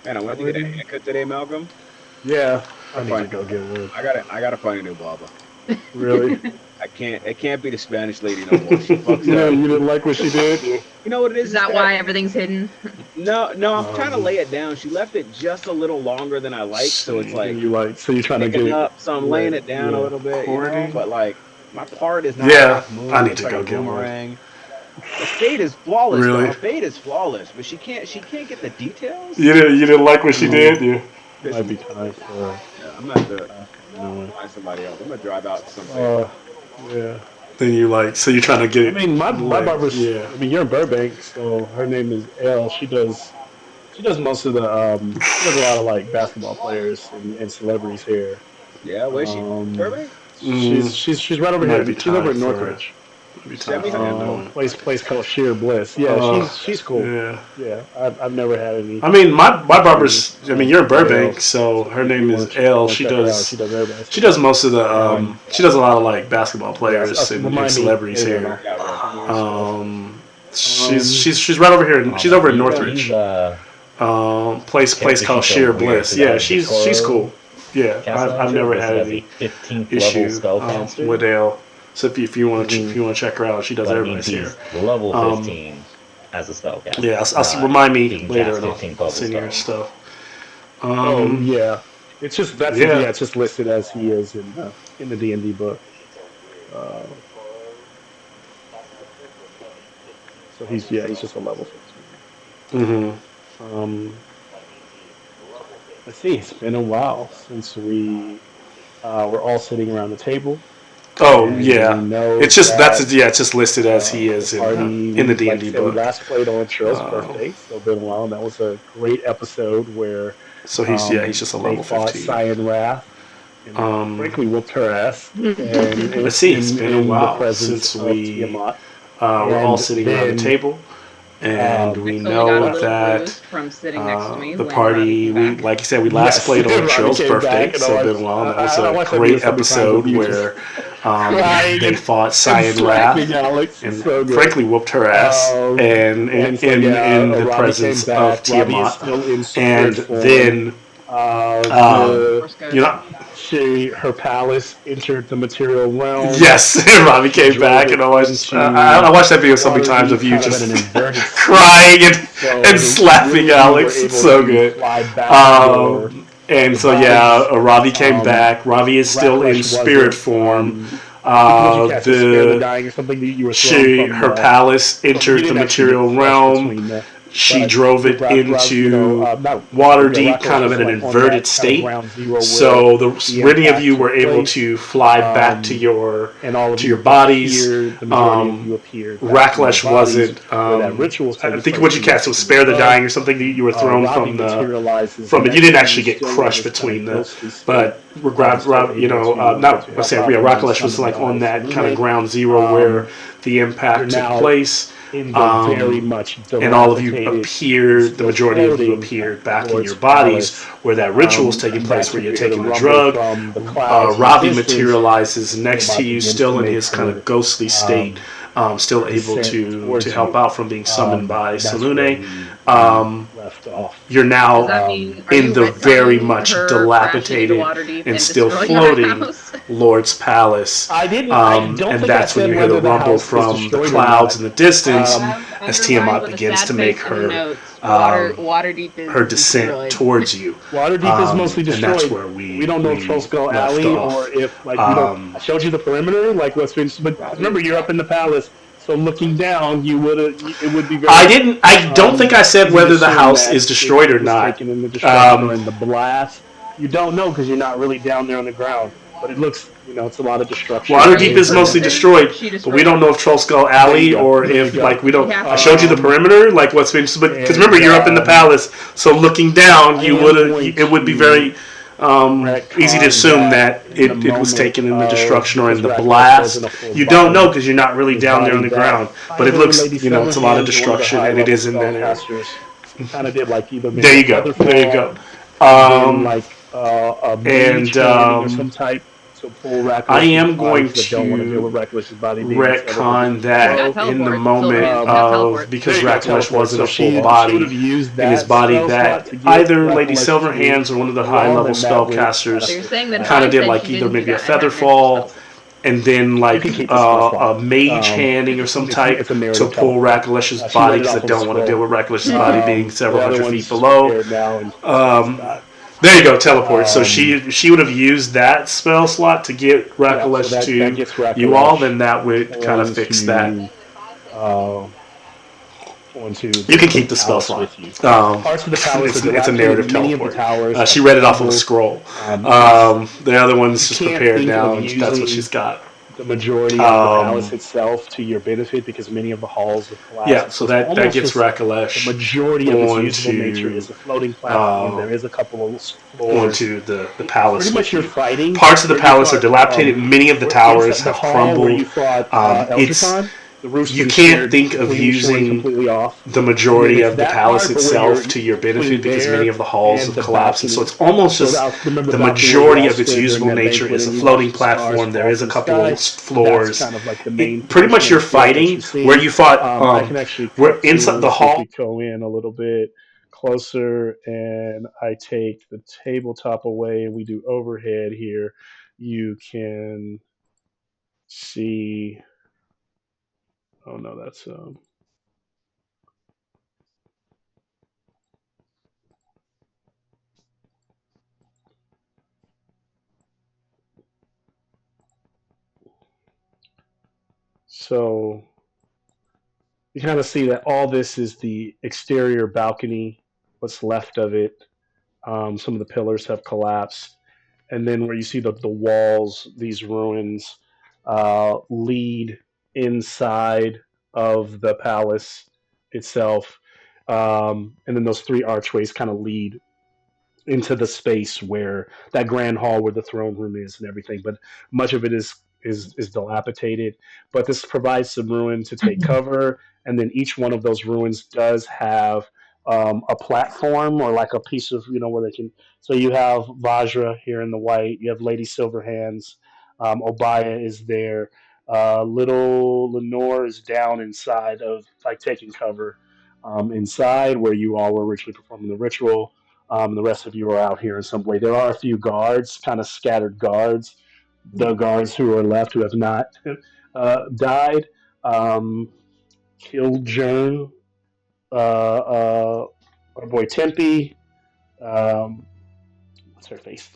Man, I went to get a Already? haircut today, Malcolm. Yeah, I I need find to go get one. I gotta find a new barber. Really? I can't. It can't be the Spanish lady no more. She fucks You know, up. you didn't like what she did? You know what it Is is that that why everything's hidden? no, no. I'm trying to Um, lay it down. She left it just a little longer than I like, so it's and like you like, so you're trying to get sticking it up. So I'm laying wet. it down a Yeah. little bit, Recording. But like my part is not Yeah, that I smooth. need It's to like a go get one. boomerang. The fade is flawless though. Really? Her fade is flawless, but she can't get the details. You didn't like what she Mm, did? You might Pissing be me off. time for Yeah, I'm gonna have to a new one. find somebody else. I'm gonna drive out someplace. Uh, yeah. then you like so you're trying to get I it mean, my like barber's. yeah. I mean, you're in Burbank, so her name is Elle. She does most of the. She does a lot of like basketball players and celebrities hair. Yeah, where's she? Um, Burbank? Mm, she's right over might here. be She's over time in for Northridge. might be time Send me for her a new info. one. Place called Sheer Bliss. Yeah, Uh, she's cool. yeah. Yeah, I've never had any I mean, my barber's. issues I mean, you're in with Elle. Burbank, so So her name is if you Elle. want to check her out, she does everybody's She hair. does most of the. Um, She does a lot of like basketball yeah, players and remind me celebrities later, and here. Yeah, I'll send you her stuff. Um, Um, she's right over here. She's over in He's Northridge. Place Character called she's so Sheer weird. Bliss. So that Yeah, was the she's Toro cool. Yeah, I've Castellancer, never but had she has a any 15th level issue spellcaster. with Ale. So if you want to mhm. if you want to check her out, she does But it means everybody's hair. he's level Um, 15 as a spellcaster, yeah, not remind me he can later, cast and 15th I'll level send you her spells. stuff. Oh Um, yeah, it's just yeah. it's just listed as he is in the D&D book. Uh, so he's just a level 15. Hmm. Um, let's see, it's been a while since we were all sitting around the table, Oh and we yeah. know It's just that it's just listed as he the is party, in the we D and like I D said, we book. last played on Trill's Um, birthday, so been a while. And that was a great episode where so he's just a they level fought 15. Cyan Wrath and Um, frankly whooped her ass, and let's see. It's been a in the while presence since of we Tiamat, we're all and sitting around the then table, and um, we Max only got a know little that bruise from sitting next to me the when Robbie party came we back. like you said we last yes, played on Robbie Trill's came birthday, back, and so it's been a while. And that was I a watched that video great so many times of episode you just where crying they fought and Cyan slapping Wrath Alex. It's and so good. frankly whooped her ass, and And so yeah, in the Robbie came presence of back. Robbie is Tiamat, still in and spirit form. then The um, Force you Ghost. know. her palace entered the material realm. Yes, Robbie She came drove back, it and I into watched that video so many times Waterdeep, of you kind of at an just inverted state. crying So and slapping you were Alex. It's able so to good. fly back to And your so yeah, bodies. Robbie came Um, back. Robbie is still in Racklesh spirit wasn't. form. I think what you cast was Spare the The Dying or something that you were thrown her palace from you entered the didn't actually get material crushed realm. between the She but drove it into not Waterdeep, Racklesh kind of was at an like on inverted that kind of state. ground zero where So the many of impact you took were able place. to fly back Um, and all of to you your bodies. appeared, the majority of you appeared back in your Racklesh bodies wasn't. where that ritual was I taking think place what you that you were cast was speaking "Spare the above. Dying" or something. That you were thrown Robbie materializes from it. You next didn't to you, actually get still in crushed this kind between of the. ghostly state. But Still able not. to Let's help say out yeah, and Racklesh was summon the like on goddess that kind of Selene. ground zero where Um, the you're impact took now place. in the very Um, much and all of you dilapidated and appeared, the still majority of you floating appeared back in Lord's your bodies Palace. where that ritual is taking place, That's where when you're you hear the taking the rumble drug. from the clouds in the Ravi distance. materializes next to Tiamat you, begins to still in make his kind her of ghostly state, still able descent to towards help you. out from being summoned by That's where Selune. we Um, left off. you're Does now that Um, mean, are in you the very retconning much her crashing into dilapidated Waterdeep and and still destroying our floating house? Lord's Palace. I don't And think I that's when said you hear the whether the rumble house is from the destroyed or clouds not. in the distance Um, as Underlined Tiamat with a begins sad to make face in the her notes. um, Waterdeep is her descent destroyed. towards you. Waterdeep is mostly And that's destroyed. where We don't know if we Trollskull left Alley or off. if like we don't. I Um, showed you the perimeter, like what's been. But remember, you're up in the palace, so looking down, you would it would be I very didn't. I don't think I said easy to whether the assume house that is destroyed or it was not. taken in the destruction or Um, in the blast. You don't know because you're not really down there on the ground. But it looks, it's a lot of destruction. Are Waterdeep you is mostly certain destroyed, she but we destroyed don't it? know if Trollskull There you Alley go. or There you if go. like we We don't. have I to showed you the know. perimeter, like what's been. Because remember, And you're up in the palace, so looking down, I you am would. going It would be to very easy to retcon assume that that in a it was moment taken in the of destruction or in because the Racklesh wasn't blast. a full You don't know body. because you're not really His down there on body the that ground, but it either looks, Lady it's a lot of Silverhand or one of the destruction, high and it level is in that area. spellcasters kind of did like either There maybe a you go. feather There you fall go. and then Um, like a and mage landing or some type. to pull Reckless. I am going that don't want to deal to with Reckless's body being retcon She's that got in teleport. the Silver moment Hands has got of teleport. because There you go, Reckless teleport. wasn't a So full she would body have used in his that body spell slot that to get either Lady Reckless Silverhands or one of the high along, level and that would spellcasters So you're saying that if kind I of did said like she either didn't do maybe a that, I hadn't feather answered fall spell and then like You can keep the spell slot. a mage handing or some it's type a to narrative pull teleport. Rakhlesh's She body read it because off I of a don't want to scroll. deal with Rakhlesh's body being several the other hundred one's feet below. prepared now, and she's got. There you go, teleport. So she would have used that spell slot to get Rakhlesh that to gets Raklesh you all, then that would kind of fix that. Onto You can keep the spell palace slot. with you. Parts of the palace are it's a narrative many of the teleport. towers She have read it off of a trouble. scroll. The other one's just can't prepared think now, of and that's what using she's got. the majority of the palace itself to your benefit because many of the halls have collapsed. Yeah, so that gets Raklesh the majority of its usable nature is a floating platform. There is a couple of floors. Onto the palace. Pretty much you're fighting. Parts of the palace are fought, dilapidated. Many of the towers have crumbled. Where you fought Eldricon, the roof's you been can't shared, think of completely shorn using completely off. the majority it's of the that palace part, but when itself you're to your benefit between because there many of the halls and have the collapsed. And so balcony. it's almost So just the the balcony where majority you all of its stood usable during that nature banquet is a and you floating watched the stars platform. There fall is a from the couple sky. of floors. That's kind of like the main Pretty much you're portion of the field that fighting you see. where you fought. I can actually we're inside the if hall. we go in a little bit closer and I take the tabletop away and we do overhead here, you can see. Oh no, that's so you kind of see that all this is the exterior balcony, what's left of it. Some of the pillars have collapsed. And then where you see the walls, these ruins lead inside of the palace itself. And then those three archways kind of lead into the space where that grand hall where the throne room is and everything. But much of it is dilapidated. But this provides some ruin to take cover, and then each one of those ruins does have a platform or like a piece of where they can. So you have Vajra here in the white. You have Lady Silverhands. Obaya is there. Little Lenore is down inside of like taking cover inside where you all were originally performing the ritual. The rest of you are out here in some way. There are a few guards, kind of scattered guards. The guards who are left who have not died. Killjourn, our boy Tempe, what's her face?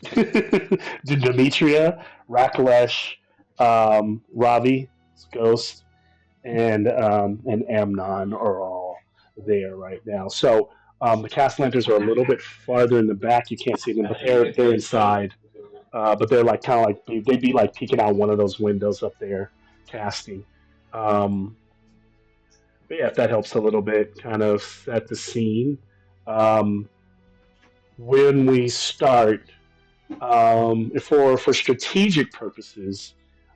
Demetria, Raklesh, Ravi, Ghost, and Amnon are all there right now. So the cast lanterns are a little bit farther in the back. You can't see them, but they're inside. But they're like kind of like they'd be like peeking out one of those windows up there, casting. But yeah, if that helps a little bit, kind of set the scene. When we start, for strategic purposes,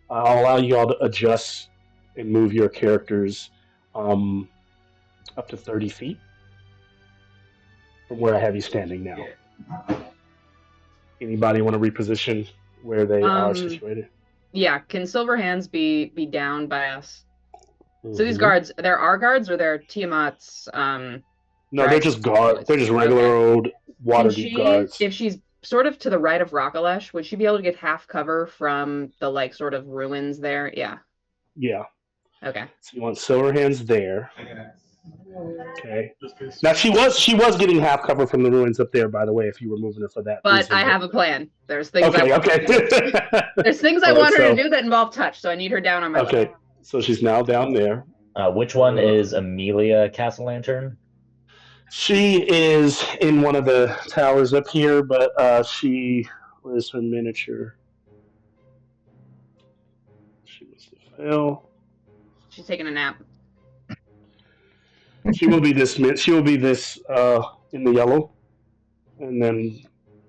I'll allow you all to adjust and move your characters up to 30 feet from where I have you standing now. Anybody want to reposition where they are situated? Yeah, can Silverhands be down by us? Mm-hmm. So these guards, there are guards or they're Tiamat's No, they're just guards. They're just regular old Waterdeep guards. If she's sort of to the right of Raklesh, would she be able to get half cover from the like sort of ruins there? Yeah. Yeah. Okay. So you want Silverhands there. Okay. Now she was getting half cover from the ruins up there, by the way, if you were moving her for that. But reason. I have a plan. There's things There's things I All right, want her to do that involve touch, so I need her down on my Okay. level. So she's now down there. Which one is Amelia Castle Lantern? She is in one of the towers up here, but where's her miniature? She must have fell. She's taking a nap. She will be this in the yellow, and then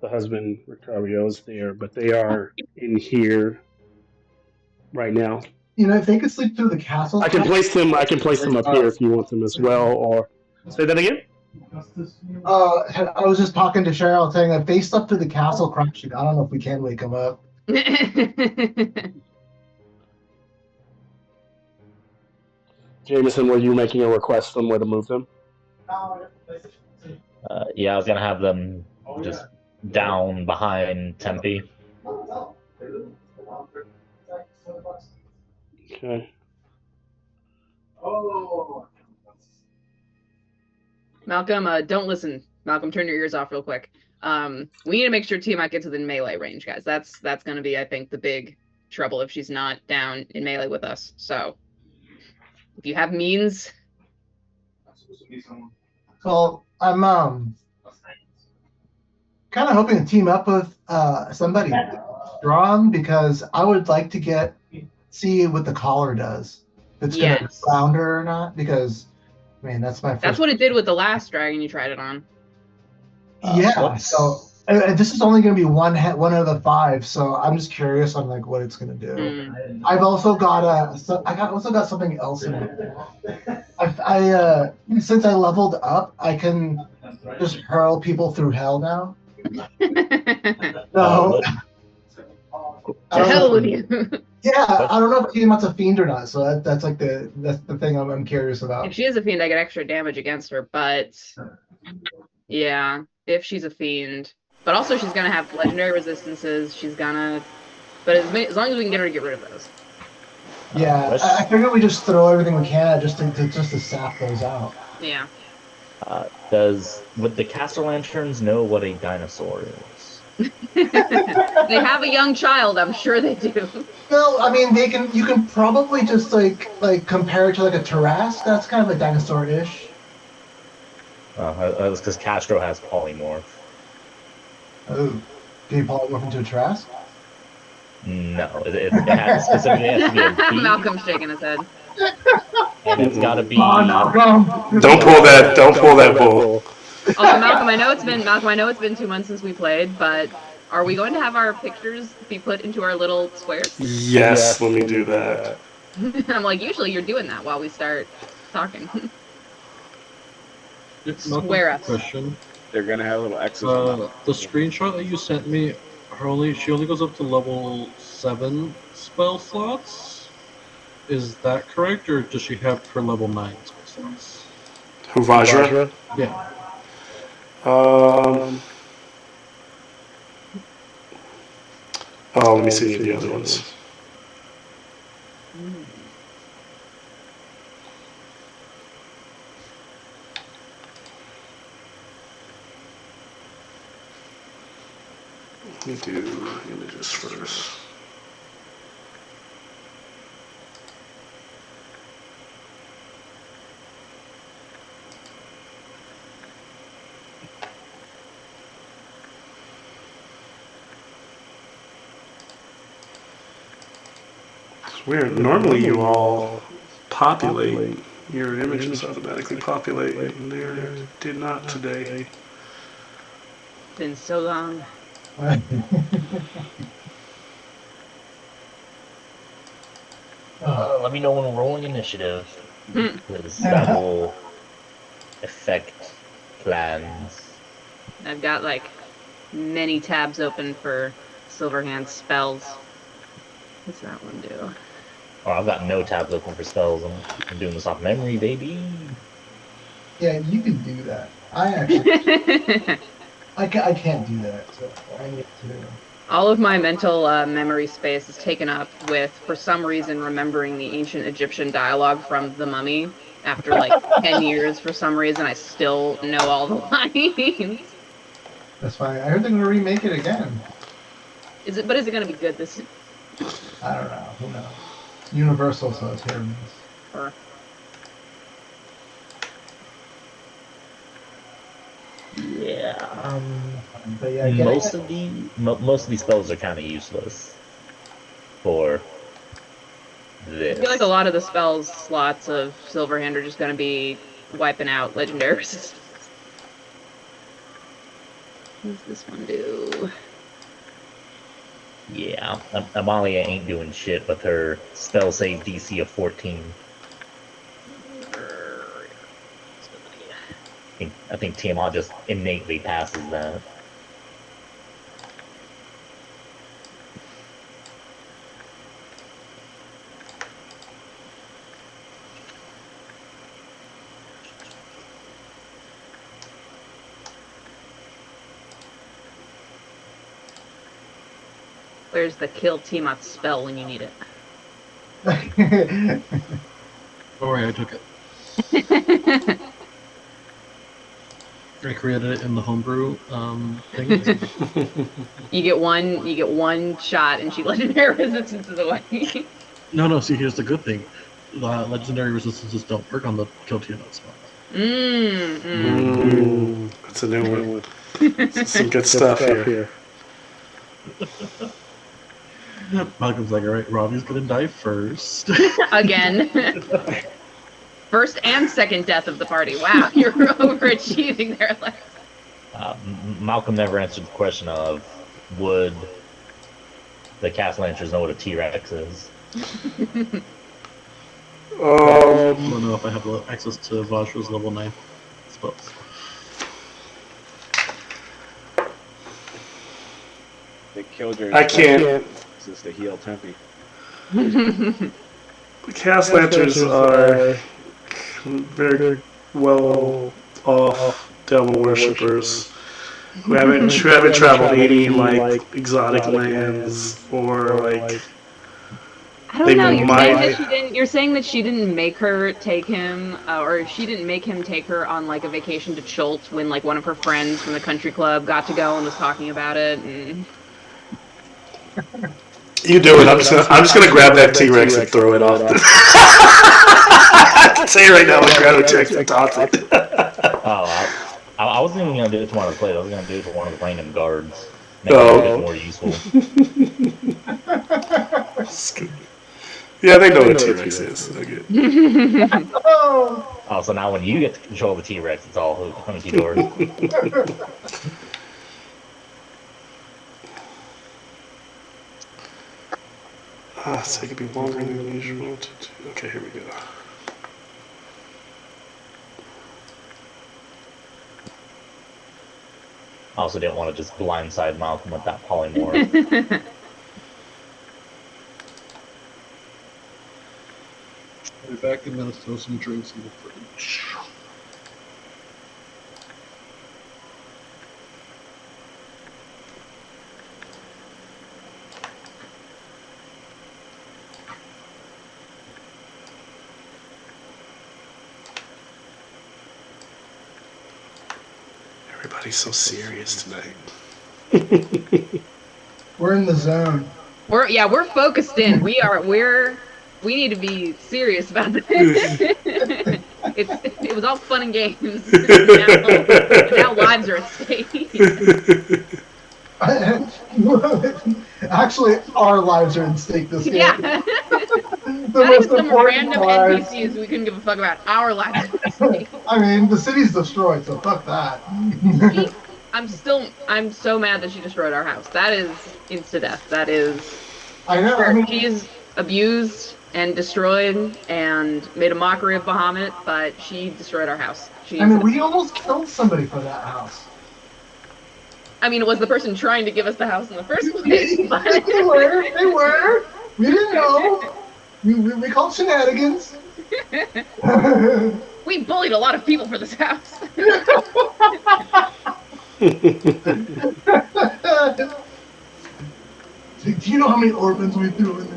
the husband Ricario is there, but they are in here right now. If they could sleep through the castle, I can place them up here if you want them as well. Or say that again. I was just talking to Cheryl, saying that if they slept through the castle crashing, I don't know if we can wake them up. Jameson, were you making a request on where to move them? Yeah, I was gonna have them just down behind Tempe. Okay. Malcolm, don't listen. Malcolm, turn your ears off real quick. We need to make sure Tiamat gets within melee range, guys. That's going to be, I think, the big trouble if she's not down in melee with us. So, if you have means, Well, I'm kind of hoping to team up with somebody strong because I would like to see what the collar does. If it's gonna Yes. flounder or not, because I mean that's my first. that's what it did with the last dragon you tried it on. Yeah. Let's- So this is only going to be one of the 5, so I'm just curious on like what it's going to do. Mm. I've also got also got something else in it. I since I leveled up, I can just hurl people through hell now. No, I To don't hell know. with you. Yeah, I don't know if Tiamat's a fiend or not. So that's like the thing I'm curious about. If she is a fiend, I get extra damage against her, but yeah, if she's a fiend. But also she's gonna have legendary resistances, but as long as we can get her to get rid of those. Yeah, I figure we just throw everything we can at just to sap those out. Yeah. Would the caster lanterns know what a dinosaur is? They have a young child, I'm sure they do. No, I mean you can probably just like compare it to like a Tarrasque. That's kind of a dinosaur-ish. That was because Castro has polymorph. Oh, do you polymorph into a Tarrasque? No, specifically has to be a bee, Malcolm's shaking his head. and it's got to be. Malcolm! Don't pull that bull. Also, Malcolm, I know it's been 2 months since we played, but are we going to have our pictures be put into our little squares? Yes, let me do that. I'm like, usually you're doing that while we start talking. Swear us. Question. They're gonna have little X's on them. The screenshot that you sent me, she only goes up to level 7 spell slots. Is that correct, or does she have her level 9 spell slots? Who, Vajra? Yeah. Oh, let me see the other ones. Let me do images first. It's weird. Normally you all populate your images automatically populate, and they did not today. Been so long. Let me know when we're rolling initiative, because that will affect plans. I've got like many tabs open for Silverhand spells. What's that one do? Oh, I've got no tabs open for spells. I'm doing this off memory, baby. Yeah, you can do that. I actually I can't do that. So I need to. All of my mental memory space is taken up with, for some reason, remembering the ancient Egyptian dialogue from The Mummy. After like 10 years, for some reason, I still know all the lines. That's fine. I heard they're gonna remake it again. Is it gonna be good this? I don't know. Who knows? Universal, so it's hit or miss. Or... Yeah. But yeah, Most of these spells are kind of useless for this. I feel like a lot of the spells slots of Silverhand are just going to be wiping out legendary resistance. What does this one do? Yeah, Amalia ain't doing shit with her spell save DC of 14. I think Tiamat just innately passes that. Where's the kill Tiamat spell when you need it? Don't worry, I took it. I created it in the homebrew thing. You get one shot, and she legendary resistances away. No, see, here's the good thing. Legendary resistances don't work on the kill Tiamat spell. That's a new one. Some good stuff here. Malcolm's like, alright, Robbie's gonna die first. Again. First and second death of the party. Wow, you're overachieving there, Lex. Malcolm never answered the question of would the Cast Lancers know what a T-Rex is? I don't know if I have access to Vajra's level 9 spells. The Killjoy. I can't. This is the heal Tempe. The Cast Lancers are very well off devil worshippers who haven't traveled any like exotic lands or like. I don't know. You're saying that she didn't make her take him, or she didn't make him take her on like a vacation to Chult when like one of her friends from the country club got to go and was talking about it. And... You do it. I'm just gonna grab that T-Rex and throw it off. I can say right now, I grab a T-Rex and toss it. I wasn't even gonna do it to one of the players. I was gonna do it to one of the random guards. Make it a bit more useful. Yeah, they know what T-Rex is. Okay. Oh, so now when you get to control the T-Rex, it's all hunky dory. So it could be longer than usual. Okay, here we go. I also didn't want to just blindside Malcolm with that polymorph. I'll be back in a minute to throw some drinks in the fridge. Everybody's so serious tonight. We're in the zone. We're focused in. We need to be serious about this. It was all fun and games. Now lives are at stake. Actually, our lives are at stake this game. Yeah. The Not most even some important random lives. NPCs we couldn't give a fuck about. Our lives are at stake. I mean, the city's destroyed, so fuck that. I'm so mad that she destroyed our house. That is insta-death. That is... I know. I mean, she's abused and destroyed and made a mockery of Bahamut, but she destroyed our house. we almost killed somebody for that house. I mean, it was the person trying to give us the house in the first place. But... They were. We didn't know. We called shenanigans. We bullied a lot of people for this house. Do you know how many orphans we threw in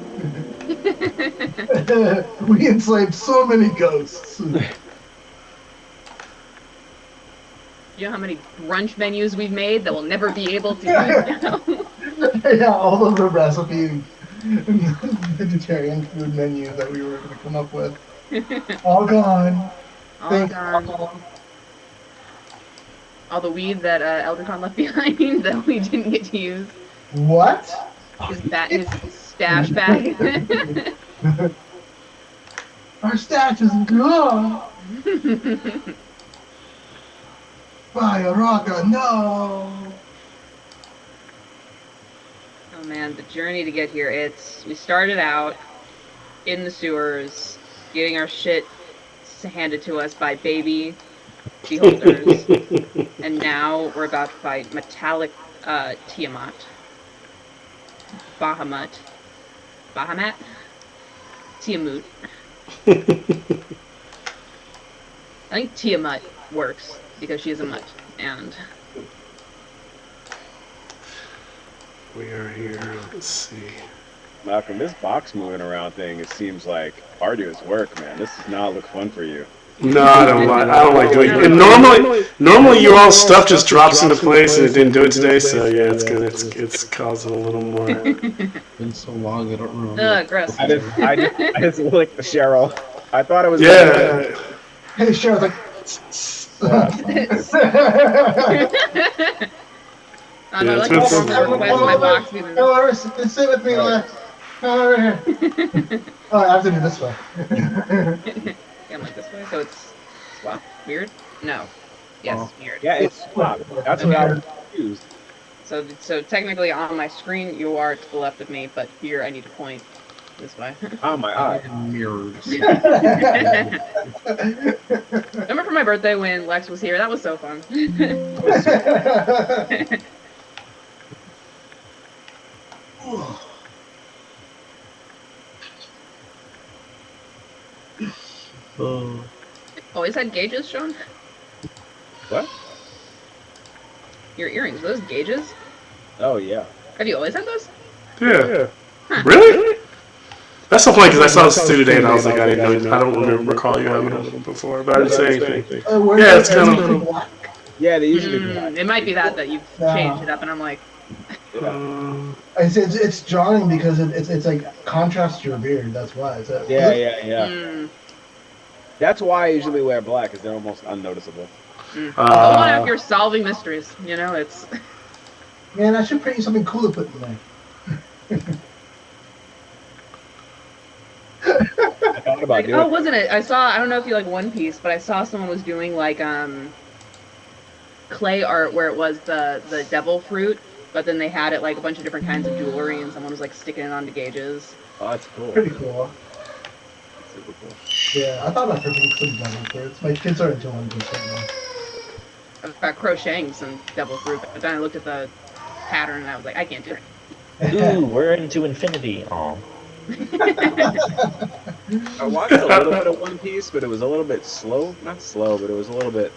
there? We enslaved so many ghosts. You know how many brunch menus we've made that we'll never be able to use now? Yeah, all of the recipe vegetarian food menu that we were going to come up with. All gone. All gone. All the weed that Eldercon left behind that we didn't get to use. What? His stash bag. Our stash is gone. Fire Rocka, no. Oh man, the journey to get here. We started out in the sewers, getting our shit handed to us by baby beholders, and now we're about to fight metallic Tiamat. Bahamut. Tiamut. I think Tiamat works because she is a mutt, and we are here. Let's see. Malcolm, this box moving around thing, it seems like arduous work, man. This does not look fun for you. No, I don't like doing it. And normally your all stuff just drops into place, and it didn't do it today. So yeah, it's causing a little more. Been so long, I don't remember. Gross. I just licked the Cheryl. I thought it was. Yeah. Hey, Cheryl's like. I Yeah, like it's to been- form request my box. Come over, sit with me, Lex. Come over here. Oh, I have to do this way. Yeah, I'm like this way. So it's swap. Weird. No. Yes, Oh. weird. Yeah, it's swap. That's what I was confused. So technically on my screen you are to the left of me, but here I need to point this way. Oh my eye. Mirrors. Remember for my birthday when Lex was here? That was so fun. Oh. Always had gauges, Sean? What? Your earrings, those gauges? Oh yeah. Have you always had those? Yeah. Really? That's so funny because I saw this too today, and I was like, I don't recall you having them before, but I didn't say anything. Yeah, it's kind of. Yeah, they usually. It might be that you've Yeah. changed it up, and I'm like, It's jarring because it's like contrast to your beard. That's why. Yeah. That's why I usually wear black, because they're almost unnoticeable. Go on out here solving mysteries. You know, it's. Man, I should print you something cool to put in there. I thought about doing it. Wasn't it? I don't know if you like One Piece, but I saw someone was doing like clay art where it was the devil fruit, but then they had it like a bunch of different kinds of jewelry, and someone was like sticking it onto gauges. Oh, that's cool. Pretty cool. Super cool. Yeah, I thought about printing some devil fruits. My kids are into One Piece right now. I've got crocheting some devil fruit, but then I looked at the pattern and I was like, I can't do it. Ooh, we're into infinity. Aw. I watched a little bit of One Piece, but it was a little bit slow. Not slow, but it was a little bit.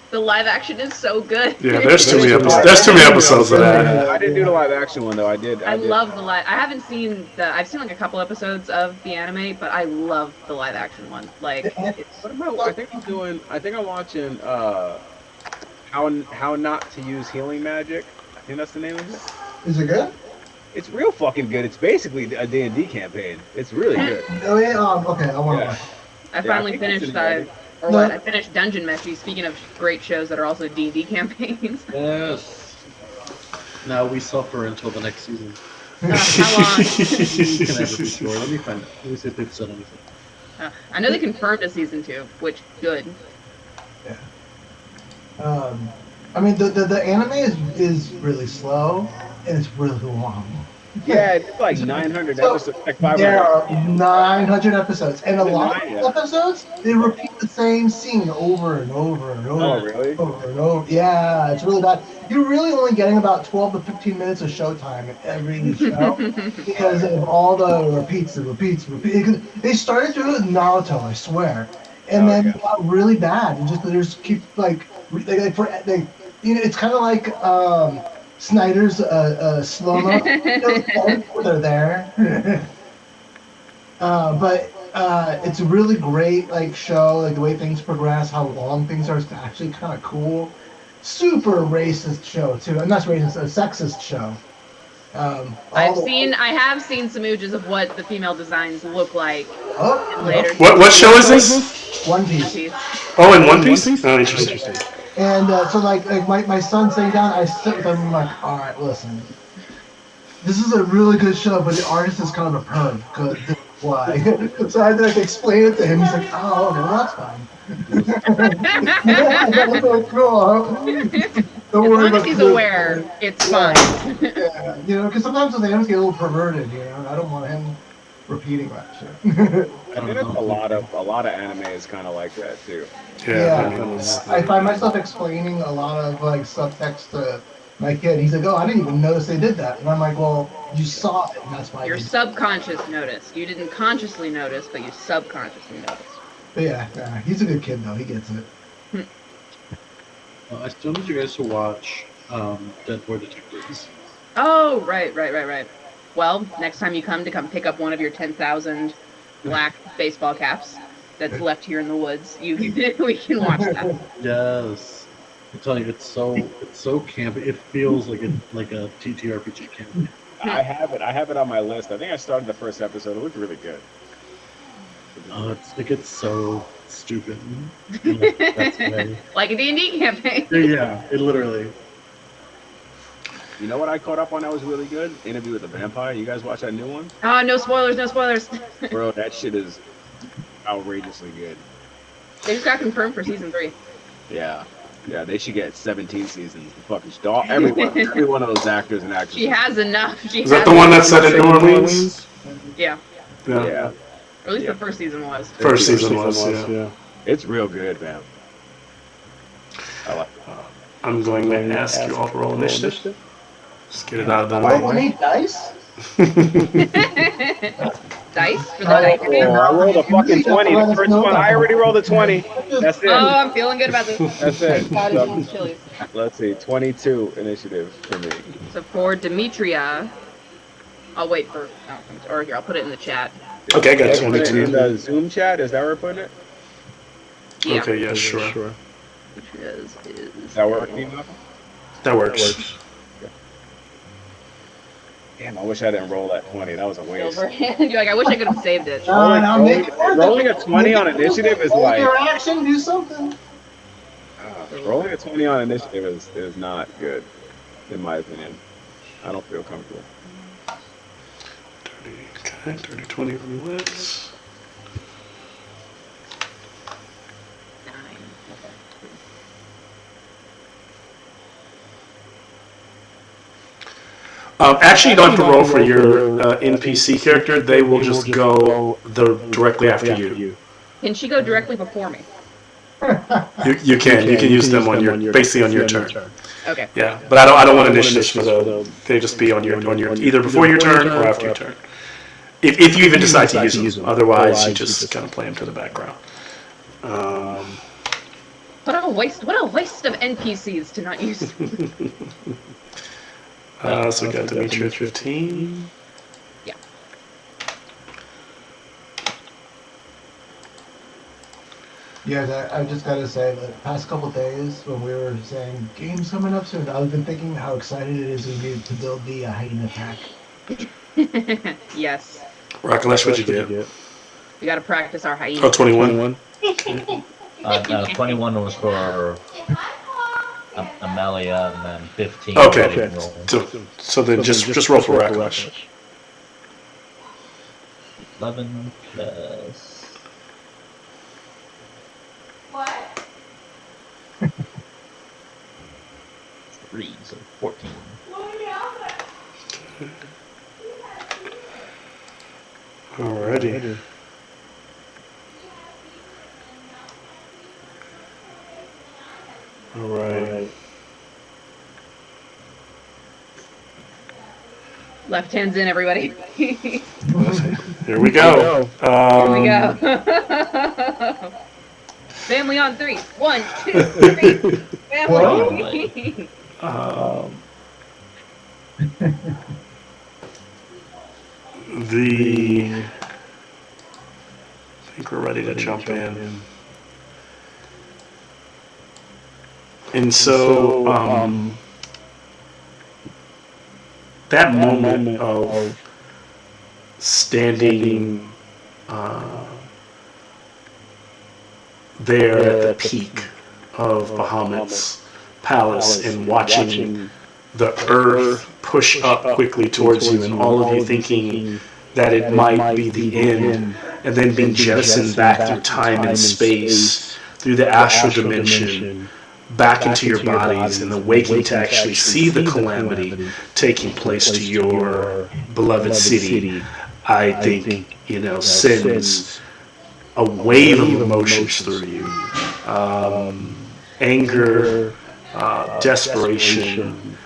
The live action is so good. Yeah, there's too many episodes. There's too many episodes of that. I didn't do the live action one though. I did. I love the live. I haven't seen I've seen like a couple episodes of the anime, but I love the live action one. Like, it's. What about? I think I'm watching. How not to use healing magic. I think that's the name of it. Is it good? It's real fucking good. It's basically a D&D campaign. It's really good. Oh yeah. Okay, I want to Yeah. watch. I finally I think finished. that's I finished Dungeon Meshi. Speaking of great shows that are also D&D campaigns. Yes. Now we suffer until the next season. How long? You can never be sure. Let me find it. Let me see if they've said anything. I know they confirmed a season 2, which good. I mean, the anime is really slow and it's really long. Yeah, it's like 900 So, episodes, like 500. There are 900 episodes, and a Is it lot of nine? episodes they repeat the same scene over and over and over. Oh, really? Over and over. Yeah, it's really bad. You're really only getting about 12 to 15 minutes of showtime in every show because of all the repeats. They started doing it with Naruto, I swear, and then it got really bad. And they just keep it's kind of like Snyder's slow-mo. They're there. But it's a really great show, like the way things progress, how long things are. It's actually kind of cool. Super racist show too, and not racist, a sexist show. I have seen some images of what the female designs look like later. What show is this? One Piece. Oh, in One Piece? Oh, interesting. And so my son sitting down, I sit with him and I'm like, all right, listen. This is a really good show, but the artist is kind of a perv. Cause this is why. So I had to explain it to him. He's like, oh, okay, well, that's fine. That's so cool. Don't As worry long about as he's the- aware, it's fine. Yeah, because sometimes the names get a little perverted. I don't want him repeating that shit. I I think don't that's know. a lot of anime is kind of like that too. Yeah. I find myself explaining a lot of subtext to my kid. He's like, "Oh, I didn't even notice they did that," and I'm like, "Well, you saw it, and that's why." Your you did it." subconscious noticed. You didn't consciously notice, but you subconsciously noticed. But yeah, he's a good kid though. He gets it. I still need you guys to watch Dead Boy Detectives. Oh, right. Well, next time you come pick up one of your 10,000 black baseball caps that's left here in the woods, we can watch that. Yes. I'm telling you, it's so campy. It feels like a TTRPG campaign. I have it on my list. I think I started the first episode. It looked really good. Oh, it gets so stupid. That's right. Like a D&D campaign. Yeah, it literally. You know what I caught up on that was really good? Interview with the Vampire. You guys watch that new one? Oh, no spoilers. Bro, that shit is outrageously good. They just got confirmed for season 3. Yeah. Yeah, they should get 17 seasons. Fucking every one of those actors and actresses. She has enough. Is that the one that's set in New Orleans? Yeah. Yeah. Or at least Yeah. the first season was. First season was, yeah. It's real good, man. I like it. I'm going to ask you all to roll initiative. Just get it out of the Why do you way. need dice? Dice for the dice game? I rolled a fucking 20. The first one, I already rolled a 20. That's it. Oh, I'm feeling good about this. That's it. God, So, it needs chilies. let's see, 22 initiative for me. So for Demetria, I'll wait for, or here, I'll put it in the chat. Okay, I got Put it in 22. the Zoom chat. Is that where we're putting it? Yeah. Okay, yeah, sure. Demetria's is. Does that work, Nemo? That works. Damn, I wish I didn't roll that 20. That was a waste. Silver. You're like, I wish I could have saved it. Rolling a 20 on initiative is like... Your action, do something. rolling a 20 on initiative is not good, in my opinion. I don't feel comfortable. 30, 20 from Lex. 9. Actually, you don't have to roll for your NPC character. They will just go directly after you. Can she go directly before me? You can use them on your basically on your turn. Okay. Yeah, but I don't want initiatives for those. They just be on your either before your turn or after your turn. If you even decide to use them. Otherwise, you just kind of play them to the background. What a waste of NPCs to not use. So we got Demetria 15. Yeah. Yeah, I just gotta say, the past couple days when we were saying games coming up soon, I've been thinking how excited it is to build the hiding attack. Yes. Rockalash, what'd you get? We gotta practice our hyena. Oh, 21. 21 was for Amelia, and then 15. Okay. So then just roll for Rockalash. 11 plus. What? 3, so 14. Alrighty. Alright. Left hand's in, everybody. Here Here we go. we go. Family on 3. 1, 2, 3. Family. I think we're ready to jump in. And so, that moment of standing there at the peak of Bahamut's palace and watching the earth push up quickly towards you, and all of you thinking that it might be the end, and then being jettisoned back through time and space, through the astral dimension, back into your bodies, and awakening to actually see the calamity taking place to your beloved city, I think, sends a wave of emotions through you. Anger, desperation,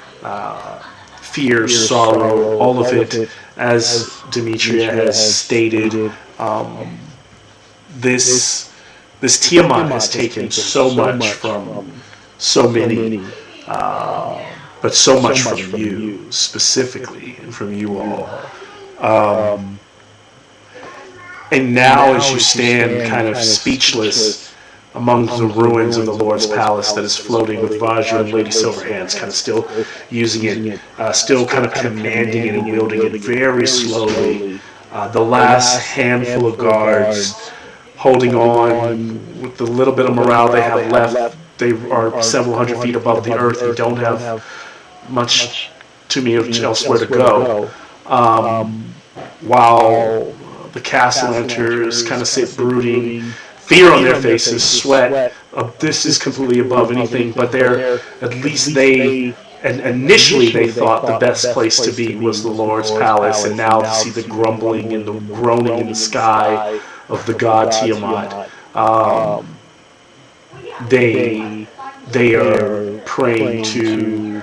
fear, sorrow, all of it, as Demetria has stated. This Tiamat has taken so much from so many, but so much from you specifically and from you all. And now, as you stand kind of speechless among the ruins of the Lord's Palace that is floating with Vajra and Lady Silverhands kind of still using it, still kind of commanding it and wielding it very slowly. The last handful of guards holding on with the little bit of morale they have left. They are several hundred feet above the earth and don't have much to me elsewhere to go. While the Castellanters kind of sit brooding, fear on their faces, sweat. This is completely above anything, but at least they, and initially they thought the best place to be was the Lord's Palace, and now to see the grumbling and the groaning in the sky of the god Tiamat, they are praying to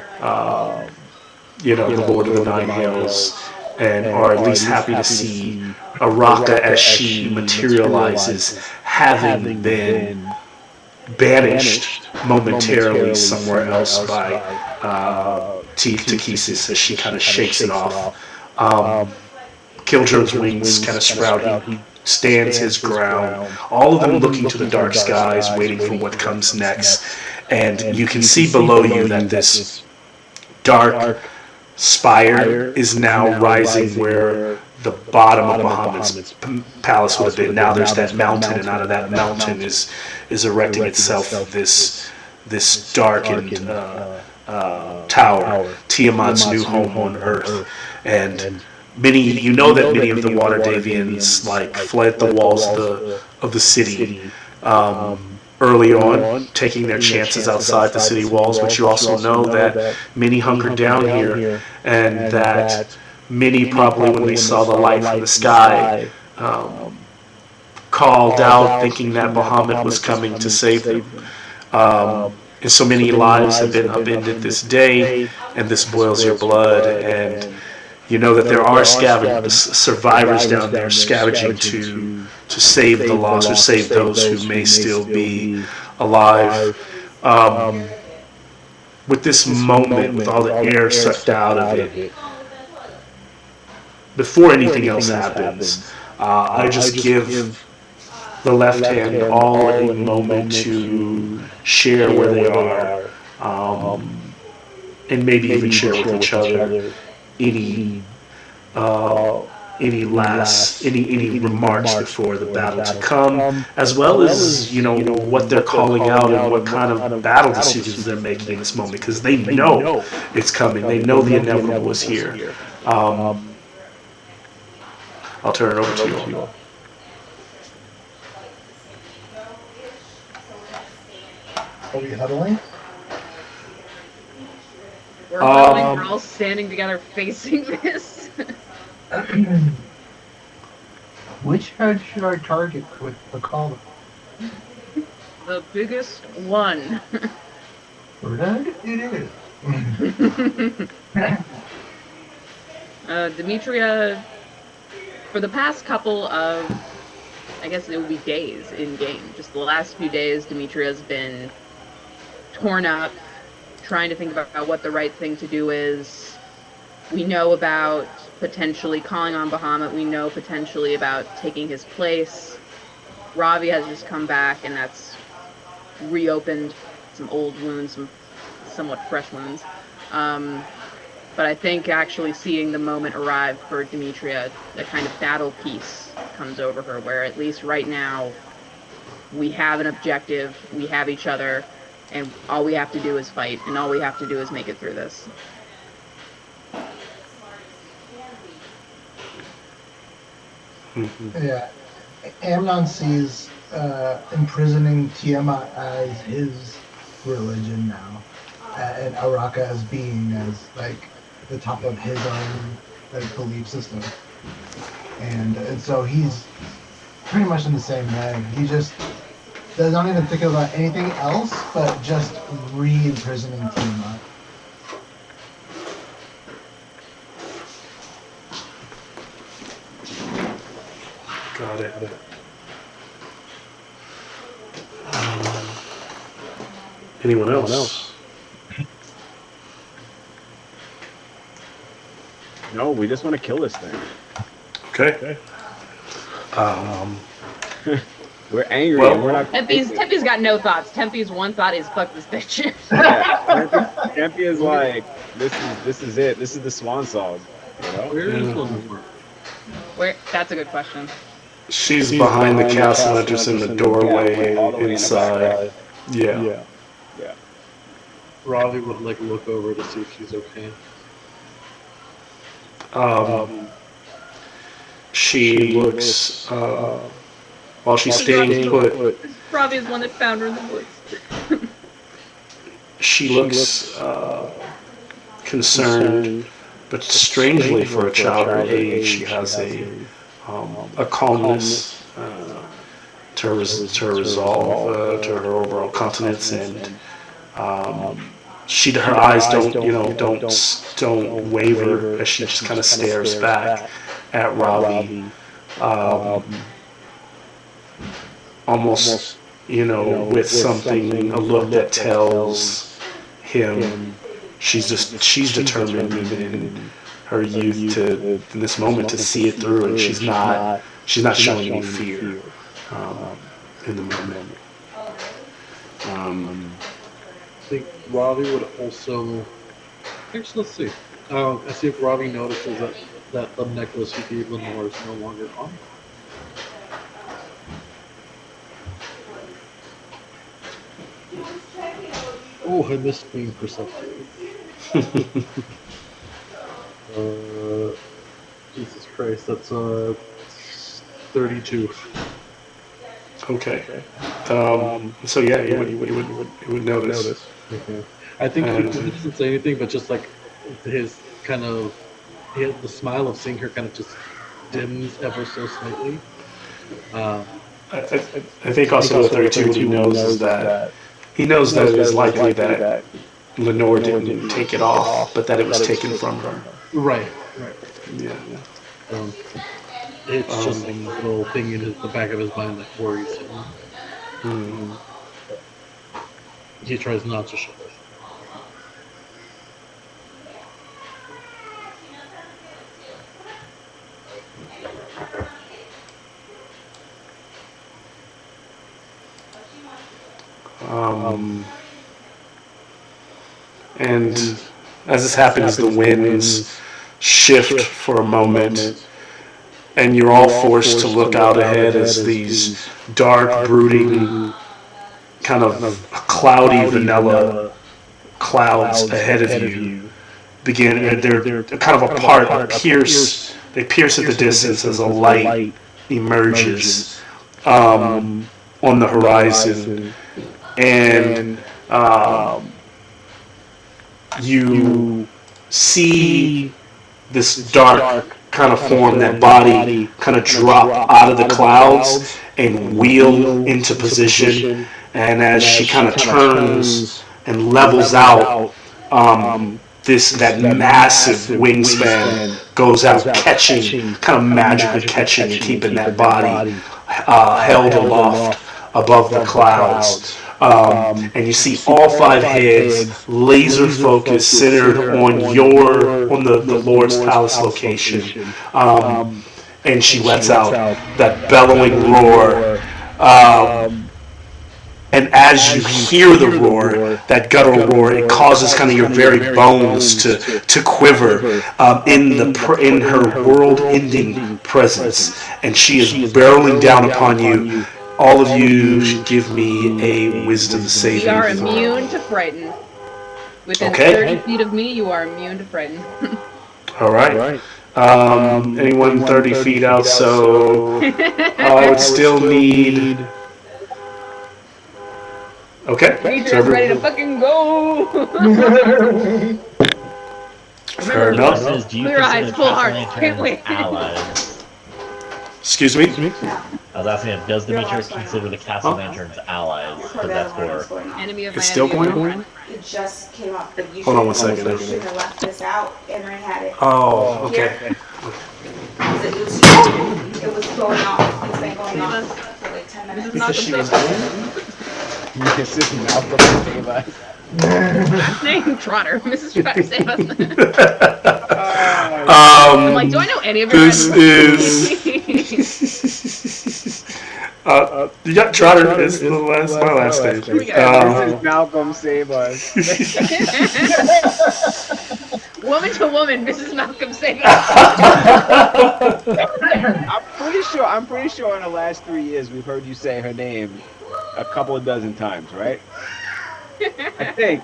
the Lord of the Nine Hills, and are at least happy to see Araka as she materializes, having been banished momentarily somewhere else by Teeth Takesis as she kind of shakes it off. Killturn's wings kind of sprout. He stands his ground. All of them looking to the dark skies, waiting for what comes next. And you can see below you that this dark spire is now rising where the bottom of Bahamut's palace would have been. Now there's that mountain, and out of that mountain is erecting itself this darkened tower, Tiamat's new home on Earth. And many of the Water Davians fled the walls of the city early on, taking their chances outside the city walls, but you also know that many hunkered down here, and that many probably, when they saw the light from the sky, called out thinking that Bahamut was coming to save them. And so many lives have been upended this day, and this boils your blood, and you know that there are survivors down there scavenging to save the lost or save those who may still be alive. With this moment, with all the air sucked out of it, before anything else happens, I just give the left hand all a moment to share where they are, and maybe even share with each other any remarks before the battle to come, as well as what they're calling out and what kind of battle decisions they're making in this moment, because they know it's coming. They know the inevitable is here. I'll turn it over to you all. Are we huddling? We're huddling, we're all standing together facing this. Which head should I target with the collar? The biggest one. Red it is. Demetria, for the past couple of, I guess it would be days in game, just the last few days, Demetria's been torn up, trying to think about what the right thing to do is. We know about potentially calling on Bahamut. We know potentially about taking his place. Ravi has just come back, and that's reopened some old wounds, some somewhat fresh wounds. But I think actually seeing the moment arrive for Demetria, a kind of battle peace comes over her, where at least right now we have an objective, we have each other, and all we have to do is fight, and all we have to do is make it through this. Yeah, Amnon sees imprisoning Tiamat as his religion now, and Araka as being as the top of his own belief system, and so he's pretty much in the same way. He just does not even think about anything else but just re-imprisoning Tiamat. Got it. Anyone else? No, we just want to kill this thing. Okay. Um, We're angry. Well- and we're not. Tempe's got no thoughts. Tempe's one thought is fuck this bitch. Yeah, Tempe is like, this is it. This is the swan song. You know? Where is Yeah. Lenore? Where? That's a good question. she's behind the castle entrance in the doorway all the way in the inside. Yeah. Yeah. Ravi would like look over to see if she's okay. She looks, while she's staying put, Robbie is one that found her in the woods. she looks concerned, but strangely for a child her age, she has a calmness to her resolve, to her overall countenance, and her eyes don't waver as she just kind of stares back at Ravi, almost with something, a look that tells him she's determined in her youth in this moment to see it through, and she's not showing any fear in the moment. I think Ravi would also. Actually, let's see. I see if Ravi notices that the necklace he gave Lenore is no longer on. Oh, I missed being perceptive. Jesus Christ, that's 32. Okay. So yeah, you would notice. Okay. I think he doesn't say anything, but just like his kind of the smile of seeing her kind of just dims ever so slightly. I think also with 32, what he knows is that he knows that it is likely that Lenore didn't take it off, but that it was taken from her. Right. Yeah. It's just a little thing in the back of his mind that worries him. Mm-hmm. He tries not to show it. And as this happens, the winds shift for a moment, and you're all forced to look out ahead as these dark, brooding, kind of cloudy vanilla clouds ahead of you begin. They're kind of apart, but they pierce at the distance as a light emerges on the horizon, and you see this dark kind of form, that body kind of drop out of the clouds and wheel into position, and as she kind of turns and levels out, that massive wingspan goes out, kind of magically catching and keeping that body held aloft above the clouds. And you see all five heads laser focused, centered on the Lord's Palace location. And she lets out that bellowing roar. And as you hear the roar, that guttural roar, it causes kind of your very bones to quiver in her world-ending presence. And she is barreling down upon you. All of you should give me a wisdom saving throw. You are immune to frighten. Within Okay. 30 feet of me, you are immune to frighten. All right. Anyone 30 feet out, so I would still need... Okay. Major is ready to fucking go! Fair The enough. question is, do you Clear eyes, consider full the hearts. Castle Can't wait. Lanterns allies? Excuse me? I was asking if does Demetrius consider the Castle Lanterns allies? Because that's for Enemy of my It's still enemy of going my on? friend. It just came up, but you Hold on one should second. have left this out and I had it. Oh, okay. Because it was going off. It's been going off for like 10 minutes. This is not She the was Mrs. Malcolm save us. name Trotter. Mrs. Trotter, save us. I'm like, do I know any of your This is. You got Trotter is my last name. Here we go. This is Malcolm Save Us. Woman to woman, Mrs. Malcolm Save I'm pretty sure in the last 3 years we've heard you say her name a couple of dozen times, right? I think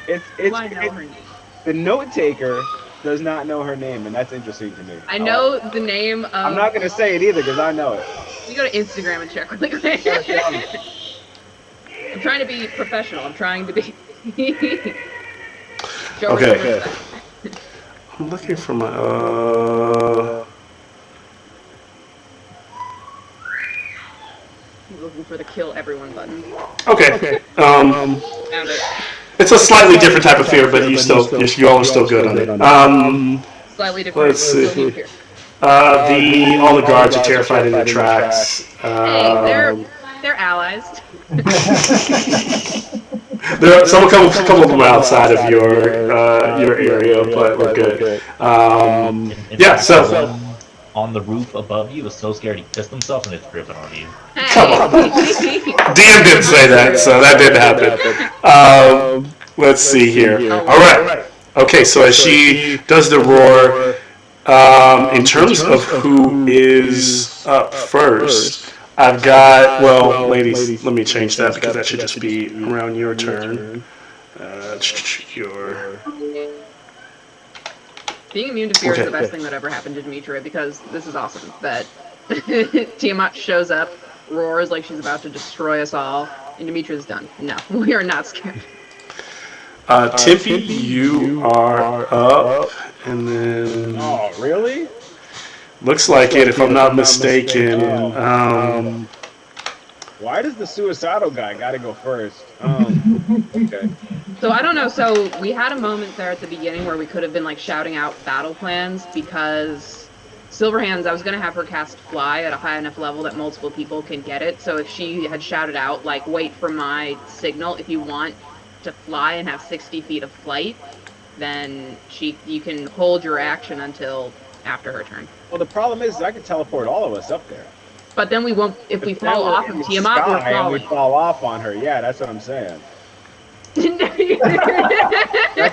it's I know her name. the note taker does not know her name, and that's interesting to me. I know the name of. I'm not gonna say it either because I know it. You go to Instagram and check really quick. I'm trying to be professional. I'm trying to be. Show Okay. respect. I'm looking for my. He's looking for the kill everyone button. Okay. Found it. It's a slightly different type of fear, but you all are still good on it. Slightly different. Let's see. Still need fear. All the guards are terrified in their tracks. Hey, they're allies. There are a couple of them are outside of your area, but we're good. Yeah. So on the roof above you was so scared he pissed himself and it's dripping on you. come on. DM didn't say that, so that didn't happen. Let's see here. All right. Okay. So as she does the roar, in terms of who is up first. I've got, well, ladies, let me change that because that should just be around your turn. Being immune to fear is the best thing that ever happened to Demetria because this is awesome. That Tiamat shows up, roars like she's about to destroy us all, and Demetria's done. No, we are not scared. Tippy, you are up, and then... Oh, really? Looks like it, if I'm not mistaken. Why does the suicidal guy gotta go first? Okay. So I don't know. So we had a moment there at the beginning where we could have been like shouting out battle plans because Silverhands, I was gonna have her cast Fly at a high enough level that multiple people can get it. So if she had shouted out like, "Wait for my signal if you want to fly and have 60 feet of flight," then you can hold your action until after her turn. Well, the problem is I can teleport all of us up there. But then we won't. If we fall off of Tiamat, we're and we falling. fall off on her. Yeah, that's what I'm saying. That's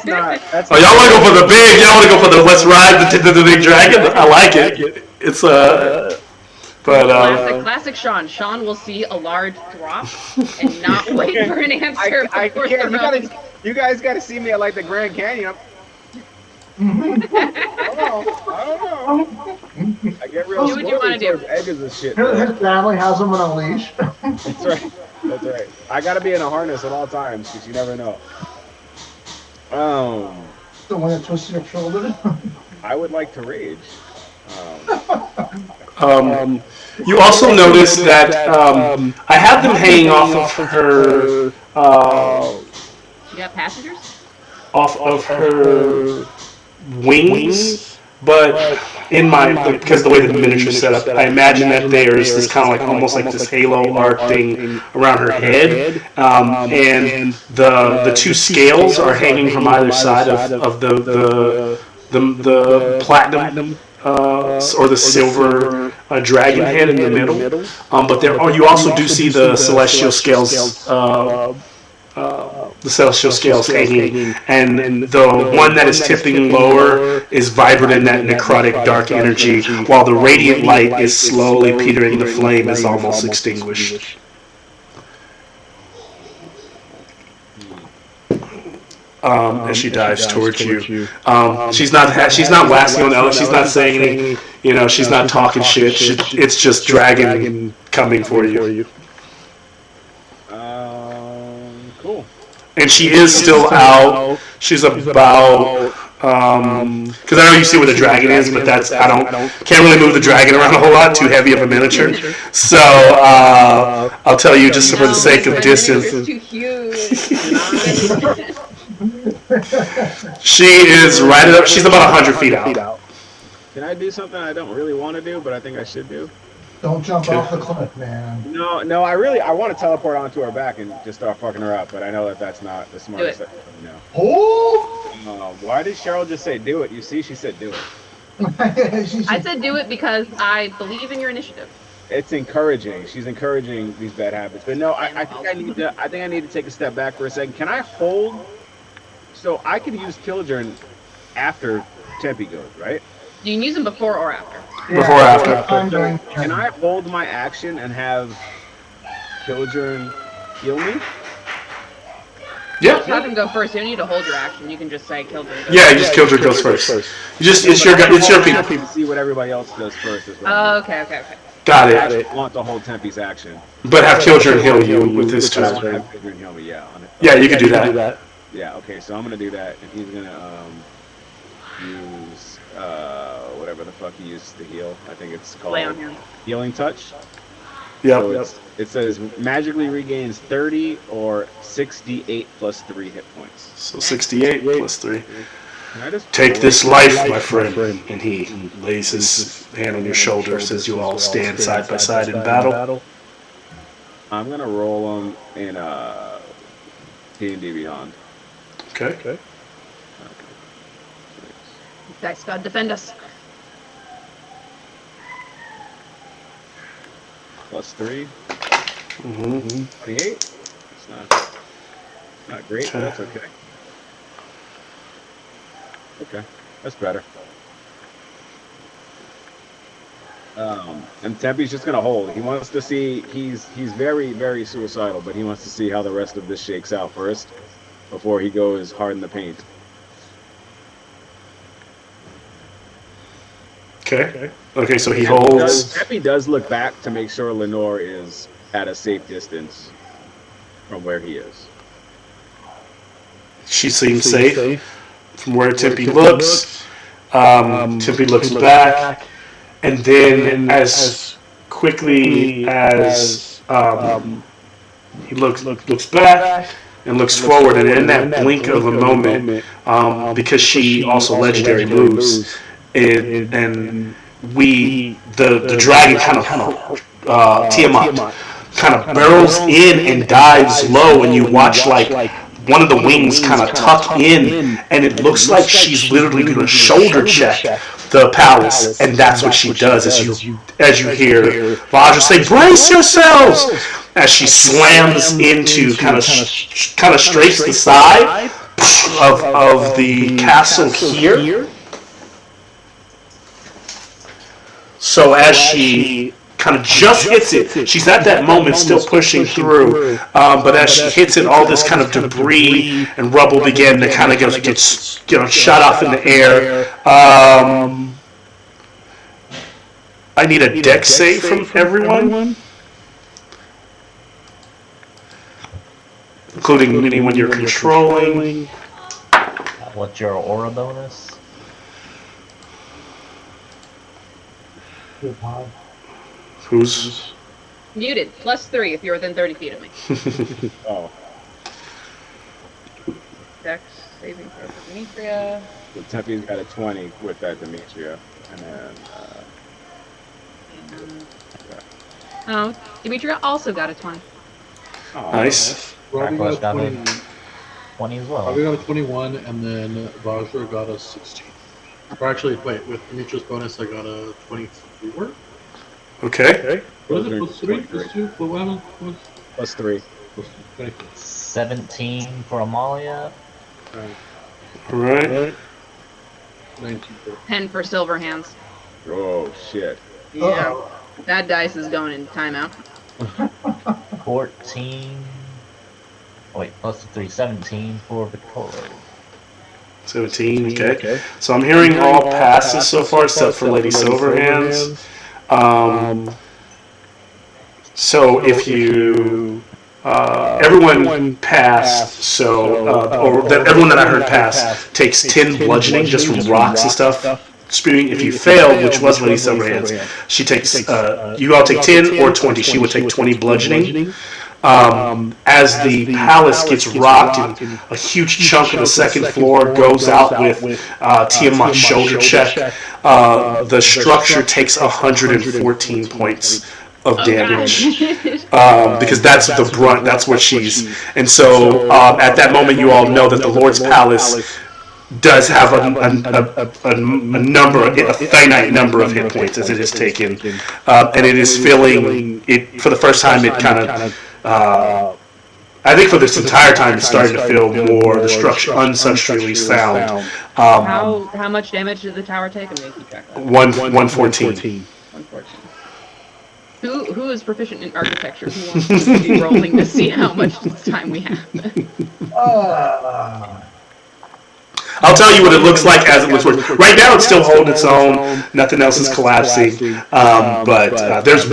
not. That's Oh, y'all want to go for the big? Y'all want to go for the let's ride the big dragon? I like it. It's Classic Sean. Sean will see a large drop and not wait for an answer. You guys got to see me at like the Grand Canyon. I don't know. I get real Do what you wanna do. edges of shit. His family has him on a leash. That's right. That's right. I gotta be in a harness at all times because you never know. The one that twisted your shoulder. I would like to rage. You also notice that I have them hanging off of her, You got passengers? off of her wings, but in because the way the miniature is set up, I imagine that there's this kind of like almost like this halo arc thing around her head, and the two scales are hanging from either side of the platinum or the silver dragon head in the middle. But you also do see the celestial scales. The celestial scales hanging, and the one that is tipping lower is vibrant in that necrotic dark energy, while the radiant light is slowly petering. The flame is almost extinguished. As she dives towards you, she's not waxing on Ella. She's not saying anything. She's not talking shit. It's just dragon coming for you. Cool. And she is still out. She's about because I know you see where the dragon is, but can't really move the dragon around a whole lot. Too heavy of a miniature. So I'll tell you just for the sake of distance. It's too huge. She is right up. She's about 100 feet out. Can I do something I don't really want to do, but I think I should do? Don't jump off the cliff, man. No, I want to teleport onto her back and just start fucking her up, but I know that that's not the smartest thing. Oh! Why did Cheryl just say do it? You see, she said do it. I said do it because I believe in your initiative. It's encouraging. She's encouraging these bad habits. But no, I think I need to. I think I need to take a step back for a second. Can I hold? So I could use Killjourn after Tempe goes, right? You can use them before or after. Before or after. I'm Can I hold my action and have Killjourn heal me? Yeah. Have him go first. You don't need to hold your action. You can just say kill Killjourn. Yeah, you just Killjourn goes first. You just it's your I people. see what everybody else does first. Is what Oh, okay. Got I it. actually want to hold Tempe's action. But have Killjourn heal you with his I want to turn. have Killjourn heal me. Yeah. Yeah, you can do that. Yeah. Okay. So I'm gonna do that, and he's gonna use whatever the fuck he used to heal. I think it's called Lay on him. Healing Touch. Yep. So it says magically regains 30 or 68 plus 3 hit points. So 68 plus 3. Can I just Take this life, my friend. And he lays his hand on your shoulders as you all stand side by side in battle. I'm gonna roll them in D&D Beyond. Okay. Dice God defend us. Plus 3, Mm-hmm. 28. It's not great, but that's okay. Okay, that's better. And Tempe's just gonna hold. He wants to see. He's very, very suicidal, but he wants to see how the rest of this shakes out first before he goes hard in the paint. Okay, so he holds. Tempe does look back to make sure Lenore is at a safe distance from where he is. She seems safe from where Tempe looks. Tempe looks back, and then as quickly as he looks back and looks forward, and in that blink of a moment, because she also legendary moves, and the dragon kind of Tiamat kind of barrels in and dives low, and you watch like one of the wings kind of tuck in, and it looks like she's literally going to shoulder check the palace, and that's what she does as you hear Vajra say, "Brace yourselves!" as she slams into kind of straights the side of the castle here. So as she kind of just hits it, she's at that moment still pushing through, but as she hits it, all this kind of debris and rubble begin to kind of get shot off in the air. I need a dex save from everyone, including anyone you're controlling. What's your aura bonus? Who's Muted. +3 if you're within 30 feet of me. Oh, Dex saving throw for Demetria. so Tempe's got a 20 with that Demetria, and then Oh, Demetria also got a 20. nice? Robbie Backlash got got a a 20. 20 as Robbie well. got a 21, and then Vajra got a 16. Or actually, wait, with Demetria's bonus, I got a 24. Okay. What is it? Plus 3? Plus 2? plus 3. Plus 2. 17 for Amalia. All right. 19. 10 for Silver Hands. Oh shit. Yeah. That dice is going in timeout. 14. Oh, wait, plus 3, 17 for Victoria. 17, okay. So I'm hearing all passes so far except for Lady Silverhands. So if you... everyone passed, everyone that I heard pass takes 10 bludgeoning just from rocks and stuff. Spewing. If you failed, which was Lady Silverhands, she takes, you all take 10 or 20. She would take 20 bludgeoning. As the palace gets rocked and a huge chunk of the second floor goes out with Tiamat's shoulder check, the structure takes 114 points of damage because that's the brunt. That's what she's. And so at that moment, you all know that the Lord's Palace does have a finite number of hit points as it has taken, and it is feeling it for the first time. It kind of, I think for this entire time, it's starting to feel more unstructurally sound. How much damage did the tower take? I'm gonna keep track of that. 114. 114. Who is proficient in architecture? Who wants to be rolling to see how much time we have? I'll tell you what it looks like as it looks. Right now, it's still holding its own. Nothing else is collapsing. But there's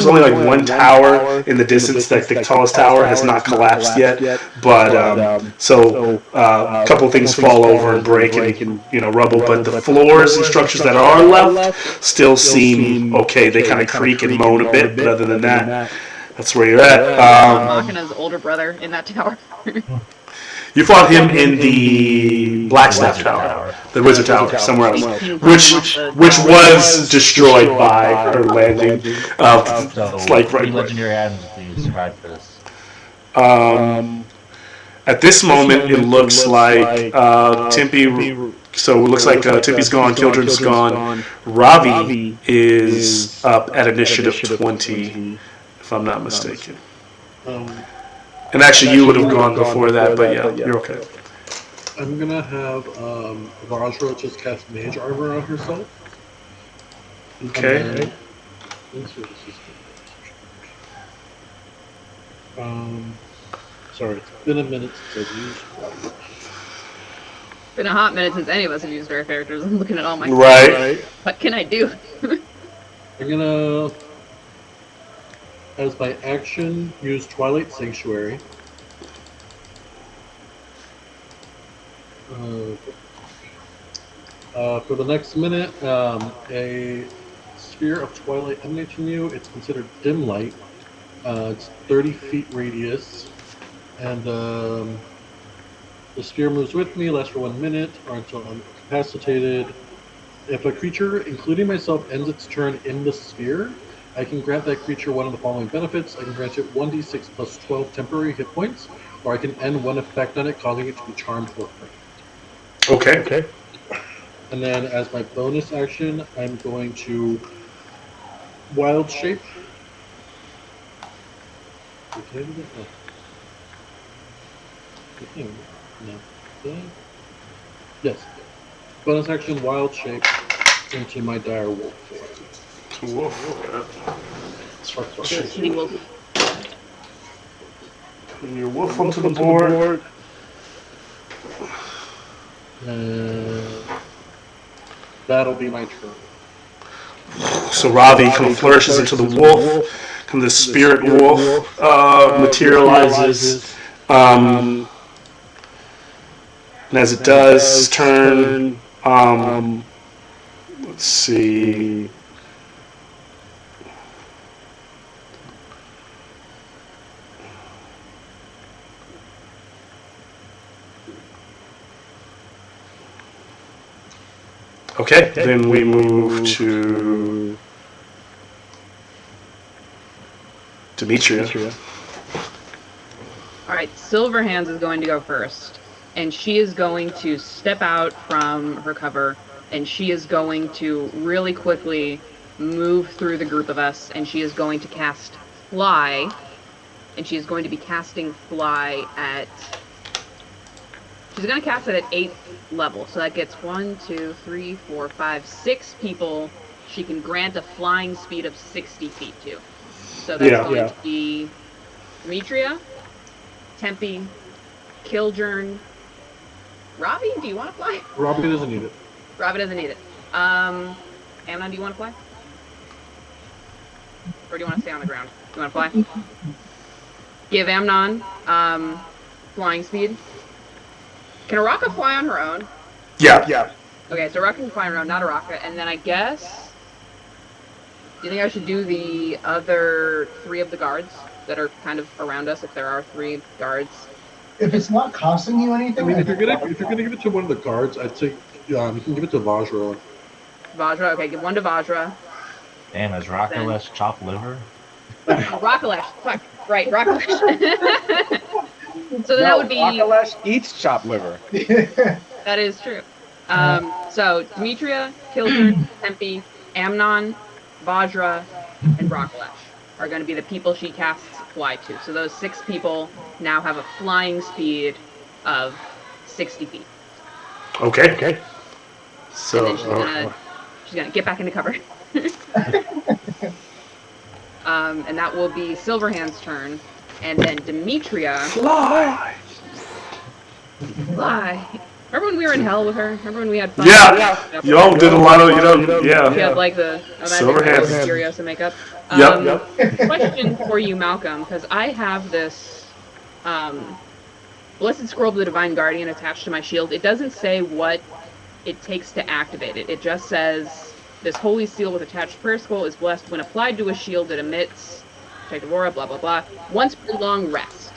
only like one tower in the distance. That the tallest tower has not collapsed yet. But so a couple of things fall over and break and rubble. But the floors and structures that are left still seem okay. They kind of creak and moan a bit. But other than that, that's where you're at. Machina's older brother in that tower. You fought him in the Blackstaff Tower, the Wizard Tower, somewhere else, which was destroyed by her landing. It's like right. Legendary items do you survive for this? At this moment, it looks like Tempe. So it looks like Tempe's gone, Kildren's gone. Ravi is up at initiative 20, if I'm not mistaken. And actually, you would have gone before that, but yeah, you're okay. I'm gonna have Vajra just cast Mage Armor on herself. Okay. Sorry, it's been a minute since I've used one. Been a hot minute since any of us have used our characters. I'm looking at all my Right. What can I do? I'm gonna, as my action, use Twilight Sanctuary. For the next minute, a sphere of twilight emanates from you. It's considered dim light. It's 30 feet radius, and the sphere moves with me, lasts for 1 minute, or until I'm incapacitated. If a creature, including myself, ends its turn in the sphere, I can grant that creature one of the following benefits. I can grant it 1d6 plus 12 temporary hit points, or I can end one effect on it, causing it to be charmed or frightened. Okay. And then as my bonus action, I'm going to Wild Shape. Did I do that? No. Yes. Bonus action, Wild Shape into my Dire Wolf form. Kitty wolf. Put your wolf onto the board. That'll be my turn. So Ravi kind of flourishes into the wolf. Kind of the spirit wolf materializes. And as it does turn, let's see. Okay, then we move to Demetria. All right, Silverhands is going to go first, and she is going to step out from her cover, and she is going to really quickly move through the group of us, and she is going to cast Fly, and she is going to be casting Fly at... She's going to cast it at 8th level, so that gets 1, 2, 3, 4, 5, 6 people she can grant a flying speed of 60 feet to. So that's going to be Demetria, Tempe, Kildren, Ravi, do you want to fly? Ravi doesn't need it. Ravi doesn't need it. Amnon, do you want to fly? Or do you want to stay on the ground? Do you want to fly? Give Amnon flying speed. Can Araka fly on her own? Yeah. Okay, so Araka can fly on her own, not Araka. And then I guess... Do you think I should do the other 3 of the guards that are kind of around us, if there are 3 guards? If it's not costing you anything... I mean, if you're gonna give it to one of the guards, I'd say you can give it to Vajra. Vajra, okay, give 1 to Vajra. Damn, is Rakalesh chopped liver? Rakalesh, fuck, right, Rakalesh. So then that would be... Rakalesh eats chopped liver. That That is true. So Demetria, Kildred, Tempe, Amnon, Vajra, and Brocklesh are going to be the people she casts fly to. So those 6 people now have a flying speed of 60 feet. Okay. So, And then she's gonna get back into cover. And that will be Silverhand's turn. And then Demetria. fly. Fly. Remember when we were in hell with her? Remember when we had fun? Yeah. Y'all did a lot of, yeah. She had like the Silverhand. Furiosa makeup. Yep. Question for you, Malcolm, because I have this Blessed Scroll of the Divine Guardian attached to my shield. It doesn't say what it takes to activate it. It just says this holy seal with attached prayer scroll is blessed when applied to a shield that emits protective aura, blah blah blah, once per long rest.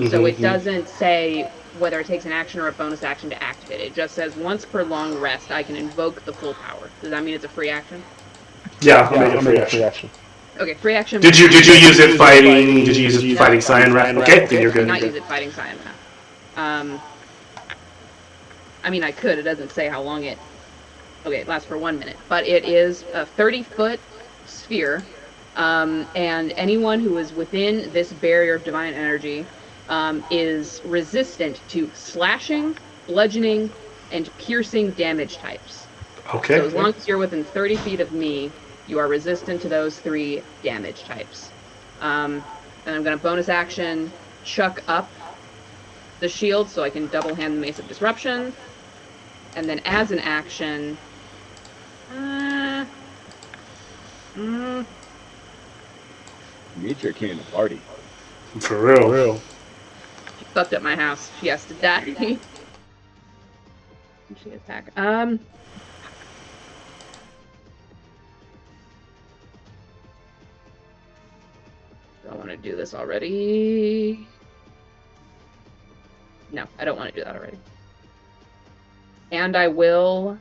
So it doesn't say whether it takes an action or a bonus action to activate it. It just says once per long rest I can invoke the full power. Does that mean it's a free action? Yeah, I'll make it free action. Okay, free action. Did you use it fighting? Did you use it fighting Cyan Wrath? Okay, then you're good. I did not use it fighting Cyan Wrath. I mean, I could. It doesn't say how long it. Okay, it lasts for 1 minute, but it is a 30-foot sphere, and anyone who is within this barrier of divine energy is resistant to slashing, bludgeoning, and piercing damage types. Okay. So as long as you're within 30 feet of me, you are resistant to those 3 damage types. And I'm going to bonus action chuck up the shield so I can double hand the Mace of Disruption. And then as an action... Demetria came to party. For real. She fucked up my house. She has to die. She attack. I want to do this already. No, I don't want to do that already. And I will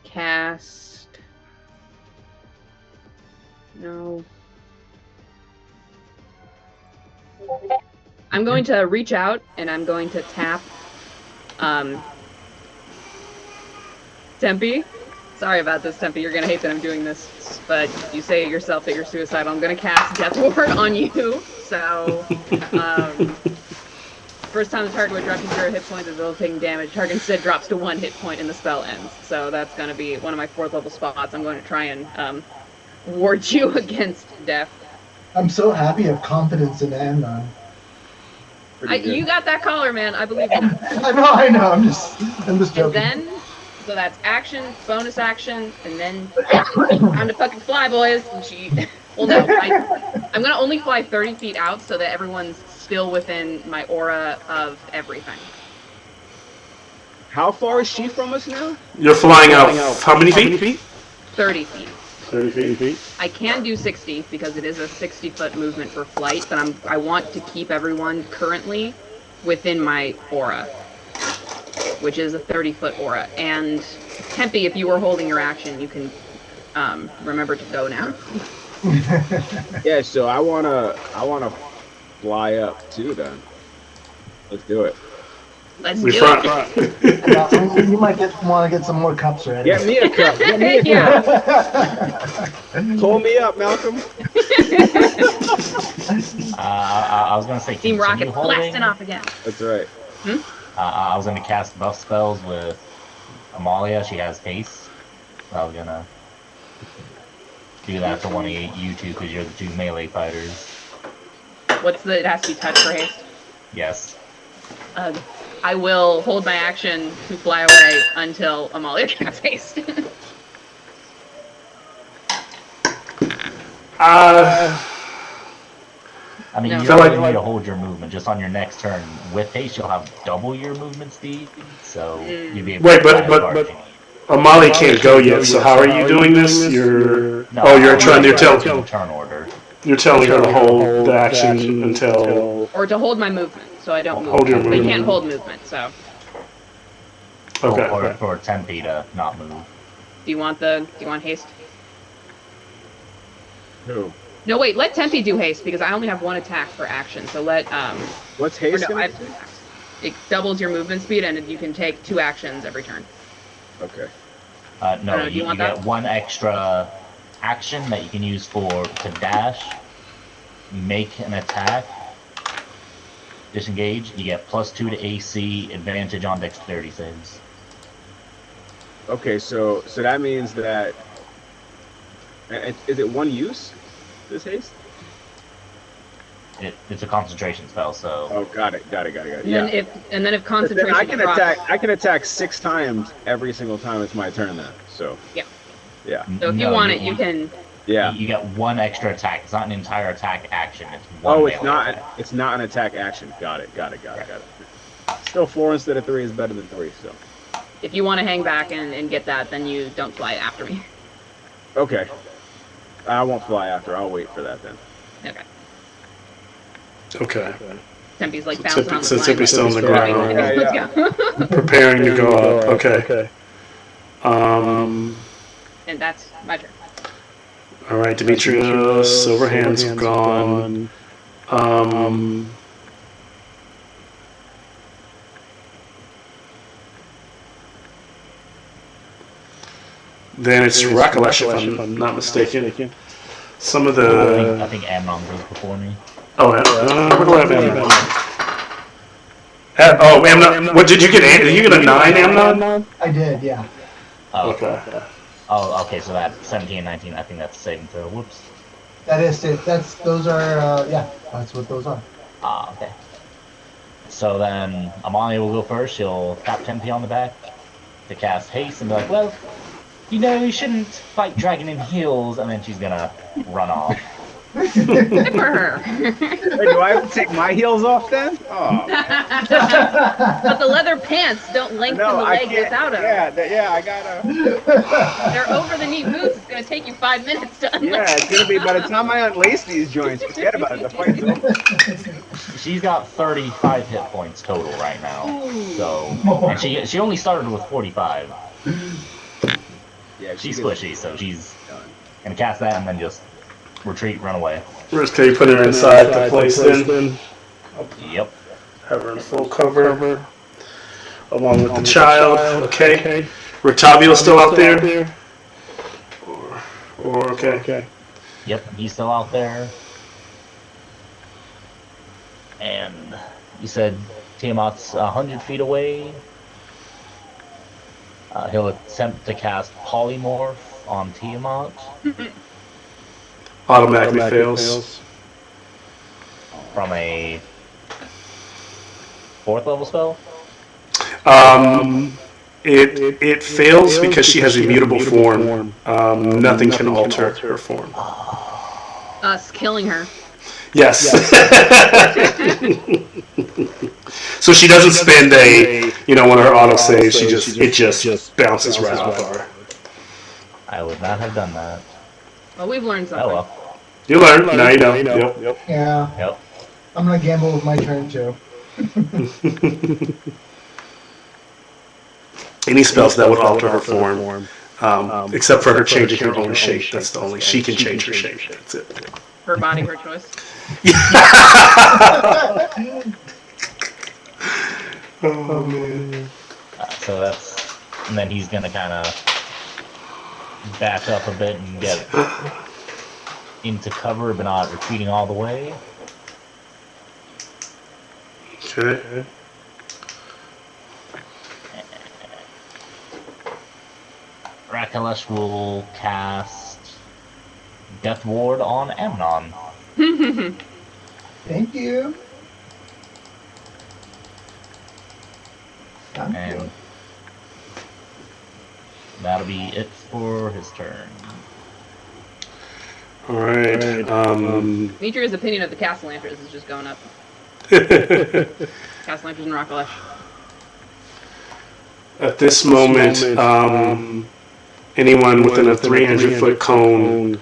cast... No. I'm going to reach out and I'm going to tap Tempe. Sorry about this, Tempe. You're gonna hate that I'm doing this, but you say yourself that you're suicidal. I'm gonna cast Death Ward on you. So, first time the target would drop to 0 hit points as well as taking damage. Target instead drops to 1 hit point and the spell ends. So that's gonna be one of my 4th level spots. I'm going to try and ward you against death. I'm so happy you have confidence in Amnon. You got that collar, man. I believe you. I know. I'm just joking. And then, so that's action, bonus action, and then time to fucking fly, boys. And she, well, no, I'm gonna only fly 30 feet out so that everyone's still within my aura of everything. How far is she from us now? You're flying out how many feet? 30 feet. 30 feet. I can do 60 because it is a 60-foot movement for flight, but I want to keep everyone currently within my aura, which is a 30-foot aura. And Tempe, if you were holding your action, you can remember to go now. Yeah, so I wanna fly up too then. Let's do it. Let's We do front. it. You might want to get some more cups ready. Get me a cup. Get me a Yeah. cup. Pull me up, Malcolm. I was gonna say, Team continue Rocket holding. blasting off again. That's right. I was gonna cast buff spells with Amalia. She has haste. So I was gonna do that for one of you two because you're the 2 melee fighters. It has to be touch for haste? Yes. I will hold my action to fly away until Amalia casts haste. I mean, No. you Feel don't like- really need to hold your movement. Just on your next turn, with haste, you'll have double your movement speed. So you'll be able Wait, to but- fly as far as you need. Amali can't go yet, so how are you doing this? You're No, you're I'm trying to doing tell it in turn order. you're telling her to hold the action until Or to hold my movement, so I don't move. Hold your But you movement. can't hold movement, so. okay. Or for Tempe to not move. Do you want haste? Who? No, wait, let Tempe do haste, because I only have 1 attack per action, so let, What's or haste no, I gonna have 2 attacks. it doubles your movement speed, and you can take 2 actions every turn. Okay. No, do you you want get that? 1 extra action that you can use to dash, make an attack, disengage. You get +2 to AC, advantage on dexterity saves. Okay, so that means that is it 1 use? This haste? It's a concentration spell, so Oh, got it. And Yeah. then if But concentration then I can drops, attack. I can attack 6 times every single time it's my turn. Then, so Yeah. yeah, So if you want it, you can. yeah. You get 1 extra attack. It's not an entire attack action. It's 1 Oh, it's melee not. attack. It's not an attack action. Got it. Still 4 instead of 3 is better than 3. So If you want to hang back and get that, then you don't fly after me. okay, I won't fly after. I'll wait for that then. Okay. Okay. Tempe's like So bouncing Tempe- on the so line. Tempe's still on the ground. Yeah, Let's yeah. go. Preparing to go up. Okay. And that's my turn. All right, Demetrius, silver hands have gone. Then it's Rakalesh, if I'm not mistaken. Some of the... I think Amnon goes before me. Oh, we're going to have Amnon. Amnon. What did you get? Did you get a 9, Amnon? I did, yeah. Oh, Okay. Oh, okay, so that 17 and 19, I think that's saving throw. Whoops. That is it. Those are, yeah, that's what those are. Ah, okay. So then Amalia will go first. She'll tap Tempe on the back to cast haste and be like, well, you know, you shouldn't fight dragon in heels, and then she's gonna run off. Good for her. Wait, do I have to take my heels off then? Oh, But the leather pants don't lengthen no, the I leg can't. without them. Yeah, I gotta. They're over the knee boots. It's gonna take you 5 minutes to unlace. Yeah, it's gonna be by the time I unlace these joints. Forget about it. The fight's over. She's got 35 hit points total right now. So, and she only started with 45. Yeah, She's she squishy, so she's gonna cast that and then just retreat, run away. Can you put her inside the place then? Yep. Have her in full cover. Along with the child. Okay. Rotavio's still out there? Or okay. Yep, he's still out there. And you said Tiamat's 100 feet away. He'll attempt to cast Polymorph on Tiamat. Automatically fails. From a 4th level spell? It fails because she has immutable form. Nothing can alter her form. Us killing her. Yes. So she doesn't spend one of her auto saves. It just bounces right off of her. I would not have done that. Well, we've learned something. Oh well. You learn. Now you know. Yep. Yeah, Yep. I'm gonna gamble with my turn too. Any spells that would alter her form, except for her changing her own shape. That's the only she can change her shape. That's it. Her body, her choice. Oh man. So that's, and then he's gonna kind of back up a bit and get into cover, but not retreating all the way. Okay. Rakalesh will cast Death Ward on Amnon. Thank you. Thank And you. that'll be it for his turn. All right. Demetrius' opinion of the Castellanters is just going up. Castellanters and Rakalesh. At this moment, anyone within a 300-foot cone,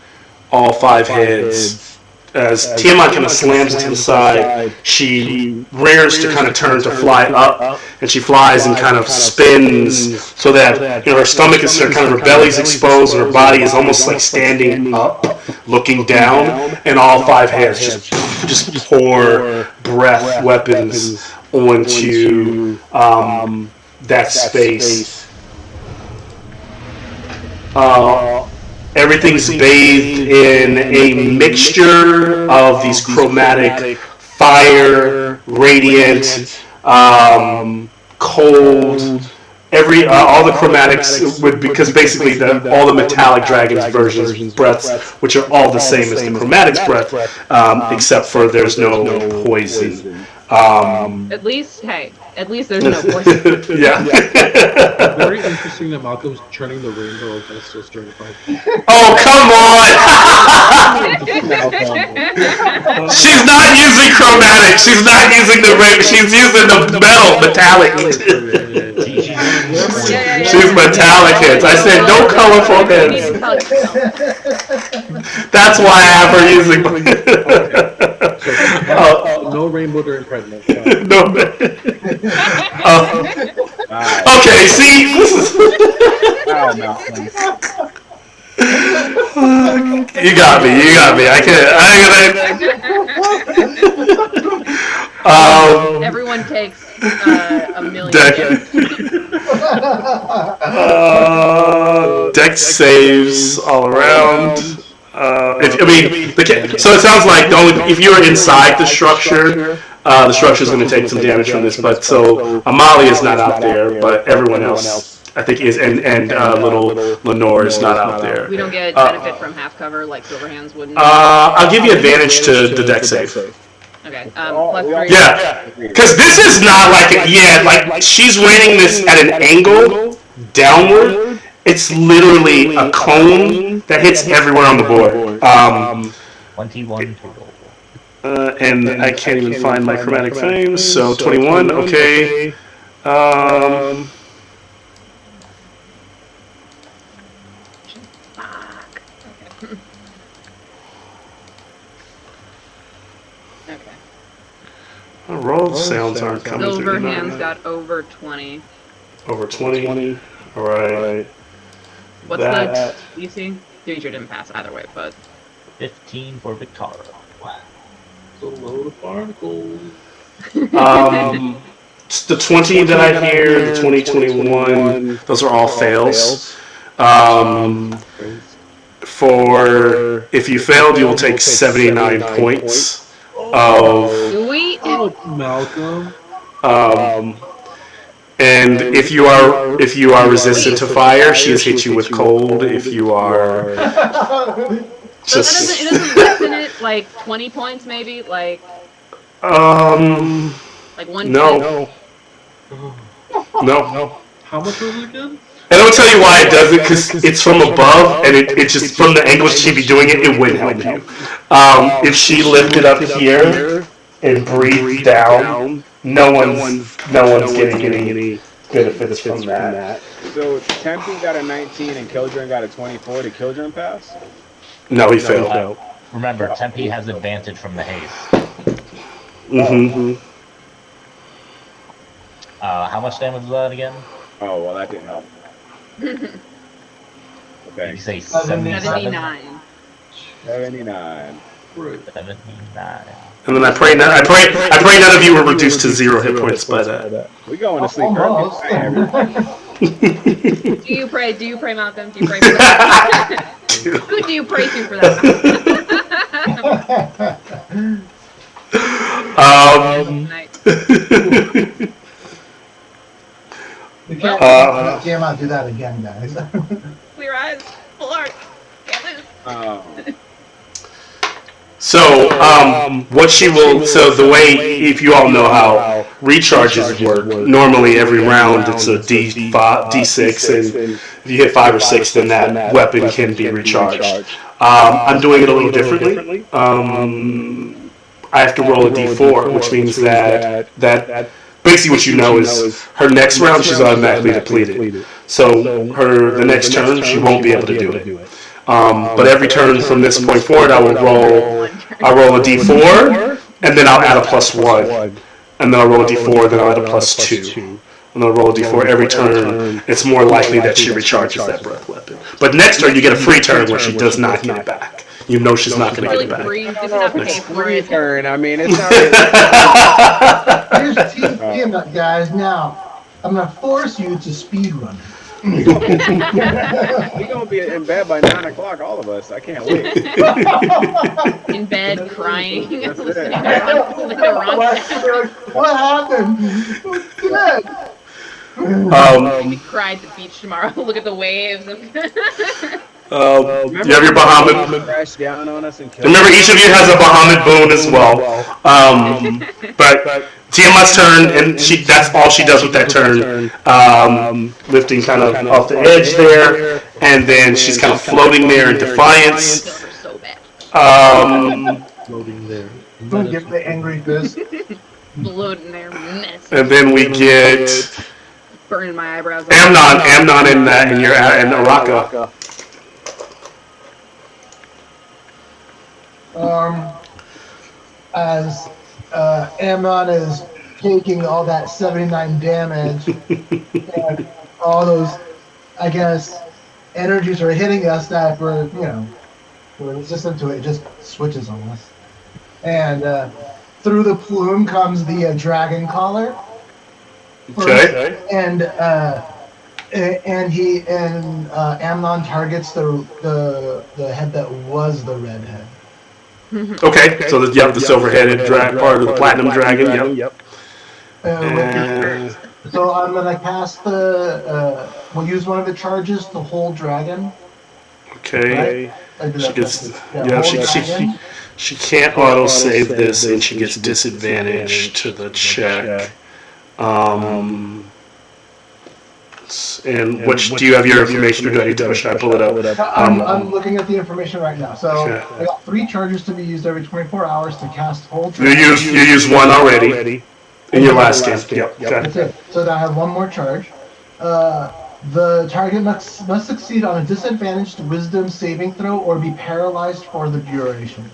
all 5 heads. As Tiamat kind of slams to the side, she rears to kind of turn to fly up, and she flies and kind of spins so that her stomach is kind of, her belly's exposed and her body is almost like standing up, looking down, and all 5 heads just pour breath weapons onto that space. Everything's bathed in a mixture of these chromatic, fire, radiant, cold. All the chromatics would, because basically all the metallic dragon's versions breaths, which are all the same as the chromatic's breath, except for there's no poison. At least there's no poison. Yeah. Very interesting that Malcolm's turning the rainbow against those certified. Oh, come on! She's not using chromatic. She's not using the rainbow. She's using the metallic. She's metallic hits. I said no colorful hits. That's why I have her using. No rainbow during pregnant. No. Okay, see? You got me. I can't. Everyone takes a million. Dex saves all around. So it sounds like if you're inside the structure is going to take some damage from this. But so Amalia is not out there, but everyone else I think is, and little Lenore is not out there. We don't get benefit from half cover like Silverhands wouldn't. I'll give you advantage to the Dex save. Okay. +3. Yeah, because this is not like she's raining this at an angle downward. It's literally a cone that hits everywhere on the board. 21 total. And I can't even find my chromatic frames, so 21, okay. Roll sounds aren't coming through. Silverhands got over 20. Over 20? Alright. What's the DC? Demetra didn't pass either way, but 15 for Victaro. So load of barnacles. The 20 that I hear, the 20, 21, those are all fails. For if you failed, you will take 79 points of. Sweet. Oh, Malcolm. And if you are resistant to fire, she has hit you with cold. If you are So it doesn't lessen it like 20 points maybe? Like one. No. How much was it again? And I'll tell you why it does it, because it's from above, and it just, from the angle she'd be doing it, it wouldn't help you. If she lifted up here and breathed down, no one's getting any benefits from that. So Tempe got a 19 and Kildren got a 24. Did Kildren pass? No, he failed. Remember, Tempe has advantage from the haste. Mm-hmm. How much damage was that again? Oh, well, that didn't help. Did Okay. you say 77? 79. 79. 79. And then I pray none of you were reduced to 0 hit points by that. We going to sleep early. Do you pray, Malcolm? Do you pray for that? Who do you pray to for that? You can't do that again, guys. Clear eyes, full heart. Can't lose. So, what she will, so the way, if you all know how recharges work, normally every round it's a D6, and if you hit 5 or 6, then that weapon can be recharged. I'm doing it a little differently. I have to roll a D4, which means that basically what you know is her next round she's automatically depleted. So the next turn she won't be able to do it. But every turn from this point forward, I'll roll a D4, and then I'll add a +1, and then I'll roll a D4, then I'll add a +2, and then I'll roll a D4 every turn. It's more likely that she recharges that breath weapon. But next turn, you get a free turn where she does not get it back. You know she's not going to get it back. Free turn. I mean, it's not. Here's Tiamat, guys. Now, I'm gonna force you to speed run. We're gonna be in bed by 9 o'clock, all of us. I can't wait. In bed, crying, That's it. listening to Ron. What happened? Who's dead? We cry at the beach tomorrow. Look at the waves. You have your Bahamut. Crash down on us and kill Remember, each of you has a Bahamut boon as well. But Tiamat's turn, and that's all she does with that turn. Lifting kind of off the edge there, and then she's kind of floating there in defiance. So bad. Floating there. Don't give the angry fist. Floating there, mess. And then we get Burning my eyebrows. Amnon and Araka. As Amnon is taking all that 79 damage, and all those, I guess, energies are hitting us that we're resistant to it. It just switches on us. And through the plume comes the dragon collar. Okay. And Amnon targets the head that was the red head. Okay, so the silver-headed part of the platinum dragon. Yep. So I'm gonna cast we'll use one of the charges to hold dragon. Okay. Right? She gets she can't auto save this, and she gets disadvantage to the check. And do you have your information, or do I need to? Should I pull it up? I'm looking at the information right now. So Okay. I got 3 charges to be used every 24 hours to cast hold. You used one already in your last game. Yep. Okay. That's it. So now I have one more charge. The target must succeed on a disadvantaged wisdom saving throw or be paralyzed for the duration.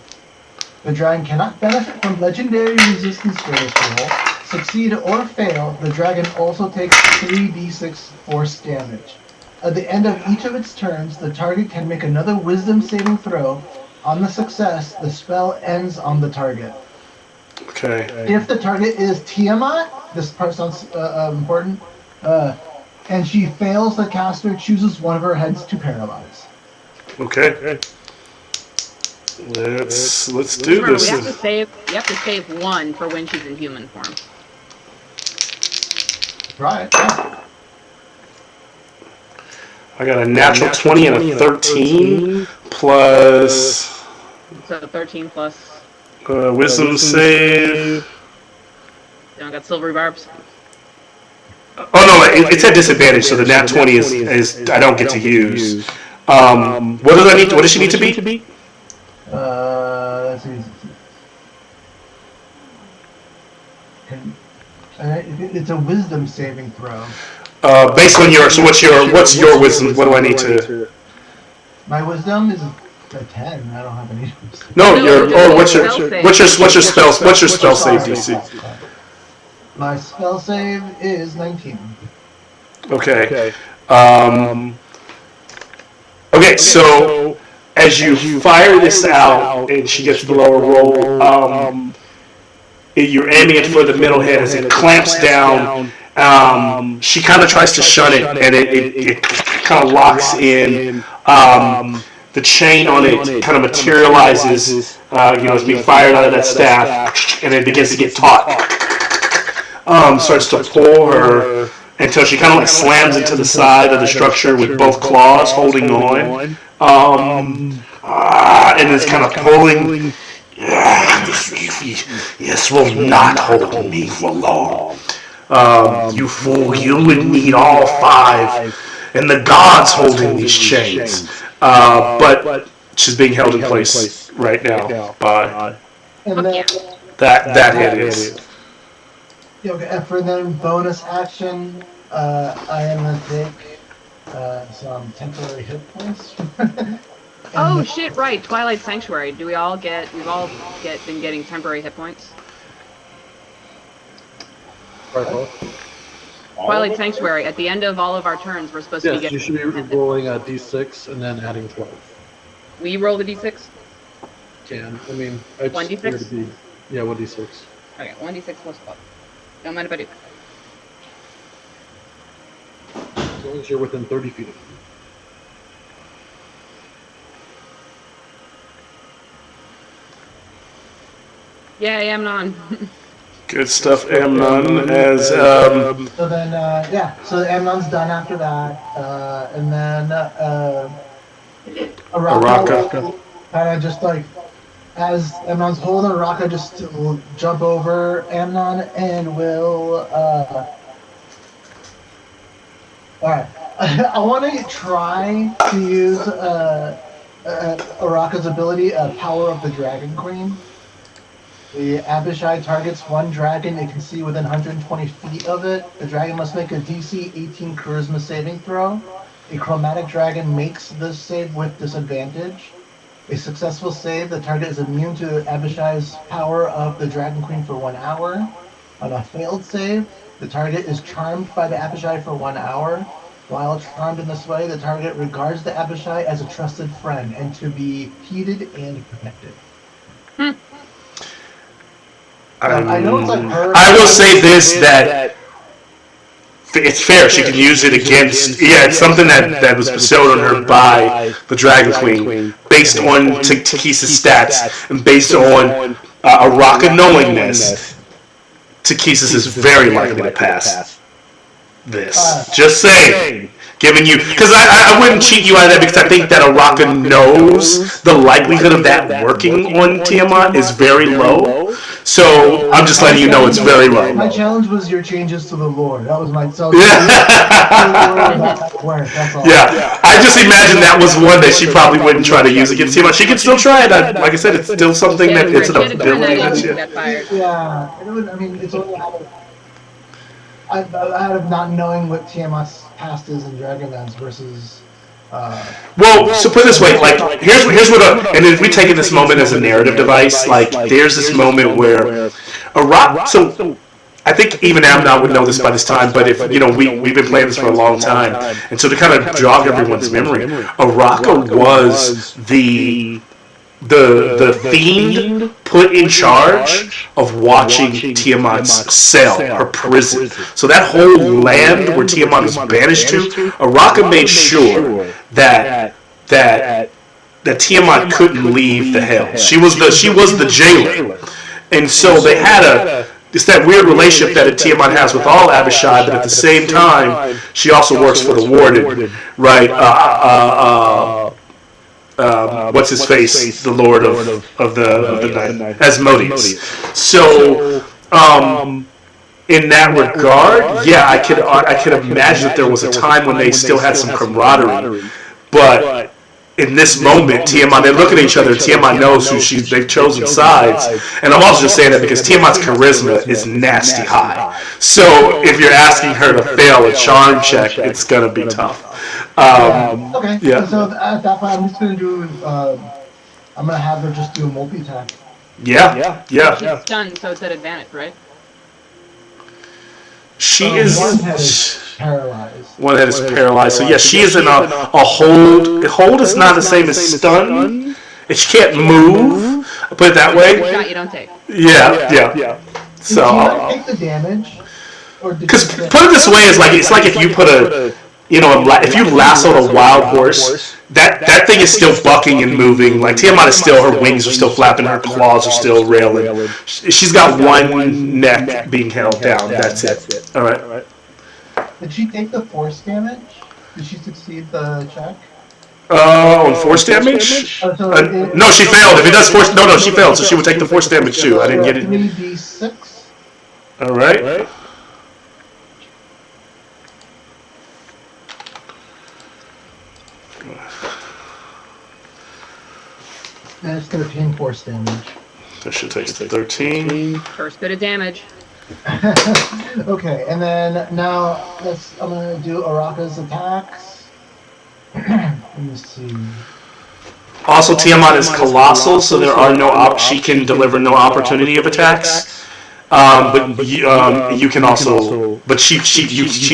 The dragon cannot benefit from legendary resistance for this roll. Succeed or fail, the dragon also takes 3d6 force damage. At the end of each of its turns, the target can make another wisdom saving throw. On the success, the spell ends on the target. Okay. If the target is Tiamat, this part sounds important, and she fails, the caster chooses one of her heads to paralyze. Okay. Let's do Remember, this. you have to save one for when she's in human form. Right. I got a natural 20 and a 13 plus So 13 plus. wisdom save. You don't got silvery barbs. Oh no, it's at disadvantage, so the nat 20 is I don't get to use. What does I need? What does she need to be? Let's see. It's a wisdom saving throw. Based on what's your wisdom? What do I need to? My wisdom is a 10. I don't have any. No, what's your spell save DC? My spell save is 19. Okay. Okay, so as you fire this out and she gets the lower roll, you're aiming it for the middle head as it clamps down. She kind of tries to shun it, and it kind of locks in. The chain on it kind of materializes, it's being fired out of that staff, and it begins to get taut. Starts to pull her until she kind of like slams into the side of the structure with both claws holding on, and is kind of pulling. This will not hold me for long. You fool, you would need all 5, and the gods holding these chains. But she's being held in place right now by And then, that hit is. okay, and for then bonus action, I am going to take some temporary hit points. Oh shit! Right, Twilight Sanctuary. We've all been getting temporary hit points. Twilight Sanctuary. At the end of all of our turns, we're supposed to be Yes, getting. you should be rolling a d6 and then adding 12. We roll the d6. Can. I mean, I just 1d6? figured it'd be, yeah, 1d6. Okay, 1d6 plus 12. Don't mind if I do. long as you're within 30 feet of him. Yeah, Amnon. Good stuff, Amnon. As So then, so Amnon's done after that, and then Araka kind of just like, as Amnon's holding Araka, just will jump over Amnon and will. Alright, I want to try to use Araka's ability, Power of the Dragon Queen. The Abishai targets one dragon it can see within 120 feet of it. The dragon must make a DC 18 Charisma saving throw. A chromatic dragon makes this save with disadvantage. A successful save, the target is immune to Abishai's Power of the Dragon Queen for 1 hour. On a failed save, the target is charmed by the Abishai for 1 hour. While charmed in this way, the target regards the Abishai as a trusted friend and to be heeded and protected. I know it's like her. I will say this, that it's fair. She can use it against. Yeah, it's something that was bestowed on her by the Dragon Queen, based on Takisa's stats and based on Araka knowingness. Takisa is very likely to pass this. Just saying. Giving you, because I wouldn't cheat you out of that, because I think that Araka knows the likelihood of that working on Tiamat is very low. So I'm just letting you know it's very low. My challenge was your changes to the lore. That was my so. Yeah, I just imagine that was one that she probably wouldn't try to use against Tiamat. She can still try it. Like I said, it's still something that it's an ability that she. Yeah, I mean, it's only out of not knowing what Tiamat's past is in Dragonlance versus. Well, so put it this way, like here's what, and if we take this moment as a narrative device, like there's this moment where Araka. So I think even Amnon would know this by this time, but if we've been playing this for a long time, and so to kind of jog everyone's memory, Araka was the fiend put in charge of watching Tiamat's cell, her prison. So that whole land where Tiamat was banished to, Araka made sure that Tiamat couldn't leave the hell. She was the jailer, and so they had it's that weird relationship that Tiamat has with all Abishai, but at the same time, she also works for the warden, right? What's his face? The Lord of the Night, Asmodeus. So, in that regard, yeah, I could imagine that there was a time when they still had some camaraderie, but in this moment, Tiamat, they look at each other. Tiamat knows they've chosen sides, and I'm also just saying that because Tiamat's charisma is nasty high. So if you're asking her to fail a charm check, it's gonna be tough. Okay. Yeah. So at that point, I'm just gonna do. I'm gonna have her just do a multi-attack. Yeah. She's stunned, so it's at advantage, right? She is. One head is paralyzed. One head is paralyzed. So yeah, she is in a hold. Hold is not the same as stun. She can't move. I'll put it that way. Shot you don't take. Yeah. So. Did you take the damage? Because put it this way, it's like if you put if you lassoed a wild horse, that thing is still bucking and moving. Like Tiamat is still, her wings are still flapping, her claws are still railing. She's got one neck being held down. That's it. All right. Did she take the force damage? Did she succeed the check? On force damage? No, she failed. If it does force, no, she failed. So she would take the force damage too. I didn't get it. 3d6. All right. And it's 13 force damage. That should take 13. First bit of damage. Okay, and then now I'm gonna do Araka's attacks. Let me see. Also, Tiamat is colossal, so there are she can deliver no opportunity of attacks. But you can also, but she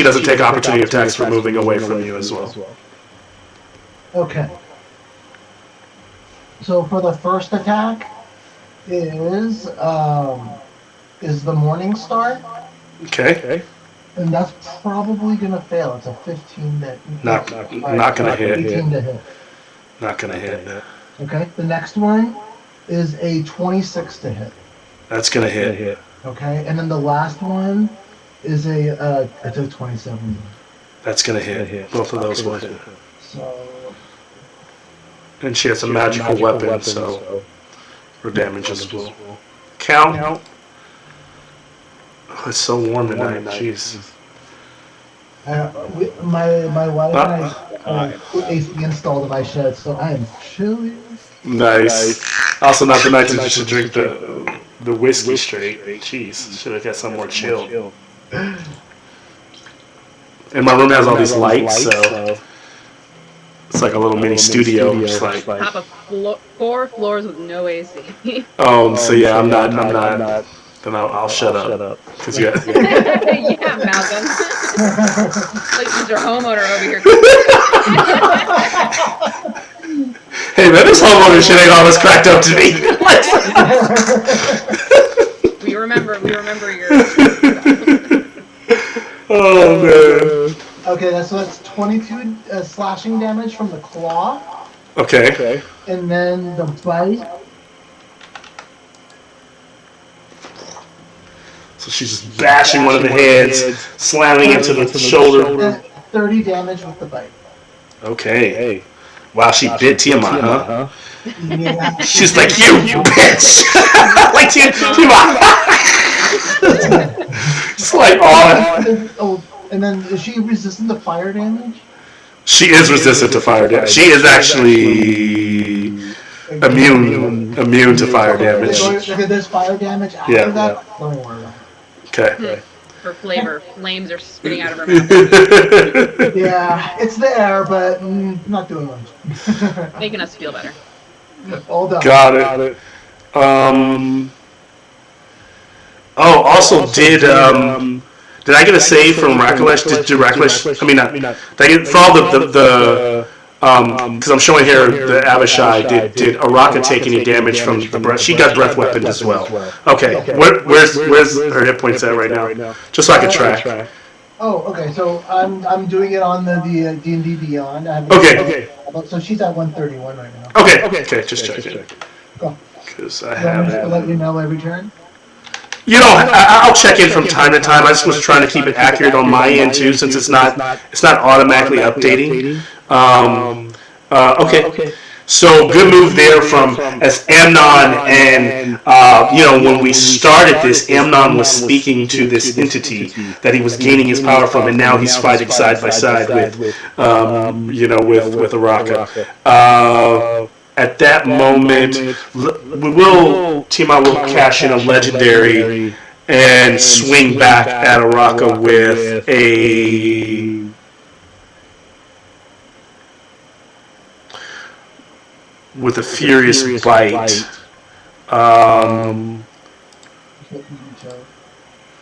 doesn't take opportunity of attacks for moving away from you as well. Okay. So for the first attack is the Morning Star. Okay. And that's probably gonna fail. It's a 15 that Not gonna hit. 18 to hit. Not gonna hit. Okay. The next one is a 26 to hit. That's gonna hit. Okay. And then the last one is it's a 27. That's gonna hit. Both of those will hit. So And she has a magical weapon, so her damages will count. Oh, it's so warm tonight. Jeez. my wife and I put AC installed in my shed, so I am chilly. Nice. Also, not the night that you should drink the whiskey straight. Jeez, should have got some more chill. And my room has all these lights, so it's like a little mini studio. Just like, Top of 4 floors with no AC. oh, so yeah, I'm not. Then I'll shut up. Cause you. Yeah, Malcolm. Like Mr. Homeowner over here. Hey man, this homeowner shit ain't always cracked up to me. We remember your. Oh man. Okay, that's 22 slashing damage from the claw, Okay. and then the bite. So she's just bashing one of the heads, slamming into the shoulder. 30 damage with the bite. Okay. Wow, she bit Tiamat, huh? Yeah. She's like, you bitch! Like Tiamat! It's like, oh. And then is she resistant to fire damage? She is resistant to fire damage. She is actually immune to fire damage. If there's fire damage after that, don't worry about it. Okay. For flavor, flames are spitting out of her mouth. Yeah, it's there, but not doing much. Making us feel better. All done. Got it. Oh, also did I get a save from Rakulesh? Did Rakulesh? I mean, not. Did I get for all the because I'm showing here the Abishai. Did Araka take any damage from the breath? She got breath weapon as well. Okay, where's her hit points at right now? Just so I can track. Oh, okay. So I'm doing it on the D&D Beyond. Okay. So she's at 131 right now. Okay. Just checking. Go. Because I Do you want me to have. let you know every turn? You know, I'll check in from time to time. I just was trying to keep it accurate on my end too, since it's not automatically updating. Okay. So good move there from as Amnon, and when we started this, Amnon was speaking to this entity that he was gaining his power from, and now he's fighting side by side with Araka. At that moment, Tiamat will cash in a legendary and swing back at Araka with a furious bite.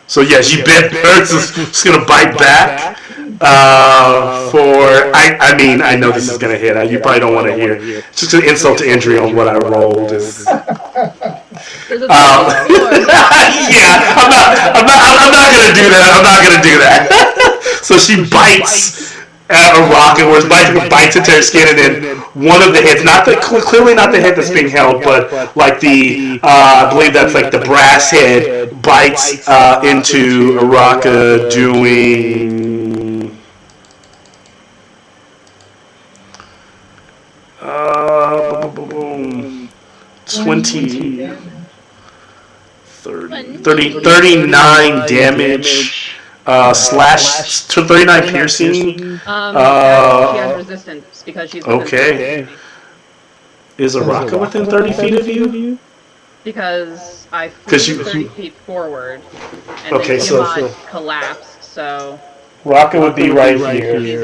So yeah, she bit her. She's gonna bite back. I know this is gonna hit. You probably don't want to hear. It's just an insult to injury on what I rolled. Yeah, I'm not gonna do that. So she bites at Araka, where bites into her skin, and then one of the heads, clearly not the head that's being held, but like I believe that's like the brass head, bites into Araka, doing 39 damage. Slash to 39 piercing. She has resistance because she's within 30 feet of me. Is Araka within 30 feet of you? Because I flew 30 feet forward, and then Tiamat collapsed, so... Raka would be right here.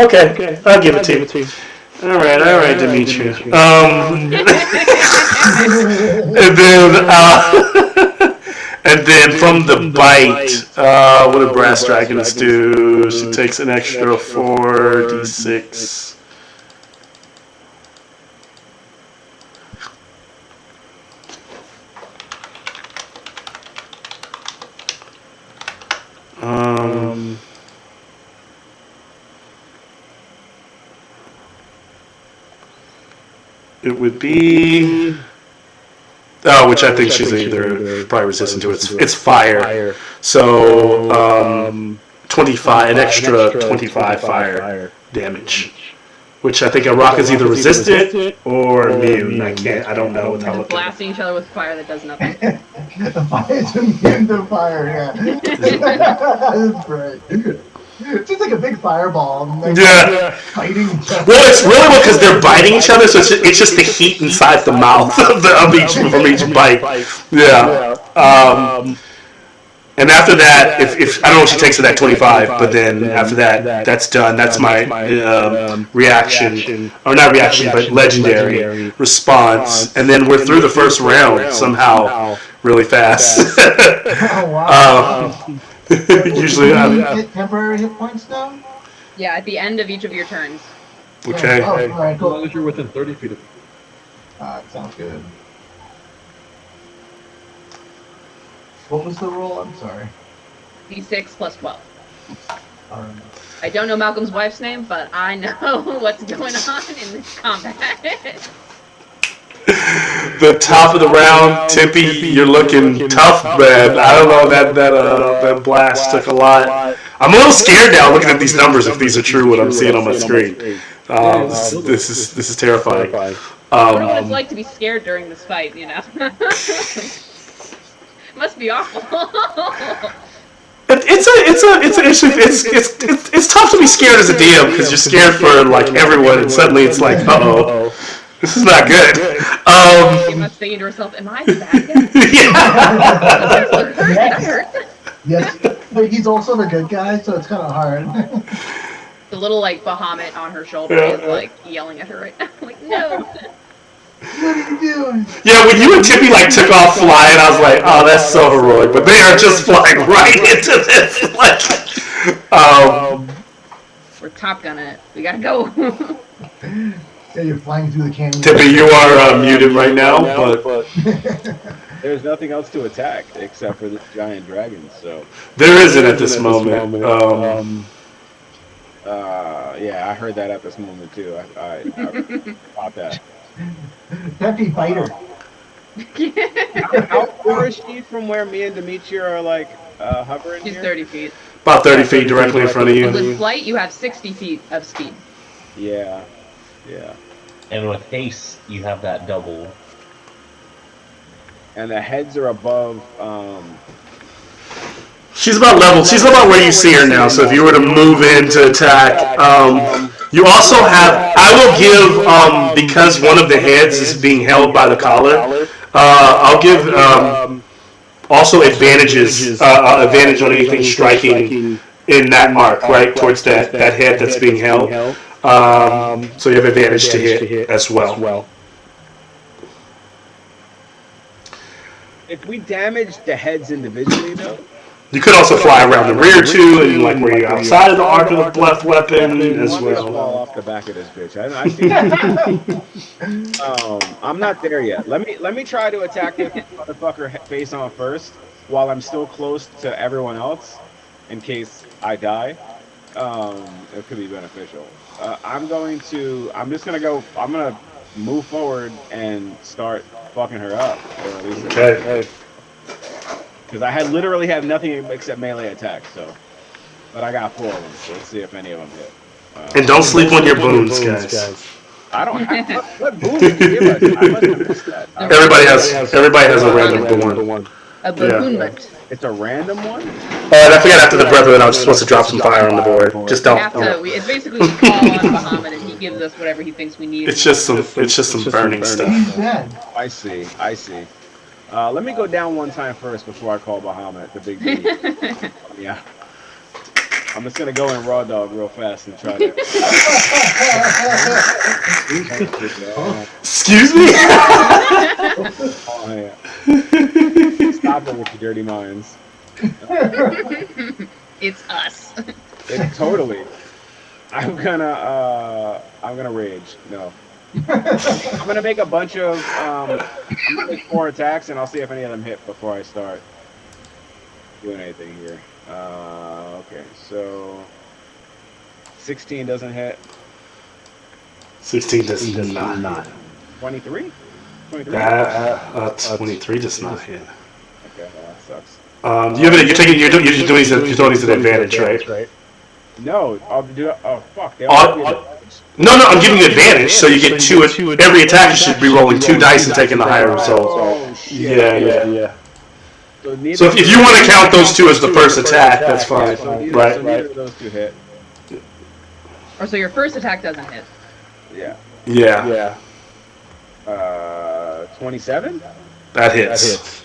Okay, I'll give it to you. All right, Dimitri. And then from the bite, what do brass dragons do? She takes an extra 4d6. It would be. Oh, which I think she's either probably resistant to it. It's fire. So 25, an extra 25 fire damage. Which I think a rock is either resistant or immune. I don't know without Just looking. blasting each other with fire that does nothing. The fire is immune to fire, yeah. That's great. It's just like a big fireball. And like fighting each other. Well, it's really because they're biting each other, so it's just the heat inside the mouth of each from each bite. Yeah. And after that, if I don't know if she takes it at 25, but then after that, that's done. That's my reaction, or not reaction, but legendary response. And then we're through the first round somehow, really fast. Oh, wow. Usually, Get temporary hit points now? Yeah, at the end of each of your turns. okay. Oh, all right, As long cool. as you're within 30 feet of it. Sounds good. What was the roll? I'm sorry. D6 plus 12. All right. I don't know Malcolm's wife's name, but I know what's going on in this combat. The top of the round, Tempe, you're looking tough, man. I don't know, that blast took a lot. I'm a little scared now looking at these numbers if these are true what I'm seeing on my screen. This is terrifying. I don't know what it's like to be scared during this fight, you know? Must be awful. It's tough to be scared as a DM because you're scared for like everyone, and suddenly it's like, uh-oh, this is not good. You must think to yourself, am I the bad guy? Yeah. Did I hurt? Yes, but he's also the good guy, so it's kind of hard. The little like Bahamut on her shoulder is like yelling at her right now. Like, no. What are you doing? Yeah, when you and Tippy like took off flying, I was like, oh, that's so heroic. But they are just flying right into this. Like, We're Top Gunning it. We gotta go. Yeah, you're flying through the canyon. Tippy, you are muted right now, but There's nothing else to attack except for this giant dragon. So there isn't at this moment. yeah, I heard that at this moment too. I caught that. Peppy Biter. How far is she from where me and Demetria are like hovering She's here? 30 feet. About 30 feet directly in front of you. With flight, you have 60 feet of speed. Yeah. And with haste, you have that double. And the heads are above. She's about level. She's about where you see her now. So if you were to move in to attack, you also have. I will give because one of the heads is being held by the collar. I'll give also advantage on anything striking in that arc, right towards that head that's being held. So you have advantage to hit as well. If we damage the heads individually, though. You could also fly around the rear too, and like where you're outside of the arc of the left weapon as I'm gonna fall well. off the back of this bitch. I see. I'm not there yet. Let me try to attack this motherfucker face on first, while I'm still close to everyone else, in case I die. It could be beneficial. I'm just gonna move forward and start fucking her up, or at least Okay. because I literally have nothing except melee attacks. So, but I got 4 of them. So let's see if any of them hit. And don't sleep on your boons, guys. I don't have what boon did you give us? I must have missed that. Everybody has a random boon. A Bahamut. It's a random one. And I forgot after the brethren, I was supposed to drop some fire on the board. Just don't. It's basically we call on Bahamut and he gives us whatever he thinks we need. It's just some burning stuff. He's dead. I see. Let me go down one time first before I call Bahamut, the big dude. Yeah. I'm just gonna go in raw dog real fast and try to. Excuse me? Oh, yeah. Stop it with your dirty minds. It's us. Totally. I'm gonna rage. No. I'm gonna make a bunch of 4 attacks, and I'll see if any of them hit before I start doing anything here. Okay, so 16 doesn't hit. 16 does not. 23? 23? That 23 does not hit. Okay, well, that sucks. You're doing these at advantage, right? No, I'll do. Oh fuck! They All- all give me advantage. No, I'm giving you advantage, so you get two. Every attacker should be rolling 2 dice and taking the higher result. Oh shit! Yeah. So, So if you want to count those two as the first attack, that's fine, so neither, right? So neither of those two hit. Or so your first attack doesn't hit. Yeah. Yeah, 27. that hits.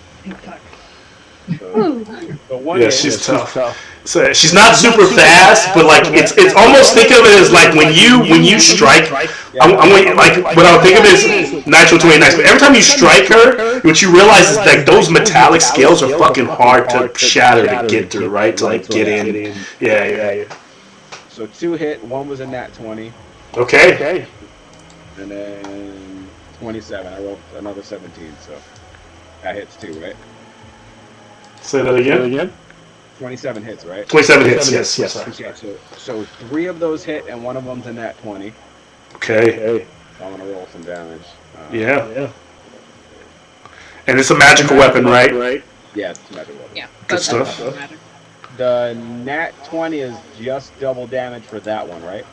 So one Yeah, hit. she's tough. So she's not super fast, but like it's almost, think of it as like when you strike. I'm like what I would think of it is natural 20 nice, but every time you strike her, what you realize is that those metallic scales are fucking hard to shatter to get through, right? To like get in. Yeah. So 2 hit. One was a nat 20, Okay. and then 27. I rolled another 17, so that hits 2, right? Say that again. 27 hits, right? 27 hits. Yes. Yeah, so 3 of those hit, and one of them's a nat 20. Okay. So I'm gonna roll some damage. Yeah. And it's a magical weapon, right? Yeah, it's magic weapon. Yeah. Good that's stuff. magic. The nat 20 is just double damage for that one, right?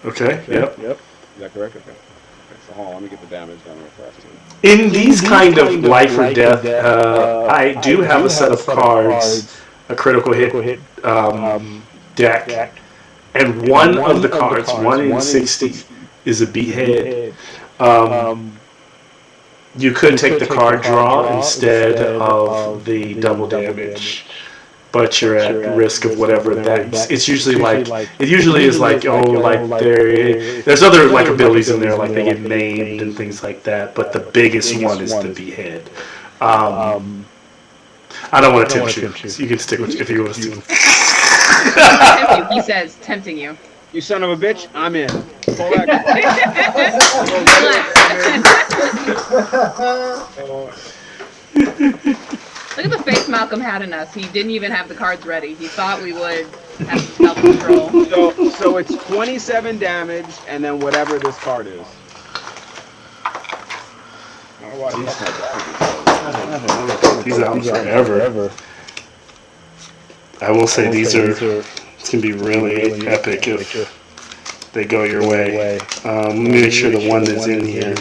Okay. Yep. Is that correct? Okay. So hold on, let me get the damage down real fast. In these kind of life or death, I do have a set of cards, a critical hit deck, and one of the cards, 1 in 60, is a behead. You could take the card draw instead of the double damage, but you're at risk of whatever that. It's usually like it usually is like there's other like abilities in there, like they get maimed and things like that. But the biggest one is the behead. I don't want to tempt you. So you can stick with if you want to stick. He says, tempting you. You son of a bitch, I'm in. Pull back. Look at the face Malcolm had in us. He didn't even have the cards ready. He thought we would have some self-control. So it's 27 damage, and then whatever this card is. I don't know why These out forever. I will say these are. It's gonna be really epic if they go your way. Let me make sure the one that's in here.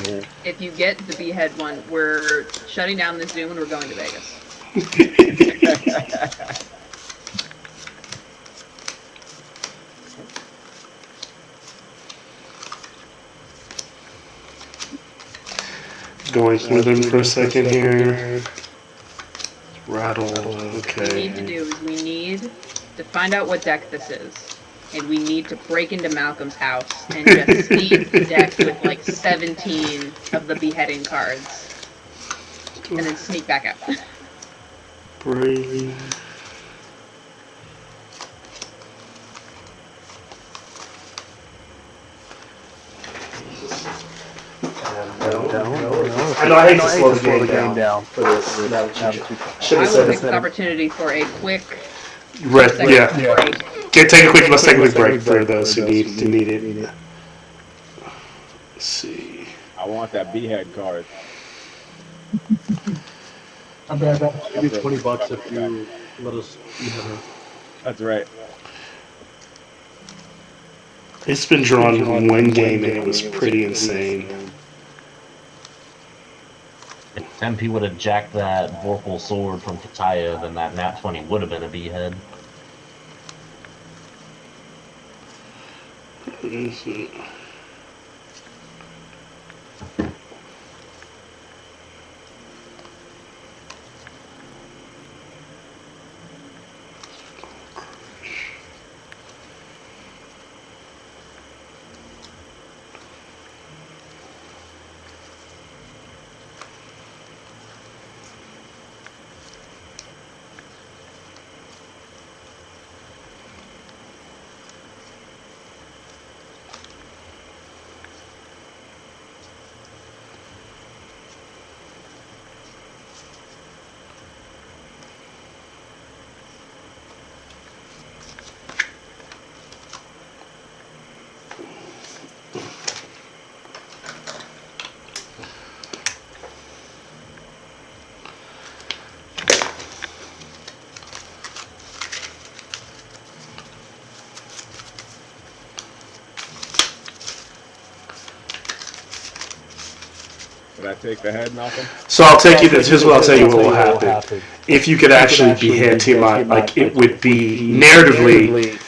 If you get the behead one, we're shutting down this Zoom and we're going to Vegas. Going through them for a second here. Rattle. What we need to Okay. do is we need to find out what deck this is. And we need to break into Malcolm's house and just sneak the deck with like 17 of the beheading cards. And then sneak back out. Brain. I know I hate to slow the game down for this. Should I have will said take this opportunity for a quick second yeah. break. Let's take a quick break for those who need it. Let's see. I want that behead card. I'm bad. Give you $20 if you let us behead her. That's right. It's been drawn in one game and it was pretty insane. If Tempe would have jacked that Vorpal sword from Kataya, then that nat 20 would have been a behead. Did I take the head, Malcolm? So I'll take you to, here's what I'll tell you what will happen. If you could actually behead Tiamat, like it would be narratively,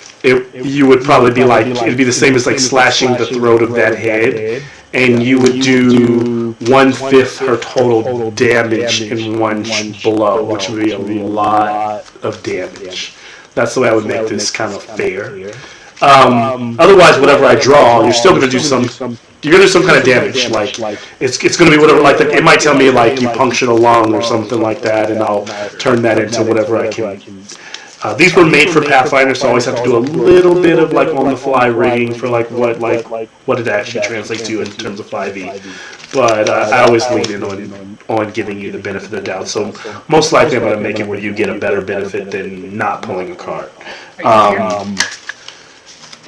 you would probably be like, it'd be the same as like slashing the throat of that head, and you would do 1/5 her total damage in one blow, which would be a lot of damage. That's the way I would make this kind of fair. Otherwise, whatever I draw, you're still going to do some. You're going to do some kind of damage. Like it's going to be whatever. Like it might tell me like you punctured a lung or something like that, and I'll turn that into whatever I can. These were made for Pathfinder, so I always have to do a little bit of like on the fly rigging for like what it actually translates to in terms of 5e. But I always lean in on giving you the benefit of the doubt. So most likely I'm going to make it where you get a better benefit than not pulling a card.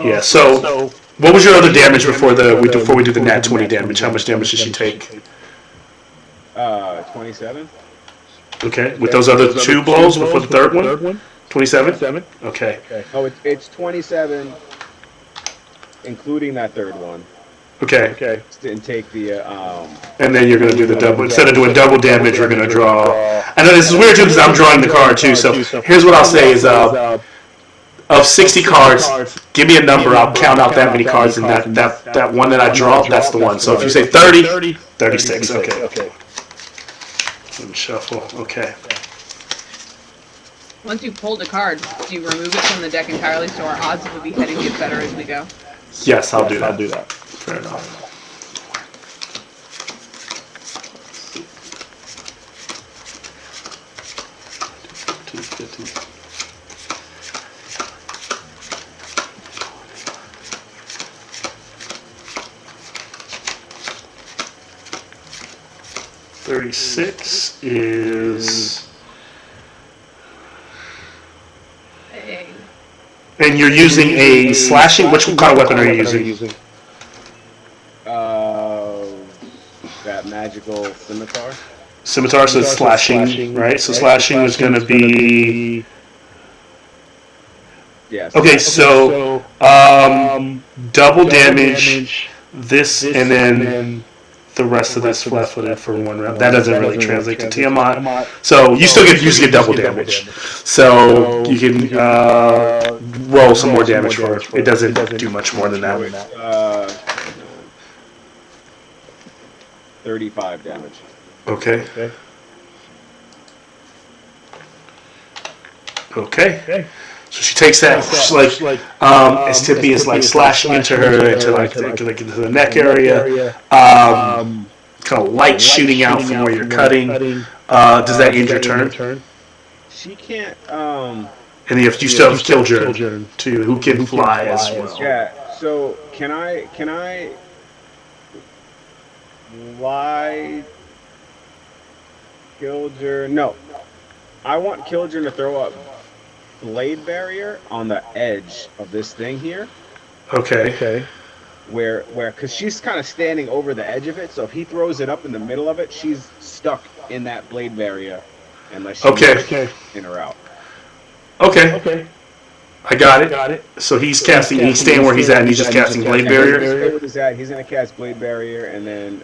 Yeah. So what was your other damage before we do the nat 20 damage? How much damage did she take? 27. Okay. With those other two blows before the third one? 27? Okay. Oh, it's 27, including that third one. Okay. Didn't take the And then you're going to do the double. Instead of doing double damage, we're going to draw. I know this is weird too because I'm drawing the card too. So here's what I'll say is of 60 cards, give me a number. I'll count out that many cards, and that one that I draw, that's the one. So if you say 30, 36. Okay. And shuffle. Okay. Once you've pulled a card, do you remove it from the deck entirely so our odds of it beheading get better as we go? Yes, I'll do that. Fair enough. $36 is. And you're using a slashing. Which kind of weapon are you using? That magical scimitar. Scimitar, so it's slashing, right? So slashing is going to be. Yes. Okay, so double damage. This and then the rest of this flat-footed for one round. That doesn't really translate to Tiamat. So you still get double damage. So you can roll some more damage for it. It doesn't do much more than that. 35 damage. Okay. So she takes that, she's like, as Tippy is like slashing into her, into the neck area, kind of light shooting out from where you're cutting. Does that end your turn? She can't. And if you still have Killjourn too, who can fly as well. Yeah. So can I fly Killjourn? No. I want Killjourn to throw up blade barrier on the edge of this thing here. Okay. Where, because she's kind of standing over the edge of it, so if he throws it up in the middle of it, she's stuck in that blade barrier unless she moves in or out. Okay. I got it. So he's casting, he's staying where he's at, and he's just casting blade barrier? He's going to cast blade barrier, and then,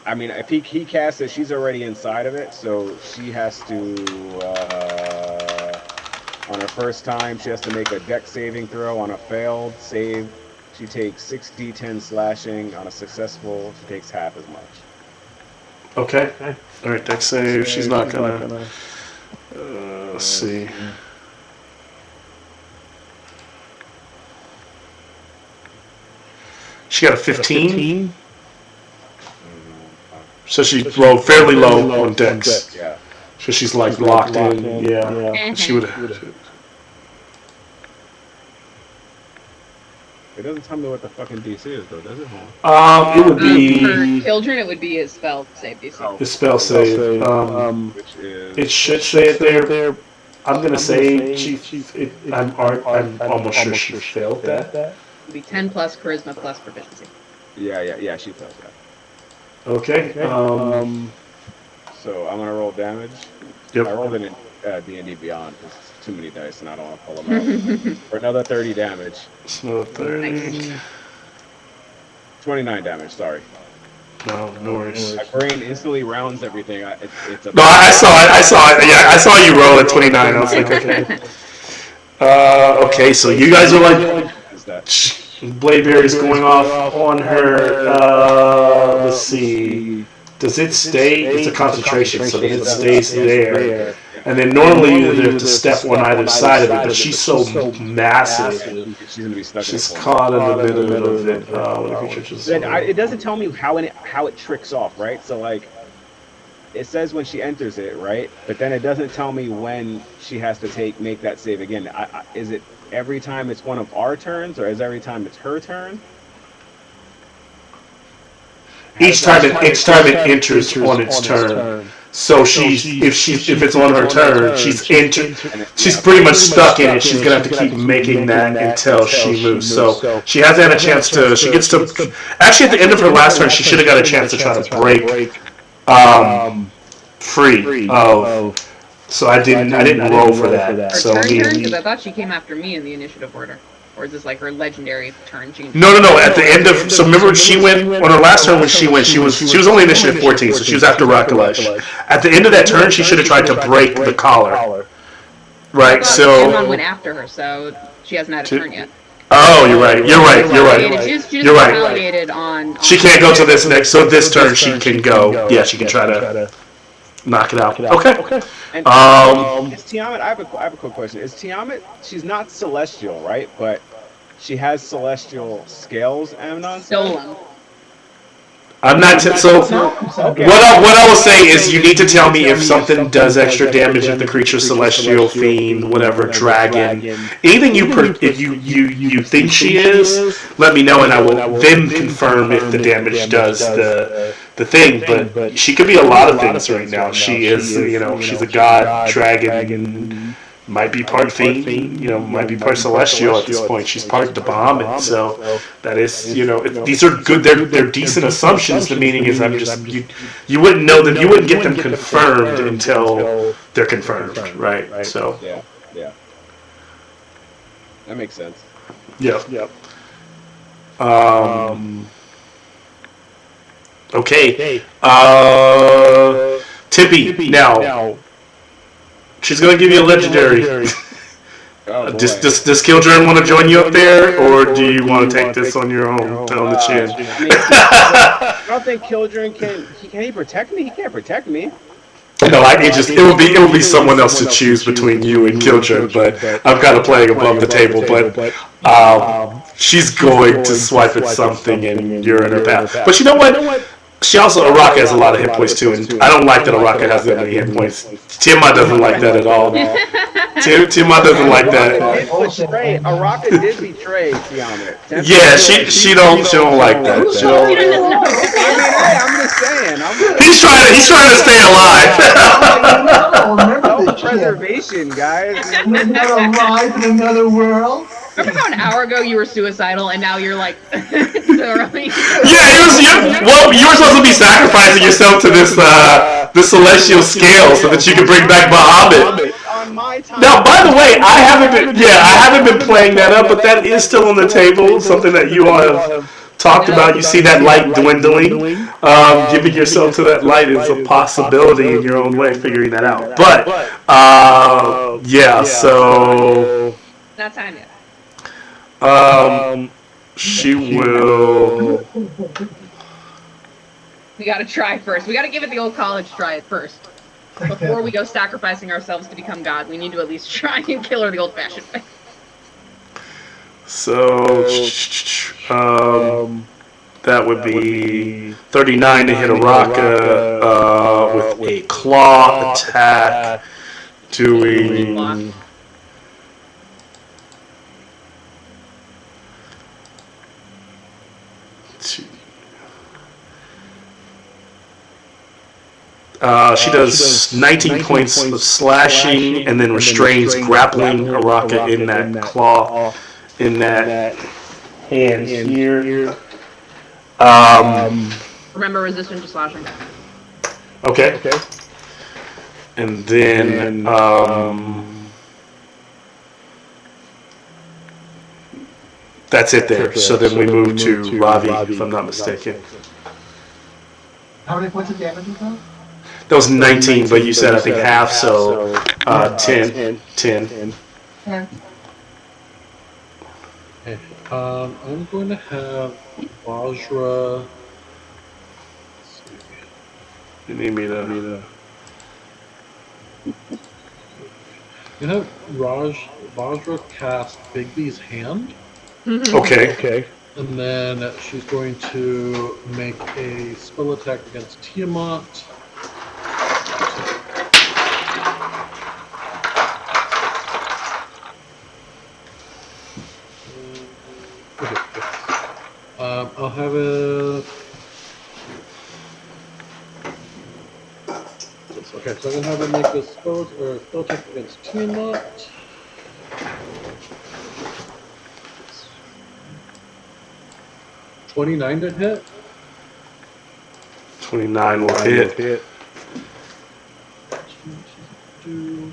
I mean, if he casts it, she's already inside of it, so she has to, on her first time, she has to make a dex saving throw. On a failed save, she takes 6d10 slashing. On a successful, she takes half as much. Okay. All right, dex save. She's not gonna. Let's see. She got a 15. So she rolled fairly low on dex. Yeah. So she's like locked in. Yeah. She would have. It doesn't tell me what the fucking DC is, though, does it? It would be. For Killjourn, it would be his spell save DC. His spell save. Which is. It should say it there. I'm gonna say I'm almost sure she failed that. It would be 10 plus charisma plus proficiency. Yeah, she failed that. Okay. So I'm gonna roll damage. Yep. I rolled it in D&D Beyond because it's too many dice and I don't want to pull them out. For another 30 damage. So 30. 29 damage, sorry. No worries. My brain instantly rounds everything. It's a No, I saw it. Yeah, I saw you roll at 29. I was like, okay. Okay, so you guys are like, Is that Bladeberry is going off on her. Let's see. Does it stay? It's a concentration, so then it stays there. And then normally you have to step on either side of it, but she's so massive. she's gonna be stuck? She's in a corner. caught in the middle of it. What a creature just- Then it doesn't tell me how it tricks off, right? So like, it says when she enters it, right? But then it doesn't tell me when she has to make that save again. Is it every time it's one of our turns, or is every time it's her turn? Each time it enters on its turn. So if it's on her turn, she's pretty much stuck in it. She's gonna have to keep making that until she moves. So she hasn't had a chance to. She gets to. Actually, at the end of her last turn, she should have got a chance to try to break free of. So I didn't roll for that. Her So turn, because I thought she came after me in the initiative order. Or is this like her legendary turn? No. At the end of remember when she went on her last turn when she went, she was only initiative 14, so she was after Rakalesh. At the end of that turn, she should have tried to break the collar. Right. So Timon went after her, so she hasn't had a turn yet. Oh, you're right. She's retaliated on. She can't go to this next. So this turn she can go. Yeah, she can try to knock it out. Okay. And is Tiamat? I have a quick question. Is Tiamat? She's not celestial, right? But she has celestial scales. Amnon. Stolen. I'm not. So Okay. what I will say is you need to tell me if something does extra damage if the creature celestial, fiend, whatever, dragon, anything you think she is. Let me know, and I will then confirm if the damage does the thing. But she could be a lot of things right now. She is, she's a god, dragon. Might be part fiend, might be part celestial at this point. She's part Bahamut, so that is, these are good. They're decent assumptions. The meaning is, you wouldn't know them. You wouldn't get them confirmed until they're confirmed, right? So Yeah. That makes sense. Yep. Okay. Tippy now. She's gonna give you a legendary. Oh, Does Kildren want to join you up there, or do you want to take this on your own, on the chin? I don't think Kildren can he protect me? He can't protect me. No, it would be someone else to choose between you and Kildren, but I'm kind of playing above the table. But she's going to swipe at something, and you're in her path. But you know what? She also, Araka has a lot of hit points too, and I don't like that Araka has that many hit points. Tiamat doesn't like that at all. Tiamat doesn't like that. Araka did betray Tiamat. Yeah, she don't like that. I'm just saying. He's trying to stay alive. Self-preservation, guys. We're not alive in another world. Remember how an hour ago you were suicidal and now you're like thoroughly. Yeah, you were supposed to be sacrificing yourself to this celestial scale so that you could bring back Bahamut. Now, by the way, I haven't been playing that up, but that is still on the table. Something that you all have talked about. You see that light dwindling. Giving yourself to that light is a possibility in your own way, figuring that out. But so Not time yet. she will. We gotta try first. We gotta give it the old college try at first. Before we go sacrificing ourselves to become God, we need to at least try and kill her the old-fashioned way. So, that would be 39 to hit Araka with a claw attack, doing. She does 19 points of slashing and then restrains grappling Araka in that claw, in that hand here. Remember, resistant to slashing. Okay. And then that's it there. So then we move to Ravi, if I'm not mistaken. How many points of damage was that? That was 19, but you said I think half, so 10. 10. And Okay. I'm going to have Vajra. You need me to. You have Vajra cast Bigby's hand, Okay. and then she's going to make a spell attack against Tiamat. Okay. I'll have it. Okay, so I'm gonna have her make a spell attack against Tiamat. $29 to hit. 29 will hit. Do-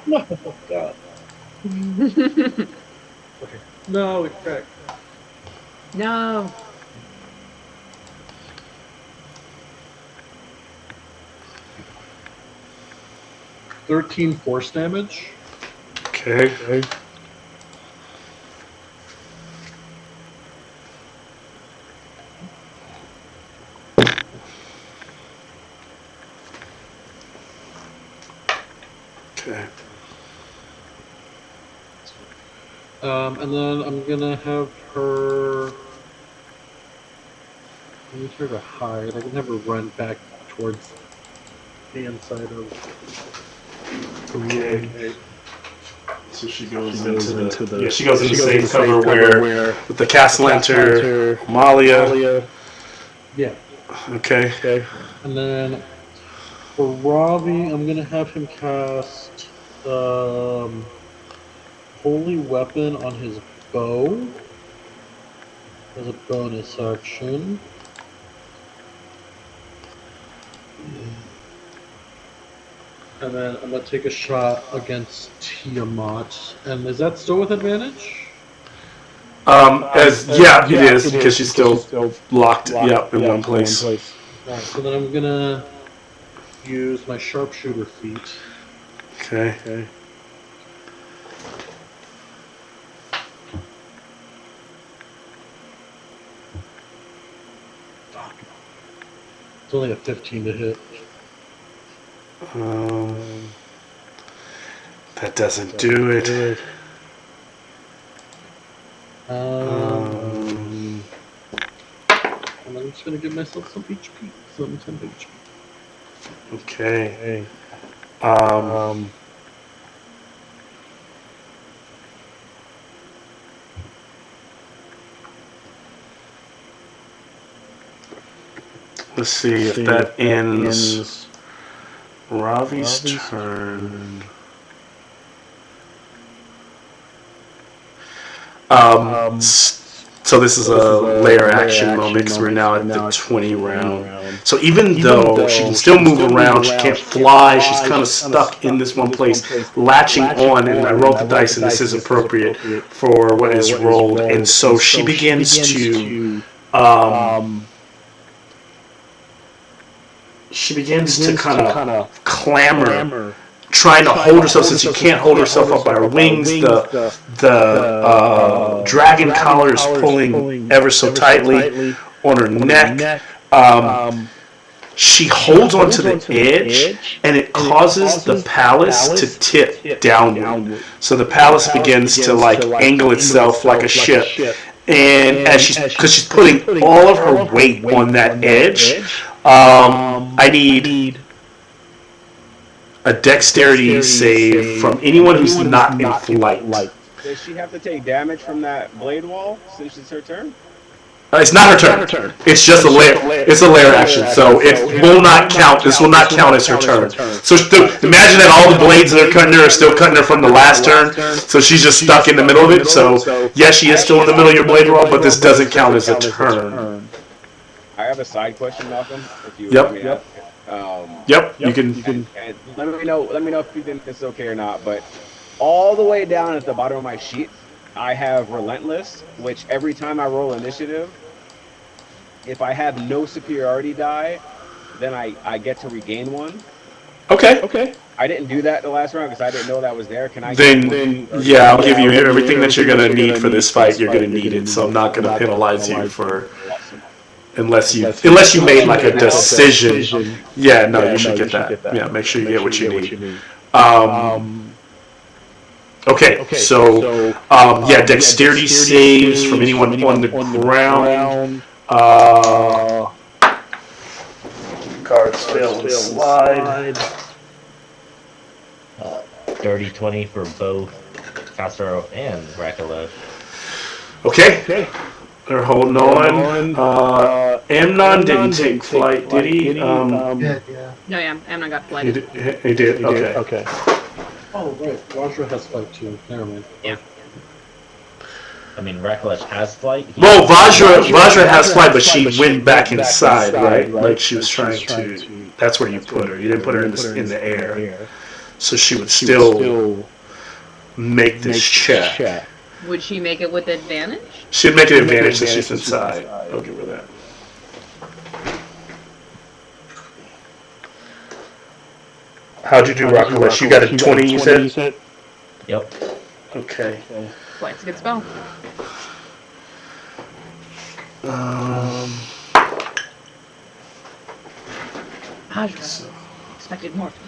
No, God. Okay. No, it cracked. No. $13 force damage. Okay. Okay. And then I'm gonna have her. I need her to hide. I can have her run back towards the inside of. Okay. So she goes into the. Yeah, she goes into the same cover where with the Castle Enter, Amalia. Yeah. Okay. And then for Ravi, I'm gonna have him cast Holy Weapon on his bow as a bonus action. And then I'm gonna take a shot against Tiamat. And is that still with advantage? It is because she's still locked. Yep, in one place. Alright, so then I'm gonna use my sharpshooter feat. Okay. It's only a 15 to hit. That doesn't do it. And I'm just gonna give myself some HP. Some HP. Okay. Let's see if that ends Ravi's turn. So this is a layer action moment because we're now at the 20 round. So even though she can still move around, she can't fly, she's kind of stuck in this one place, latching on, and I rolled the dice and this is appropriate for what is rolled. And so she begins to kind of clamor, trying to hold herself since she can't hold herself up by her wings. The dragon collar is pulling ever so tightly on her neck. She holds onto the edge, and it causes the palace to tip downward. So the palace begins to angle itself like a ship. And because she's putting all of her weight on that edge, I need a dexterity save from anyone who's not in flight. Does she have to take damage from that blade wall since it's her turn? It's not her turn. It's just a layer. It's a layer action, so it will not count. This will not count as her turn. So imagine that all the blades that are cutting her are still cutting her from the last turn. So she's just stuck in the middle of it. So yes, she is still in the middle of your blade roll, but this doesn't count as a turn. I have a side question, Malcolm. If you Yep. let me ask it. Yep, you can. And let me know if you think this is okay or not. But all the way down at the bottom of my sheet, I have Relentless, which every time I roll initiative, if I have no superiority die, then I get to regain one. Okay. I didn't do that the last round because I didn't know that was there. Can I? Then yeah, I'll give you everything that you're gonna need for this fight. You're gonna need it, so I'm not gonna penalize you for unless you made like a decision. Yeah, no, you should get that. Yeah, make sure you get what you need. Okay, so yeah, dexterity saves from anyone on the ground. Cards fail and slide. Dirty 20 for both Castro and Rakalosh. Okay. They're holding on. Amnon didn't take flight, did he? No, yeah, Amnon got flighted. He did. Okay. Oh, right. Vajra has flight too. Never mind. Yeah. I mean, Rakalosh has flight. Well, Vajra has flight, but she went back inside, right? Like she was trying to. That's where you put her. You didn't put her in the air, so she would still make this check. Would she make it with advantage? She'd make an advantage since she's inside. I'll give her that. How'd you do, Rakalosh? You got a 20, you said? Yep. Okay. Flight's a good spell. Vajra. Expected more from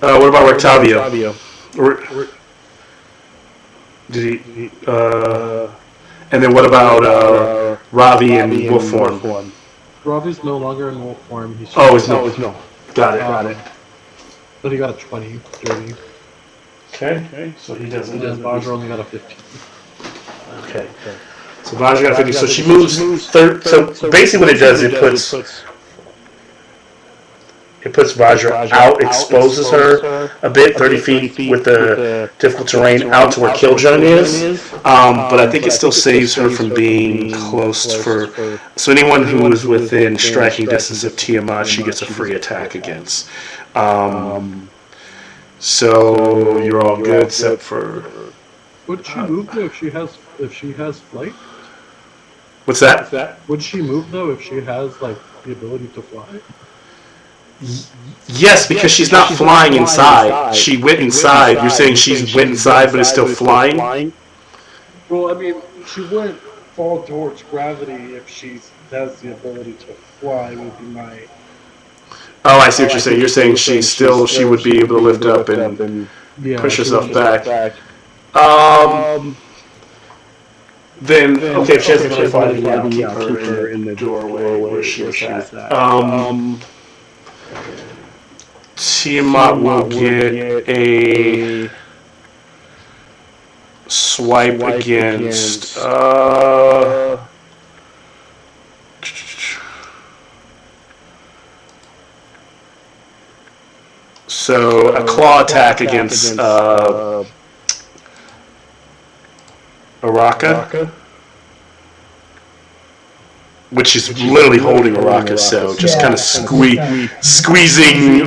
you. What about Rectavio? Did he? And then what about Ravi and wolf form? Ravi's no longer in wolf form. He's no. Got it. But he got a 20, 30. Okay. So he doesn't. And then Vajra only got a 15. Okay. So Vajra got 50. So she moves. So basically, what it does, it puts Vajra out, exposes her a bit, 30 feet with the difficult terrain out to where Killjoy is. But I think it still saves her from being close for. So anyone who is within striking distance of Tiamat, she gets a free attack against. So you're all good except for. Would she move though if she has flight? What's that? Would she move though if she has like the ability to fly? Yes, because she's not flying inside. She went inside. You're saying she went inside but is still flying? Well, I mean, she wouldn't fall towards gravity if she has the ability to fly, would be my... Oh, I see what you're saying. You're saying she would be able to lift up and push herself back. Then, okay, if she has the ability to fly, then I'll keep her in the doorway where she was at. Tiamat will get a swipe against so a claw attack against Araka, which is literally holding Araka, so just kind of squeezing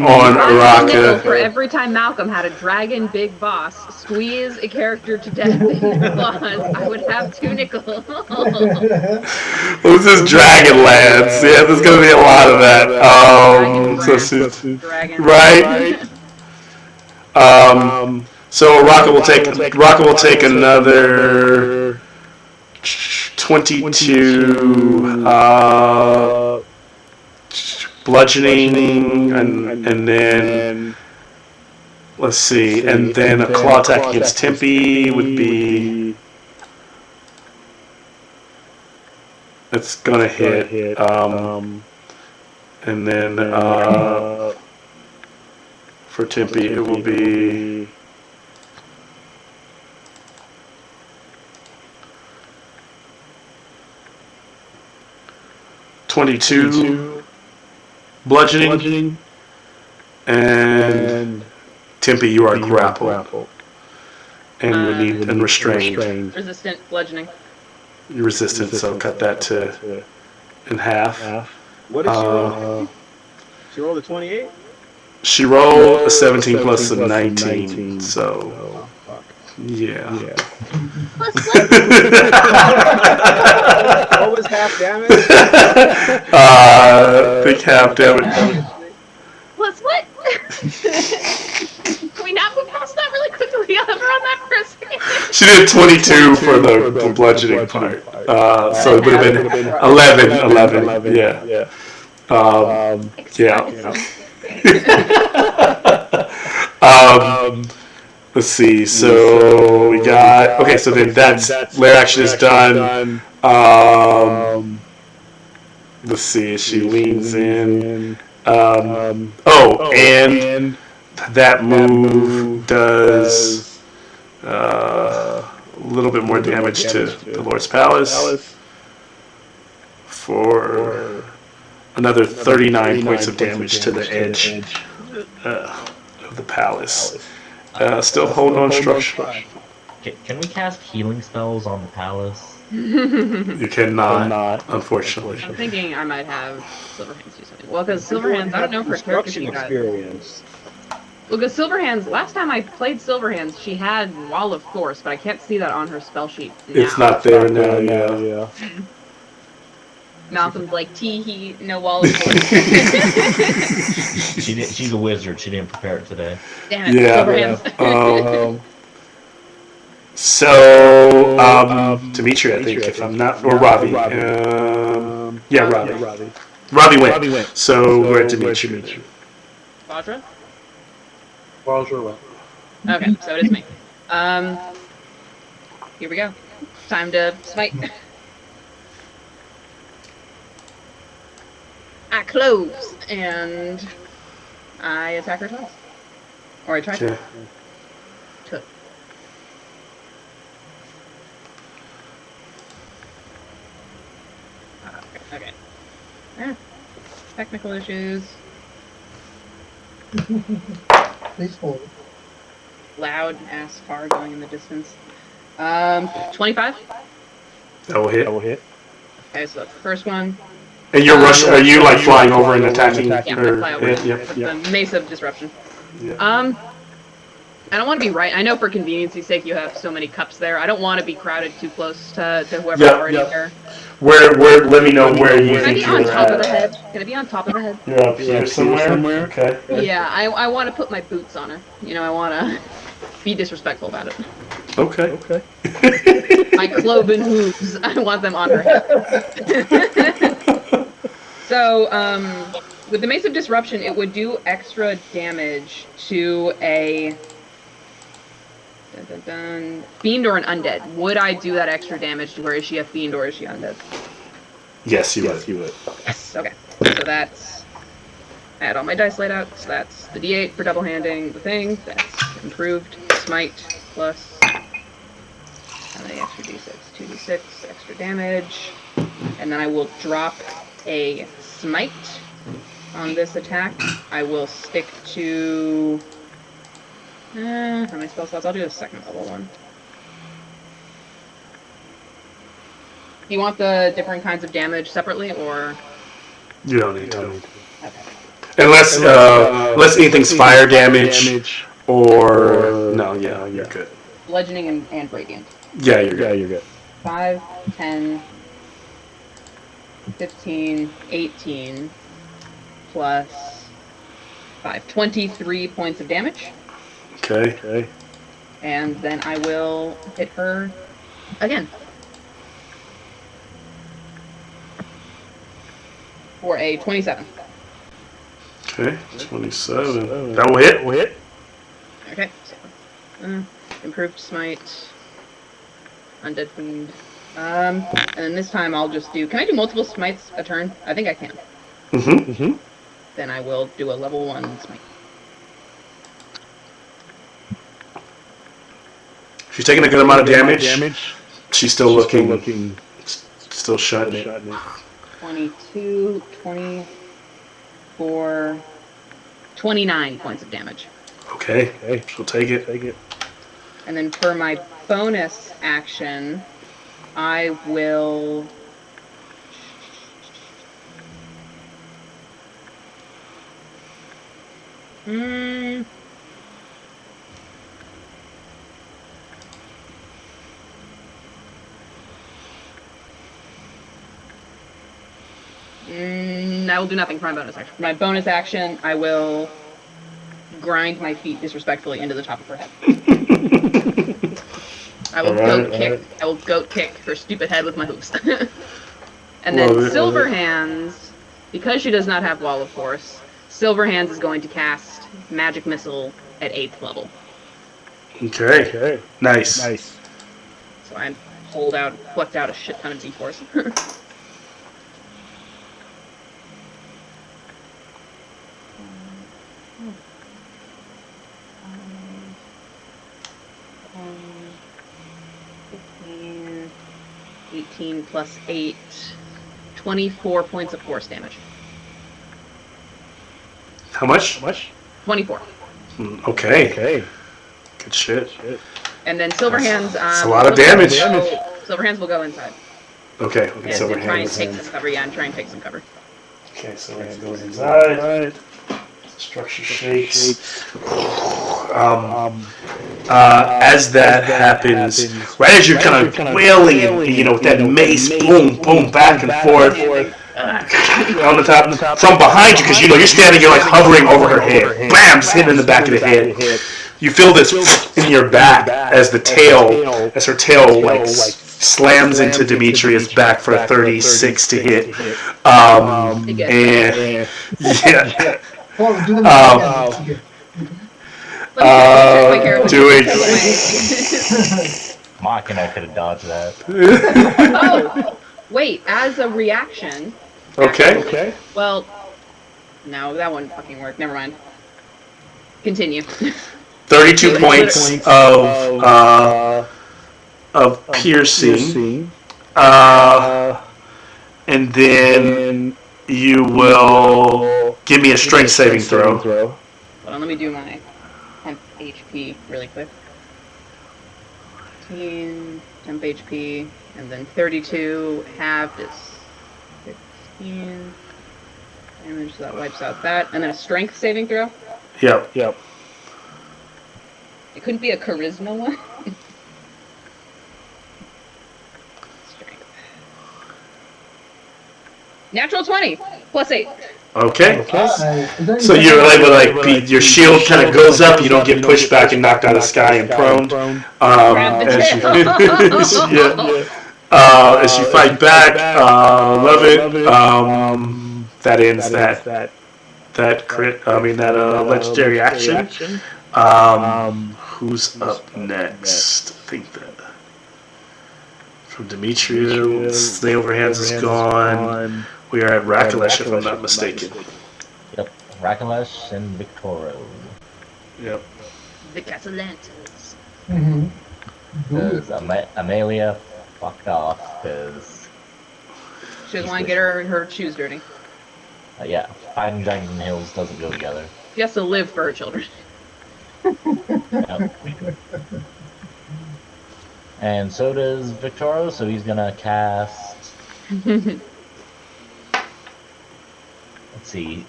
on Araka. For every time Malcolm had a dragon big boss squeeze a character to death in their claws, I would have 2 nickels. Who's this Dragonlance? Yeah, there's gonna be a lot of that. Right? So Araka will take another 22 bludgeoning, and then let's see, and then a claw attack against Tempe would be. It's gonna hit. And then for Tempe, it will be. $22 bludgeoning, and Tempe, you are grappled, and we need and restrained. Resistant bludgeoning. You're resistant, so cut that to in half. What did she roll? She rolled a 28? She rolled a 17 plus a 19, so Oh, fuck. yeah. Plus what? What was half damage? I think half damage. Plus what? Can we not move past that really quickly? Hover on that for a second. She did 22 for the bludgeoning part. So it would have been 11. Yeah. Yeah. Let's see. So we got. Okay, so then that's lair action is done. Let's see. She leans in. And that move does a little bit more damage to the Lord's Palace for another 39 points of damage to the edge of the palace. Still holding on structure. Can we cast healing spells on the palace? You cannot, unfortunately. I'm thinking I might have Silverhands do something. Well, because Silverhands, I don't know for character Construction she got. experience. Well, because Silverhands, last time I played Silverhands, she had Wall of Force, but I can't see that on her spell sheet now. It's not there now, yeah. Malcolm's like, tee-hee, no Wall of Force. She's a wizard. She didn't prepare it today. Damn it, Yeah. Silverhands. Dimitri, I think, if I'm not, or Ravi. Ravi. Ravi went. So we're at Dimitri. Vajra? Vajra went. Okay, so it is me. Here we go. Time to smite. I close, and I attack her twice. Or I try to. Okay. Technical issues. Please hold. Loud ass car going in the distance. 25. That will hit. Okay, so that's the first one. And you're rushing? Are you like flying over and attacking? Yeah, I fly over with Yep. the Mace of Disruption. Yeah. I don't want to be right. I know for convenience's sake you have so many cups there. I don't want to be crowded too close to whoever's already there. Where? Let me know where you Can I think be on you're top of at. the head? Can I be on top of the head? You're up here somewhere. Okay. Yeah, I want to put my boots on her. You know, I want to be disrespectful about it. Okay. My cloven hooves, I want them on her head. So, with the Mace of Disruption, it would do extra damage to a fiend or an undead. Would I do that extra damage to her? Is she a fiend or is she undead? Yes, you would. Yes. Okay. So that's. I had all my dice laid out. So that's the D8 for double handing the thing. That's improved smite plus. How many extra D6? 2d6 extra damage, and then I will drop a smite on this attack. I will stick to. How many spell slots? I'll do a second level one. Do you want the different kinds of damage separately, or? You don't need to. Okay. Unless anything's fire damage or no, yeah, you're good. Bludgeoning and radiant. Yeah, you're good. 5, 10, 15, 18, plus 5. 23 points of damage. Okay. And then I will hit her again. For a 27. Okay, 27. That will hit. Okay. So, improved smite. Undead fiend. And then this time I'll just do. Can I do multiple smites a turn? I think I can. Mm-hmm. Then I will do a level 1 smite. She's taking a good amount of damage. She's still looking, still shutting it. 22, 24, 29 points of damage. Okay, she'll take it. And then for my bonus action, I will I will do nothing for my bonus action. For my bonus action, I will grind my feet disrespectfully into the top of her head. I will goat kick her stupid head with my hooves. And then Silverhands, because she does not have Wall of Force, Silverhands is going to cast Magic Missile at 8th level. Okay. Nice. So I plucked out a shit ton of D4s. $15, 18 plus 8, 24 points of force damage. How much? 24. Okay. Good shit. And then Silverhands. That's a lot of damage. Silverhands will go inside. Okay. And try and take some cover. Yeah, and try and take some cover. Okay, Silverhands goes inside. Structure shakes. As that happens, right as you're kind of wailing and with that mace, boom, boom, back and forth on the top, from behind you, because you're standing, you're like hovering over her head, bam, just hitting in the back of the head. You feel this in your back as her tail like slams into Demetrius' back for a 36 to hit. Doing. Machina could have dodged that. Oh, wait! As a reaction. Okay. Well, no, that wouldn't fucking work. Never mind. Continue. 32 points of piercing, and then you will give me a strength saving throw. Hold on, let me do my temp HP really quick. 10 temp HP, and then 32 halved is 16 damage, so that wipes out that. And then a strength saving throw? Yep. It couldn't be a charisma one? Strength. Natural 20, plus 8. Okay. So you're able to your shield kind of goes up, you don't get pushed back and knocked out of the sky and prone. As you fight back, love it. That ends that crit. That legendary action. Who's up next? I think that from Demetrius, the overhands is gone. We are at Rakalesh, if I'm not mistaken. Yep, Rakalesh and Victoro. Yep. The Castellantes. Because Amelia fucked off because she doesn't want to get her shoes dirty. Yeah, fighting dragons in hills doesn't go together. She has to live for her children. Yep. And so does Victoro, so he's gonna cast. Let's see,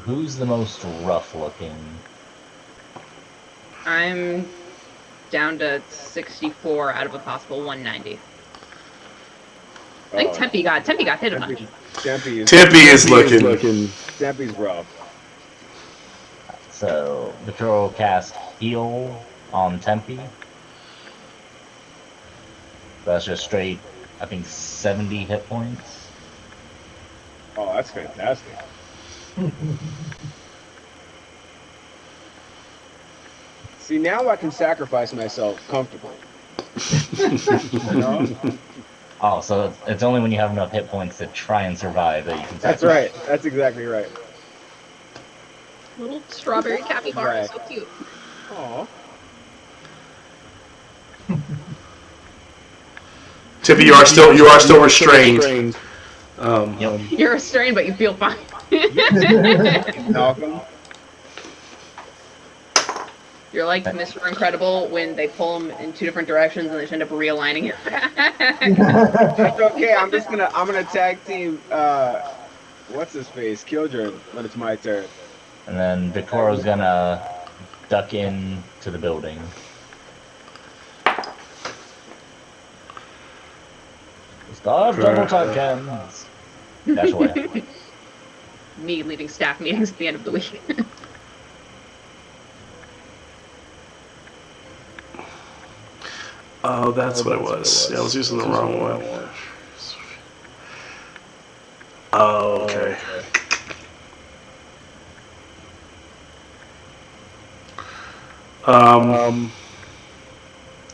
who's the most rough looking? I'm down to 64 out of a possible 190. I think Tempe got hit a bunch. Tempe is looking. Tempe's rough. So Victoro cast heal on Tempe. That's just straight, I think, 70 hit points. Oh, that's fantastic. See, now I can sacrifice myself comfortably. Oh, so it's only when you have enough hit points to try and survive that you can That's right. That's exactly right. Little strawberry capybara, Right. so cute. Aww. Tippy, you are still restrained. You're restrained, but you feel fine. Malcolm. You're like Mr. Incredible when they pull him in two different directions and they just end up realigning it. It's okay. I'm gonna tag team. What's his face? Killjoy when it's my turn. And then Victoria's gonna duck in to the building. Stop double time cams. Dash away. Me leading staff meetings at the end of the week. Oh, that's what it was. Yeah, I was using the wrong one. Oh, okay.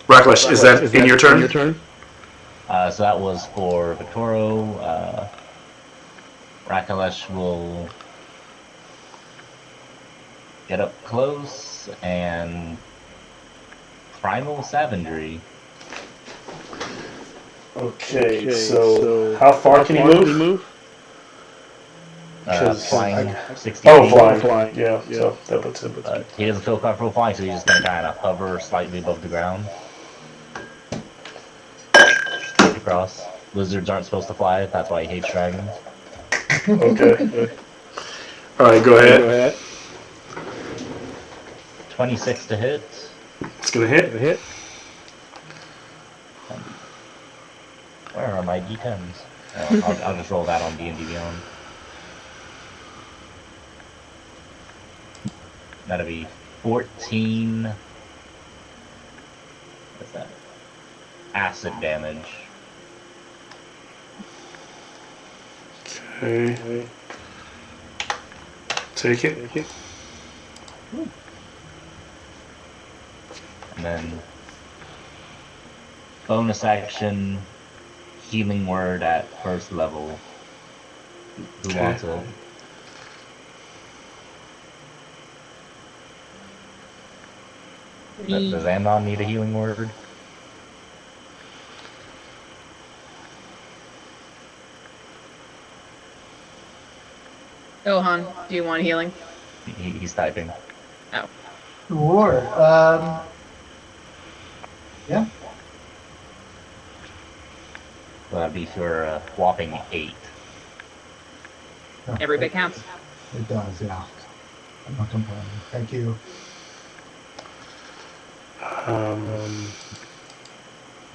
Racklish, is that in your turn? So that was for Victoro. Rakalesh will get up close and Primal Savagery. Okay, so how far can he move? Flying 60 feet. Oh, flying. Yeah, so that puts him. He doesn't feel comfortable flying, so he's just going to kind of hover slightly above the ground. Straight across. Lizards aren't supposed to fly, that's why he hates dragons. Okay. Alright, go ahead. 26 to hit. It's going to hit. Where are my D10s? I'll just roll that on D&D Beyond. That'll be 14. What's that? Acid damage. Okay. Take it. And then bonus action, healing word at first level. Who wants it? Does Amnon need a healing word? Gohan, do you want healing? He's typing. Oh. Sure. Yeah. So that'd be for a whopping 8. Every bit counts. It does, yeah. I'm not complaining. Thank you. And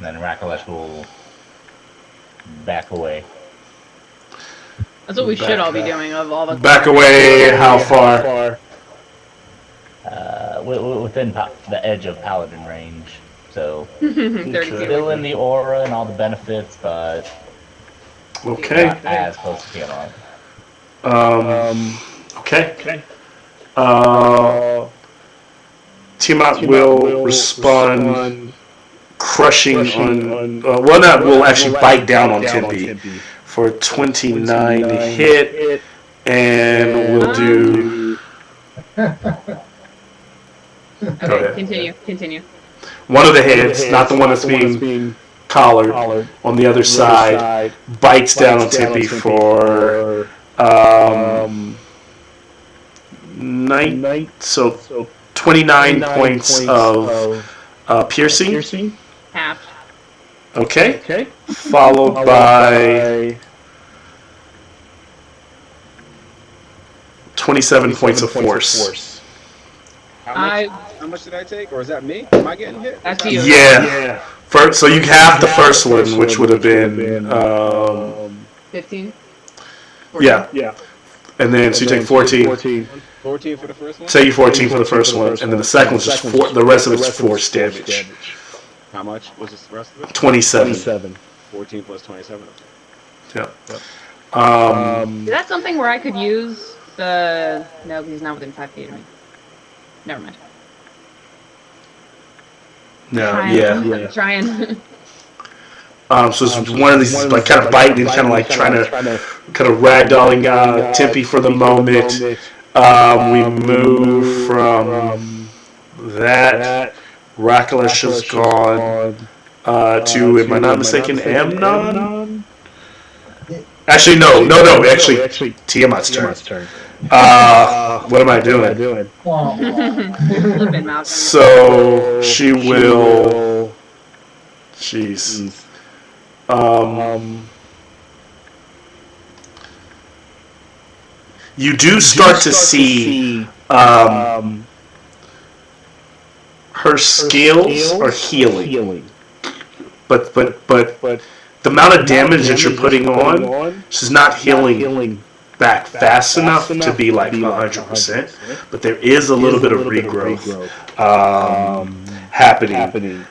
then Rakalesh will back away. That's what we should all be doing of all the... Back away, how far? Within the edge of Paladin range. So, 30 feet still away. in the aura and all the benefits, but Okay. not as close to Tiamat. Okay. Tiamat will respond crushing on... well, that will actually bite down on Tempe for 29 hit, and we'll do... Okay, continue. One of the heads, not the one that's being collared, on the other side, bites down on Tempe for 29 points of piercing. Half. Okay. Followed by 27 points of force. How much did I take? Or is that me? Am I getting hit? That's you. Yeah. So you have the first one, which would have been 15? yeah. And then so you take 14. 14 for the first one? Say you 14 for the first one, and then the second one's just 4. The rest of it's force damage. How much was the rest of it? 27. 14 plus 27. Yeah. Is that something where I could use the... No, because he's not within 5 feet of me. Never mind. No, I'm trying. So it's one of these like kind of biting and kind of like trying to kind of ragdolling Tempe for the moment. We move from that. Rakalesh is gone to, am I not mistaken, Amnon? Actually, no. Actually, Tiamat's turn. What am I doing? So she will. Jeez. you do start to see her skills are healing, but the amount of damage that you're putting on, she's not healing back fast enough to be like 100%. But there is a little bit of regrowth happening.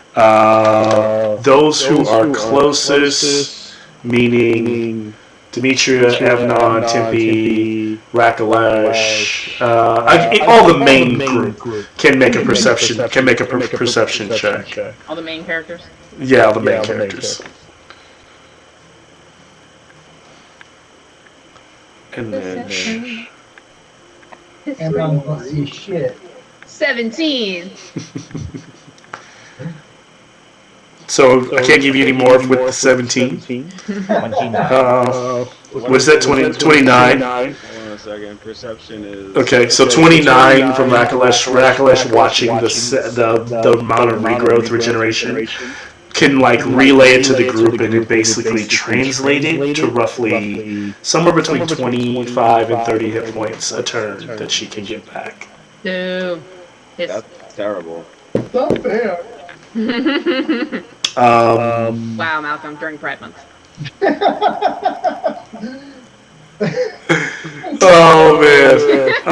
Those who are closest, meaning Demetria, Evnon, Tempe, Rakalesh, all the main group can make a perception check. All the main characters. Yeah, all the main characters. And then And I'm gonna see shit. 17. so I can't give you any more with the 17. 29. What is that? 29. Hold on a second. Perception is Okay, so 29 from Rakalesh. Rakalesh watching the amount of regrowth regeneration can like relay it to the group, and it basically translate it to roughly somewhere between 25 and 30 hit points a turn that she can get back. No. That's terrible. Not fair. Wow, Malcolm, during Pride Month. Oh man, I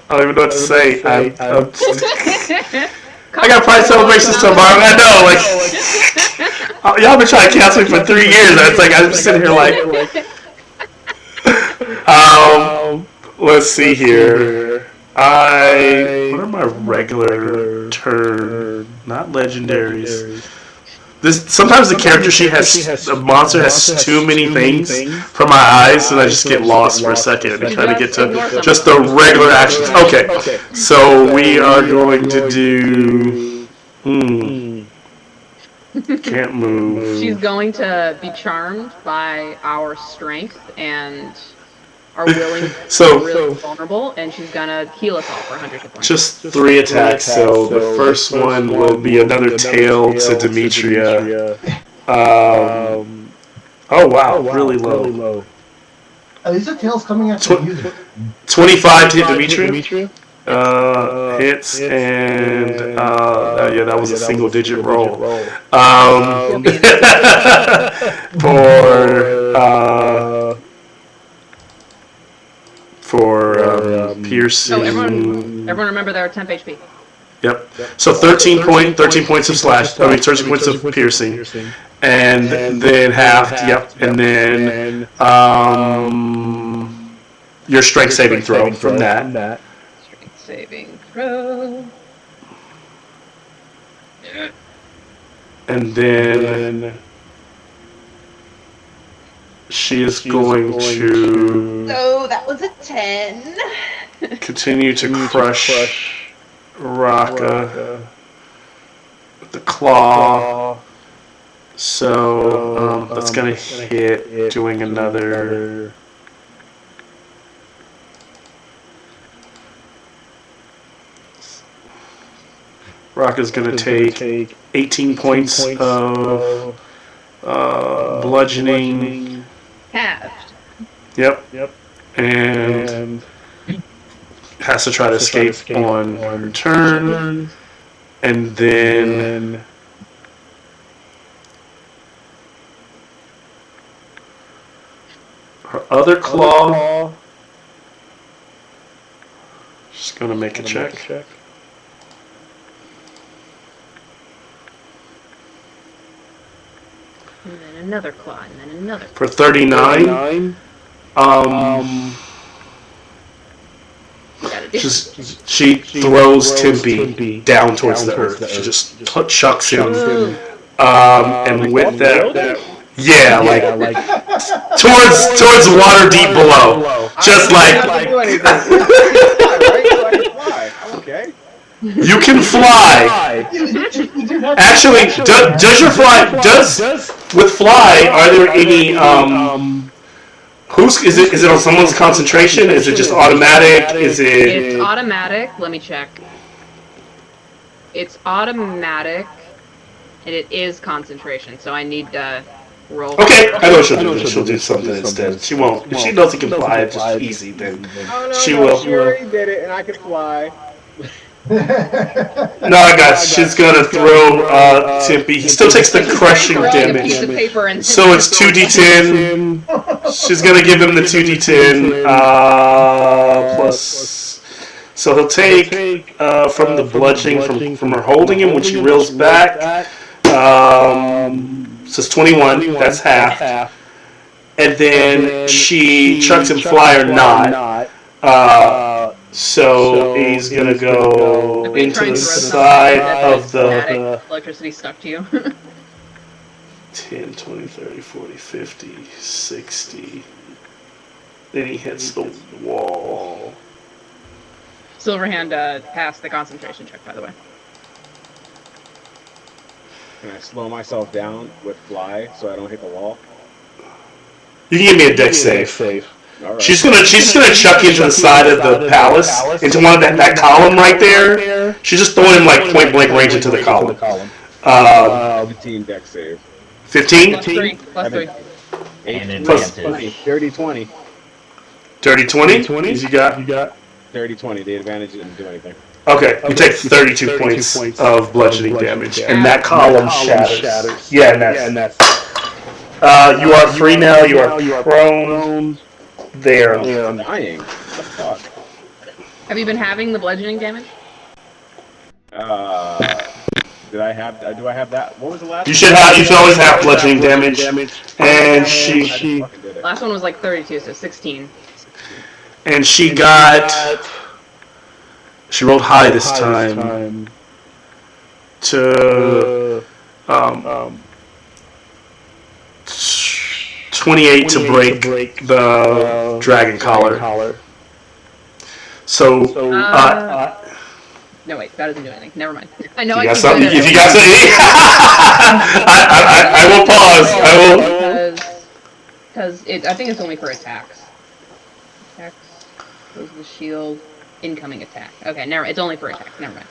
don't even know what to say. I got Pride celebrations tomorrow. I know, like y'all been trying to cancel me for 3 years. And it's like I'm sitting here like, let's see here. What are my regular turn? Not legendaries. Sometimes the character sheet the monster has too many things for my eyes, and I just get lost for a second and try to get to just the regular actions. Okay, so we are going to do. Can't move. She's going to be charmed by our strength and are willing So- really vulnerable, and she's gonna heal us all for 100 hit points. Just 3 attacks. So the first one will be another tail to Demetria. Oh wow, really low. Are these the tails coming after you? 25 to hit Demetria. Hits and yeah, that was a single digit roll. For piercing. So everyone remember they're 10 HP. Yep. So 13 points of slash. 13 points of piercing, and then halved. Yep. And then your strength saving throw from that. Strength saving throw. And then she is going to So that was a 10. continue to crush Raka with the claw. So that's going to hit, doing another. Raka's going to take 18 points of bludgeoning. Halved. Yep. And has to try to escape on her turn. And then her other claw. Just going to make a check. And then another claw, and then another. For 39. She throws Tempe down towards the earth. She just chucks him. And with that, yeah, like towards water deep below. Just like Okay. you can fly. Actually, does your fly? With fly? Are there any? Is it on someone's concentration? Is it just automatic? Is it? It's automatic. Let me check. It's automatic, and it is concentration. So I need roll. Okay, I know she'll do. She'll do something instead. She won't. If she doesn't comply, it's just easy. Then Oh no, she no, will. she already did it, and I can fly. No, I got. She's gonna throw Timpy. He still takes the crushing Throwing a piece of damage. paper and So it's 2d10. She's gonna give him the 2d10 plus. So he'll take from the bludgeoning from her holding him when she reels back. So it's 21. That's half. And then she chucks him fly or not. So he's gonna go If we try into and the throw side something of the static, electricity stuck to you. 10, 20, 30, 40, 50, 60. Then he hits the wall. Silverhand passed the concentration check, by the way. Can I slow myself down with fly so I don't hit the wall? You can give me a dex save. All right. She's just gonna chuck you into the side of the palace, into one of that column right there. She's just throwing him like point blank range into the column. 15 deck save. 15? Plus 3. Plus 3. And Plus- advantage. Dirty 20. Dirty 20? You got? Dirty 20. The advantage didn't do anything. Okay, you take 32 points of bludgeoning damage, and that column shatters. Yeah, and that's. You are free now. You are prone. There. I'm dying. What the fuck? Have you been having the bludgeoning damage? Do I have that? What was the last? You should always have bludgeoning damage, and she fucking did it. Last one was like 32, so 16. She rolled high this time to 28 to break the dragon collar. So No, wait, that doesn't do anything. Never mind. I know if I you got keep something, doing it. if you got something, I will pause. I will. Because I think it's only for attacks. Attacks. Close the shield. Incoming attack. Okay, it's only for attack. Never mind.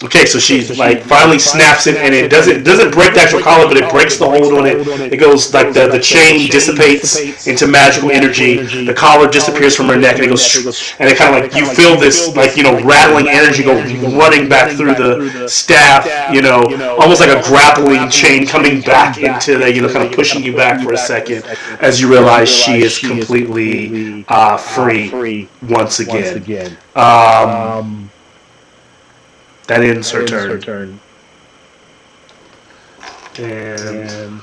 Okay, so she like finally snaps it, and it doesn't break the actual collar, but it breaks the hold on it. It goes like the chain dissipates into magical energy. The collar disappears from her neck, and it goes, and it kind of like you feel this like rattling energy go running back through the staff, almost like a grappling chain coming back into the kind of pushing you back for a second as you realize she is completely free once again. That ends her turn. And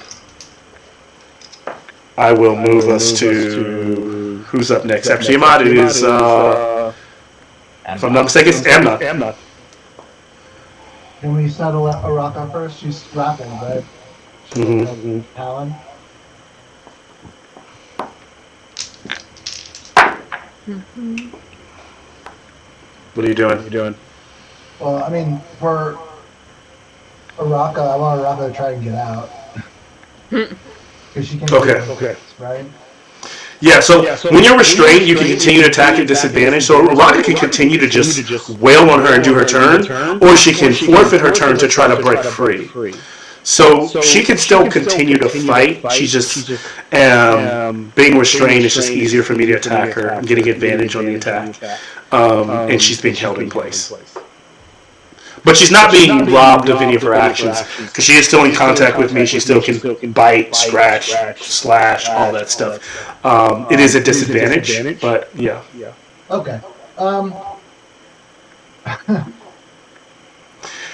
I will move us to who's up next. After Tiamat, it is, if I'm not mistaken, it's Amna. Can we settle Araka first? She's rapping, right? Mm-hmm. Talon. What are you doing? Well, I mean, for Araka, I want Araka to try and get out. Because she can Okay. Right? Yeah, so when you're restrained, you can continue to attack at disadvantage. So Araka can continue to just wail on her and do her turn, or she can forfeit her turn to try to break free. So she can still continue to fight. She's just being restrained is just easier for me to attack her. I'm getting advantage on the attack, and she's being held in place. But she's not being robbed of any of her actions because she is still in contact with me. She still can bite, scratch, slash, all that stuff. It is a disadvantage, but yeah. Okay.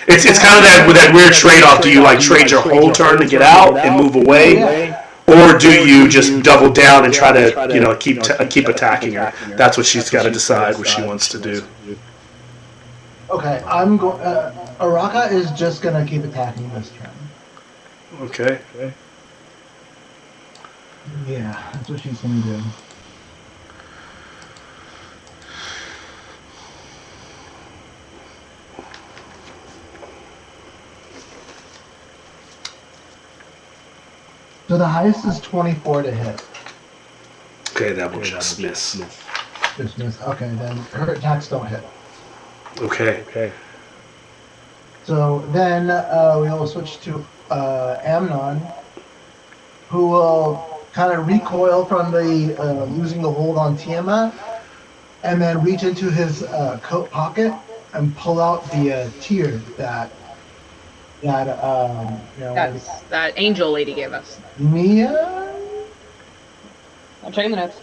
It's kind of that weird trade-off. Do you trade your whole turn to get out and move away, or do you just double down and try to keep attacking her? That's what she's got to decide what she wants to do. Okay, I'm going. Araka is just gonna keep attacking this turn. Okay. Yeah, that's what she's gonna do. So the highest is 24 to hit. Okay, that will just miss. Just miss. Okay, then her attacks don't hit. Okay. So then we will switch to Amnon. who will kind of recoil from the losing the hold on Tiamat, and then reach into his coat pocket and pull out the tear that That angel lady gave us. Mia. I'm checking the notes.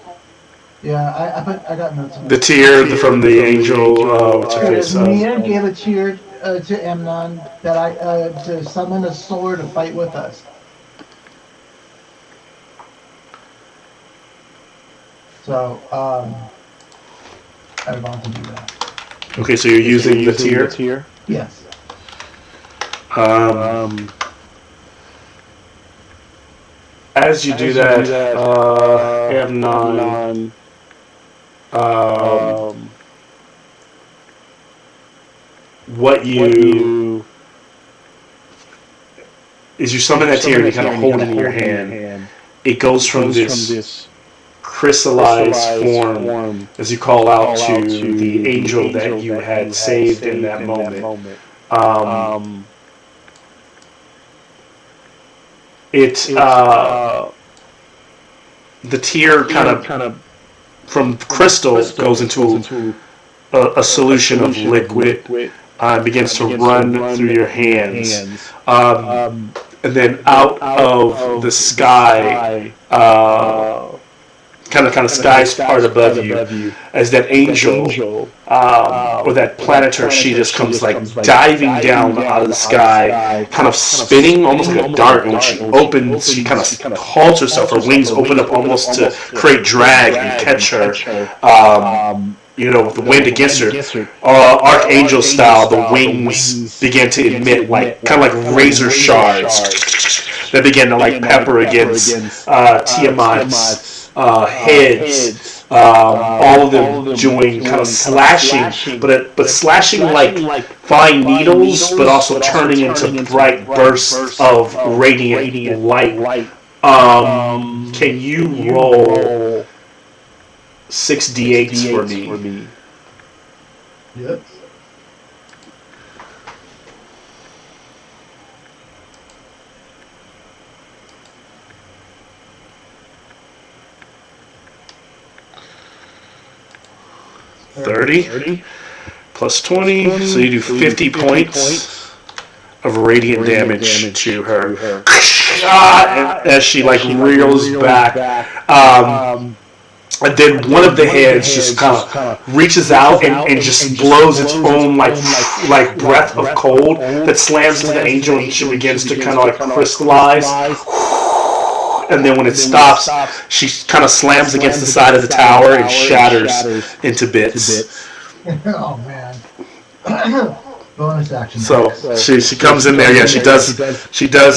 Yeah, I got notes. On The tear from the angel took his. Mia gave a tear to Amnon that to summon a sword to fight with us. So I want to do that. Okay, so you're using the tear. Yes. As you do that, Amnon. What you is you summon that tear and you kind of hold it in your hand. It goes from this crystallized form as you call out to the angel that you had saved in that moment. The tear kind of from crystal goes into a solution of liquid. Begins to run through your hands, and then out of the sky, kind of sky's part above you, as that angel or that planeter, she just comes like diving down out of the sky, kind of spinning almost like a dart. And when she opens, she kind of halts herself. Her wings open up almost to create drag and catch her. With the wind against her, Archangel style, the wings began to emit kind of like razor shards that began to pepper against Tiamat's heads. All of them doing kind of slashing, but slashing like fine needles, but also turning into bright bursts of radiant light. Can you roll 6d8s for me? Yep. $30 plus 20, so you do 50 points of radiant damage to her. As she reels back. And then one of the heads just kind of reaches out and just blows its own like breath of cold that slams into the angel, and she begins to kind of crystallize. And then when it stops, she kind of slams against the side of the tower and shatters into bits. Oh man. Bonus action. So she comes in there. Yeah, she does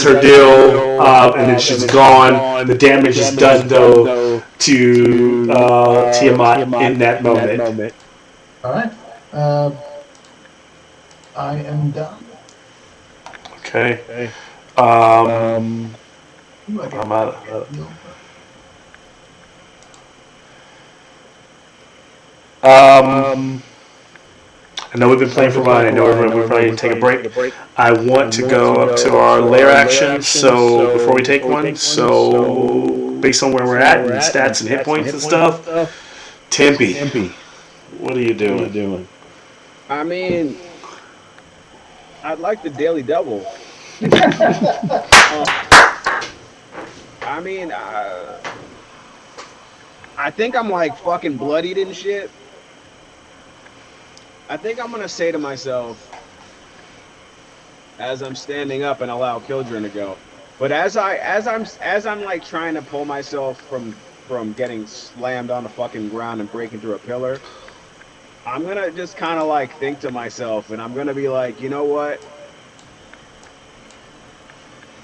her deal, and then she's gone. The damage is done though to Tiamat in that moment. All right. I am done. Okay. I'm out. I know we've been playing for a while. I know we're probably going to take a break. I want to go up to our lair action. So before we take one, so based on where we're at and stats and hit points and stuff, Tempe, what are you doing? I mean, I'd like the daily double. I mean, I think I'm fucking bloodied and shit. I think I'm gonna say to myself, as I'm standing up and allow Kildren to go, but as I'm trying to pull myself from getting slammed on the fucking ground and breaking through a pillar, I'm gonna just kind of think to myself, and I'm gonna be like, you know what?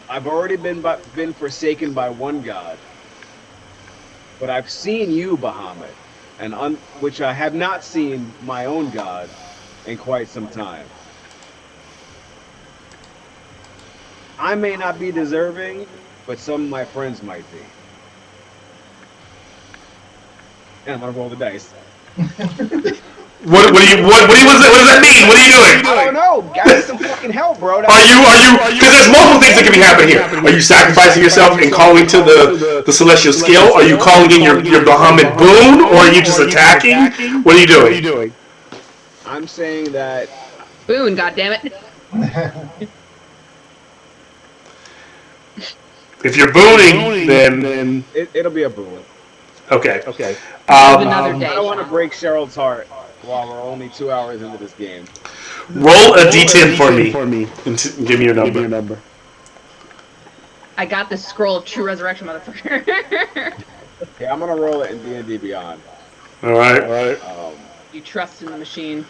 I've already been forsaken by one god, but I've seen you, Bahamut, and which I have not seen my own god in quite some time. I may not be deserving, but some of my friends might be. And I'm gonna roll the dice. What does that mean? What are you doing? I don't know. Got some fucking help, bro. Are you? Because there's multiple things that can be happening here. Are you sacrificing yourself and calling to the celestial skill? Are you calling in your Bahamut boon, or are you just attacking? What are you doing? I'm saying that Boone, goddammit. If you're booning, then it'll be a boon. okay. Another day. I don't want to Sean. break Cheryl's heart while we're only 2 hours into this game. Roll a d10 for me and give me your number. I got the scroll of true resurrection, motherfucker. Okay, I'm gonna roll it in D&D Beyond. All right. You trust in the machine.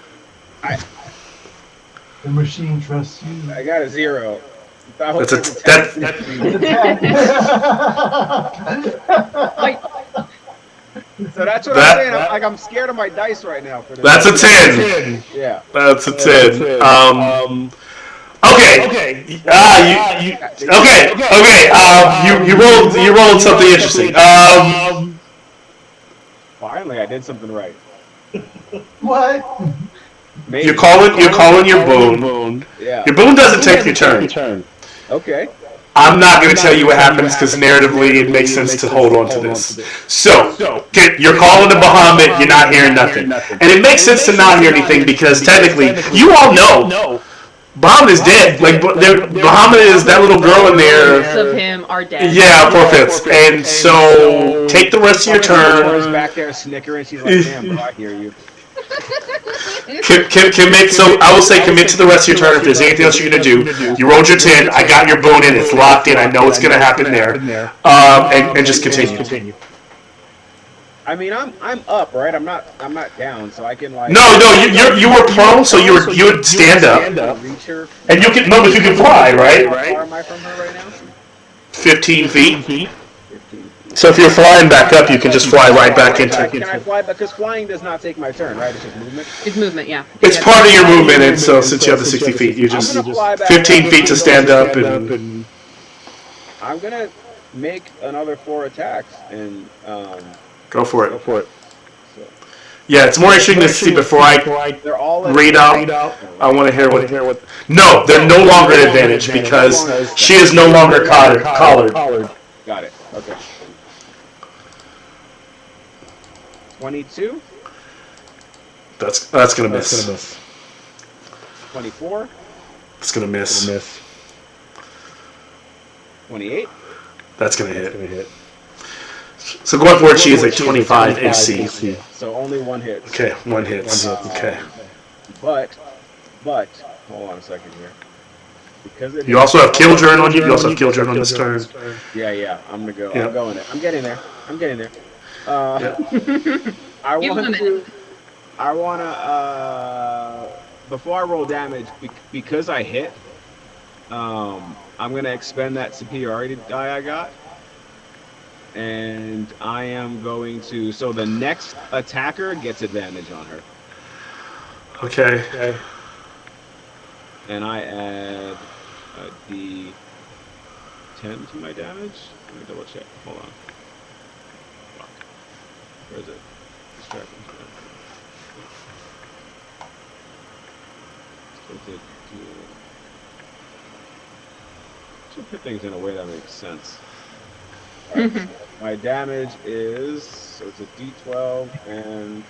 The machine trusts you. I got a 0. I hope That's it's a that. Wait, So that's what That- I'm saying. I'm scared of my dice right now. For this. That's a 10. Yeah. That's a 10. Okay. Okay. You rolled something interesting. Finally, I did something right. What? Maybe. You're calling your boon. Yeah. Your boon doesn't take your turn. Okay. I'm not going to tell you what happens because narratively it makes sense to hold on to this. So, you're calling the Bahamut, you're not hearing nothing. And it makes sense to not hear anything because technically, you all know Bahamut is dead. Like, Bahamut is that little girl in there. parts of him are dead. Yeah, forfeits. And so, take the rest of your Laura's turn. back there snickering. She's like, "Damn, bro, I hear you." Commit. So I will say commit to the rest of your turn. If there's anything else you're gonna do, you rolled your 10. I got your boon in. It's locked in. I know it's gonna happen there. And just continue. I mean, I'm up, right? I'm not down, so I can like. No, you were prone, so you would stand up, Reach her. and you can fly, How right? far am I from her right now? 15 feet. 15. So if you're flying back up, you can just fly right back Can into. I fly? Because flying does not take my turn, right? It's just movement. It's movement, yeah. It's part of your movement, and so since you have the 60 feet, you just I'm gonna fly back 15 up. feet to stand up, and I'm gonna make another 4 attacks and go for it. so Yeah, it's more interesting to see before I they're all at read out. I want to hear what. No, they're no longer at advantage because she is no longer collared. Got it. Okay. 22, That's gonna miss. 24, It's gonna miss. 28. That's gonna hit. So going forward, she is a 25 AC. So only one hit. Okay, one hits. Okay. But hold on a second here. Because it You also have Killjourn on you. You also have Killjourn on this turn. Yeah. I'm gonna go. Yeah. I'm going there. I'm getting there. Yeah. I Give him a want minute. to. Before I roll damage, because I hit. I'm gonna expend that superiority die I got, and I am going to. So the next attacker gets advantage on her, Okay. and I add a D10 to my damage. Let me double check. Hold on. Fuck. Where is it? Distracting. Should put things in a way that makes sense. Alright, so my damage is, so it's a D12 and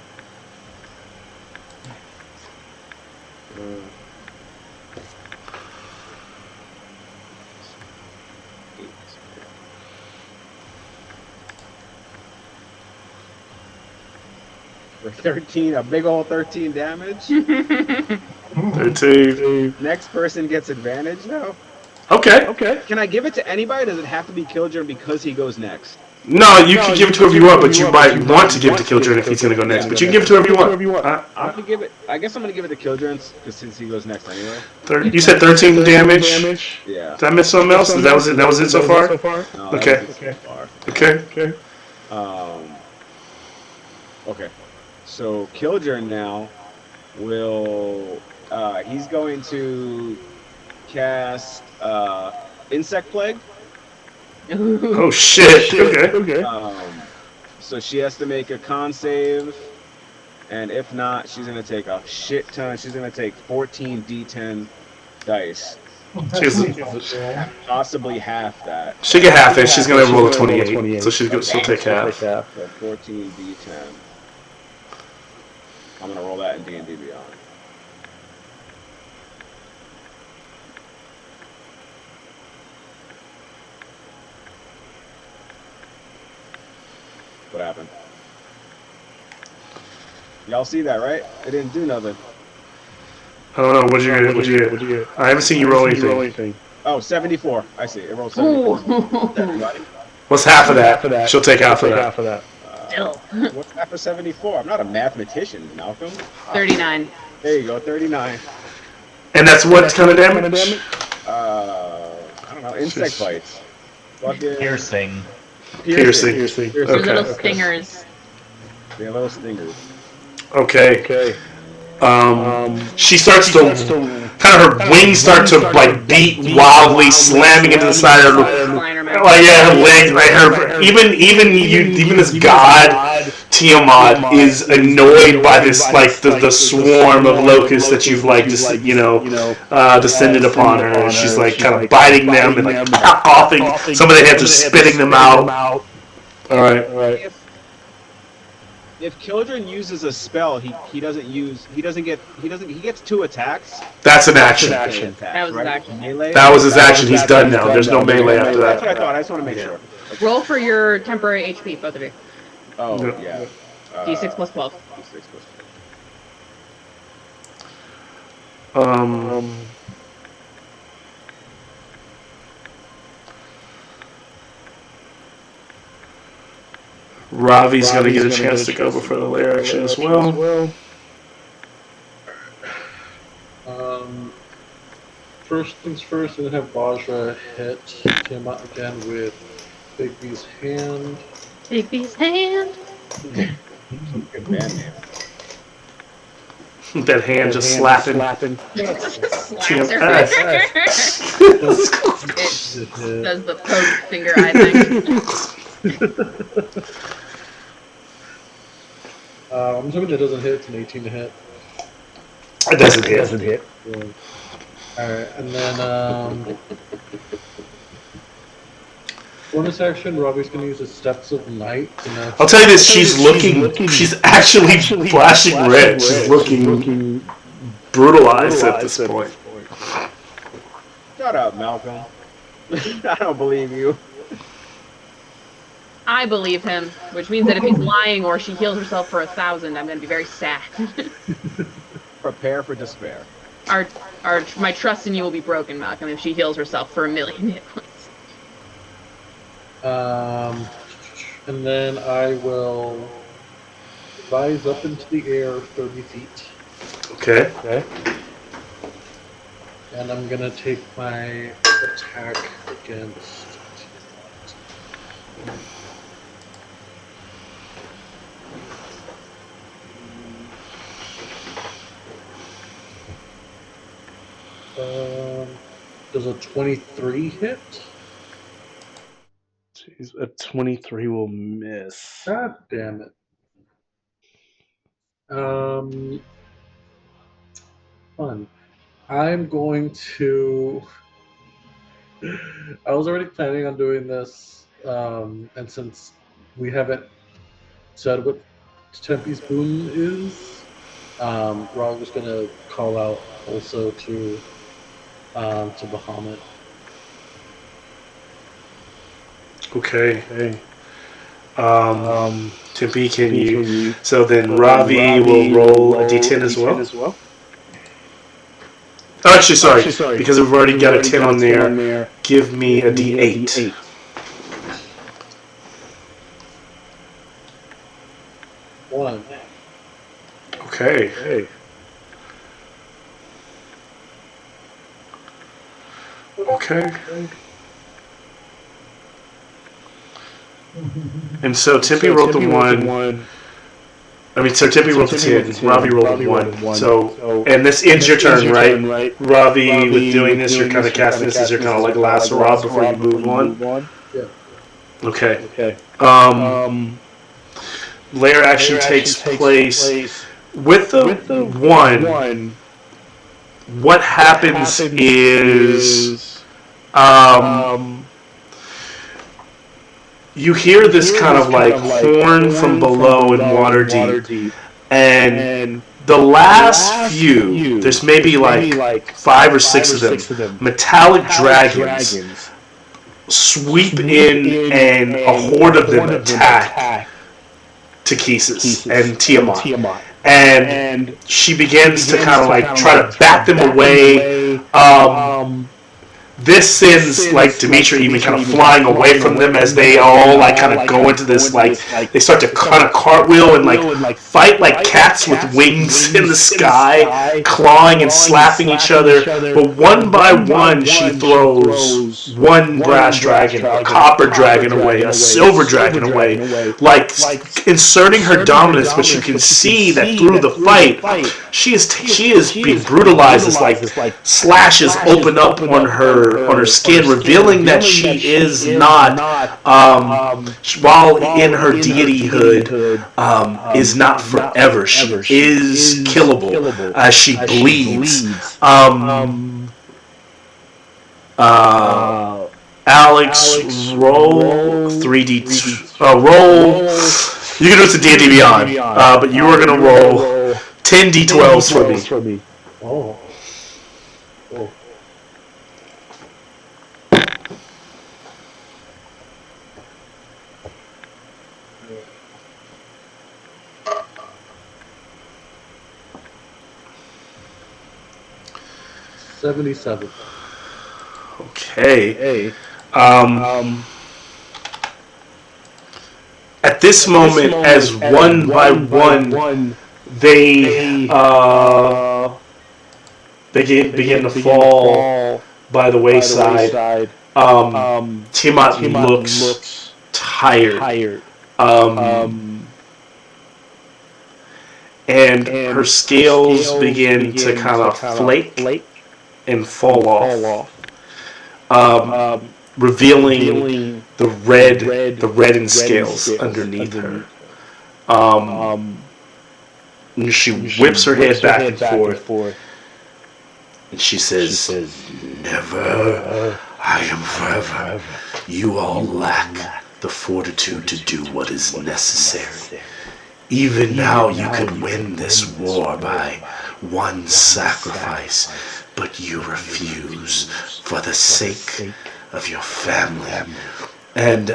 for 13, a big old 13 damage. 13. Next person gets advantage now. Okay. Can I give it to anybody? Does it have to be Killjourn because he goes next? No, you can give it to whoever you want, but you might want to give it to Killjourn if he's going to go next. But you can give it to whoever you want. I'm gonna give it. I guess I'm gonna give it to Killjourn since he goes next anyway. You said 13 damage. Yeah. Did I miss something else? That was it. That was it so far. No, that Okay. was it so far. Okay. Okay. So Killjourn now will. He's going to cast Insect Plague. Oh shit. Okay. So she has to make a con save, and if not, she's gonna take a shit ton. She's gonna take 14 D10 dice. She's, Possibly half that. she get half it. She's gonna roll a 28, so she'll take half. So 14 d10. I'm gonna roll that in D&D Beyond. What happened? Y'all see that, right? It didn't do nothing. I don't know. What'd you get? I haven't seen you roll anything. Oh, 74. I see. It rolled 74. Ooh. Everybody? What's half of that? She'll take half of that. Still. What's half of 74? I'm not a mathematician, Malcolm. 39. There you go, 39. And that's what kind of damage? I don't know. Insect bites. Fucking Piercing. Piercing. They're Okay. little stingers. They're little stingers. Okay. She starts to kind of her wings start to like beat wildly, slamming into the side of her. Like yeah, her legs, like her. Even this god Tiamat is annoyed by this like the swarm of locusts that you've like just descended upon her. And she's like kind of biting them and like coughing. Some of the heads are spitting them out. All right. If Kildren uses a spell, he gets 2 attacks. That's an action. Attacks, That was his right? action. Melee? That was his action. He's done now. There's no melee after That's what I that. thought. I just want to make sure. Roll for your temporary HP, both of you. Oh, yeah. D6 plus 12. D6 plus 12. Ravi's going to get a chance to go before the lair action as well. First things first, I'm gonna have Vajra hit Tiamat again with Bigby's hand. Bigby's hand. Good band name. That hand just slapping. Slaps her. It does the poke finger eye thing. I'm assuming it doesn't hit. It's an 18 to hit. It doesn't hit. Yeah. Alright, and then bonus action, Robbie's gonna use his Steps of Night. I'll tell you this, she's actually flashing red. She's looking brutalized at this point. Shut up, Malcolm. I don't believe you. I believe him, which means that if he's lying or she heals herself for 1,000, I'm going to be very sad. Prepare for despair. My trust in you will be broken, Malcolm, if she heals herself for 1,000,000 hit points. And then I will rise up into the air 30 feet. Okay. And I'm gonna take my attack against. Does a 23 hit? Jeez, a 23 will miss. God damn it. Fun. I'm going to. I was already planning on doing this, and since we haven't said what Tempe's boon is, we're just gonna call out also to Bahamut. Okay. Tempe, can you? So then Ravi will roll a d10 as well. Oh, actually, sorry, because we've already got a 10 on there. Give me a d8. One. Okay. And so Tempe rolled the 1. Tempe rolled the 10. Ravi rolled the 1. So, and this ends your turn, right? Ravi, with doing this, you're kind of casting this as your kind of like last hurrah before you move on. Yeah. Okay. Lair action takes place with the 1. what happens is you hear this kind of like horn from below in Waterdeep, and the last few, there's maybe like 5 or 6 of them, metallic dragons sweep in, and a horde of them attack Takhisis and Tiamat. And she begins to kind of like try to bat them away. This sends like Demetra even kind of flying away from them as they all like kind of go into this like they start to kind of cartwheel and like fight like cats with wings in the sky, clawing and slapping each other. But one by one, she throws one brass dragon, a copper dragon away, a silver dragon away, like inserting her dominance. But you can see that through the fight, she is being brutalized as like slashes open up on her skin, revealing that she is not, while in her deityhood, is not forever. She is killable as she bleeds. Alex, roll 3D. Roll. You can do it to D&D Beyond, but you are going to roll 10 D12s for me. Oh. 77. Okay. At this moment, as one by one, they begin to fall by the wayside. Tiamat looks tired. And her scales begin to kind of flake and fall off, revealing the reddened scales underneath her. And she whips her head back and forth, and she says, "Never, I am forever. You all lack the fortitude to do what is necessary. Even now you could win this war by one sacrifice, but you refuse for the sake of your family." And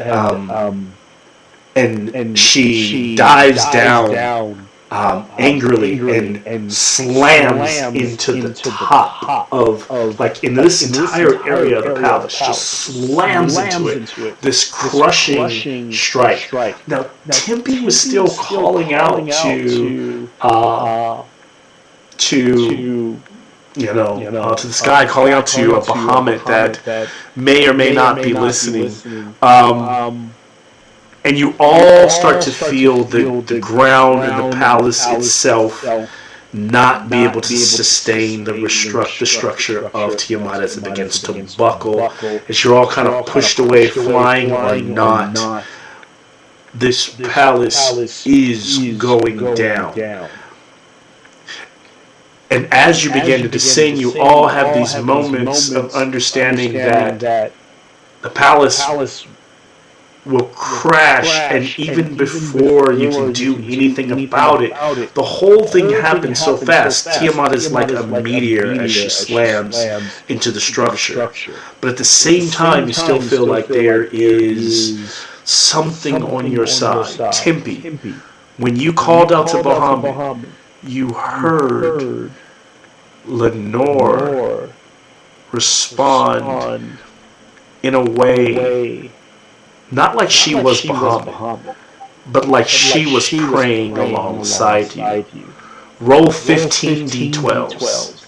she dives down angrily and slams into the top of, like, in this entire area of the palace, just slams into it. This crushing strike. Now, Tempe was still calling out to the sky, calling out to Bahamut that may or may not be listening. And you all start to feel the ground and the palace itself not be able to sustain the structure of Tiamat as it begins to buckle. As you're all kind of pushed away, flying or not, this palace is going down. And as you begin to descend, you all have these moments of understanding that the palace will crash, and even before you can do anything about it, the whole thing happens so fast. Tiamat is like a meteor as she slams into the structure. But at the same time, you still feel like there is something on your side. Tempe, when you called out to Bahamut, you heard Lenore respond in a way not like she was Bahamut, but like she was praying alongside you. Roll 15 D12s.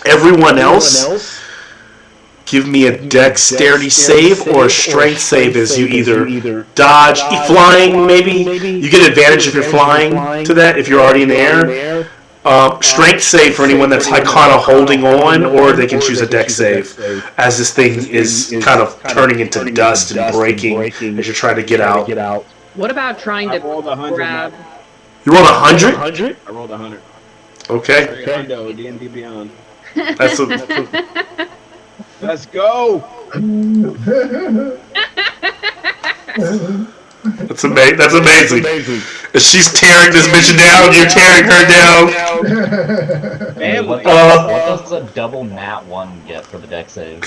Everyone else, give me a dexterity save or a strength save as you either dodge, flying maybe. You get advantage if you're flying to that, if you're already in the air. Strength save for anyone that's kind of holding on, or they can choose a dex save, as this thing is kind of turning into dust and breaking as you're trying to get out. What about trying I to rolled 100. grab? You rolled 100? I rolled 100. Okay. Hundo, D&D Beyond. That's a, Let's go. that's amazing. As she's tearing this bitch down, you're tearing her down. Hey, what Family. does a double nat 1 get for the dex save?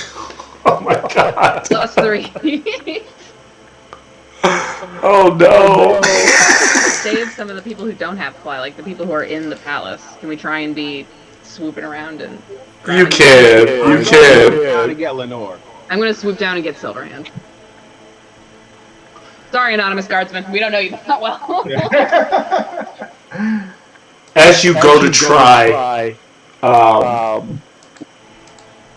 Oh my god. +3. Oh no. Save some of the people who don't have fly, like the people who are in the palace. Can we try and be swooping around and? You can. You can. Down to get Lenore. I'm gonna swoop down and get Silverhand. Sorry, anonymous guardsman. We don't know you that well. As you go to try,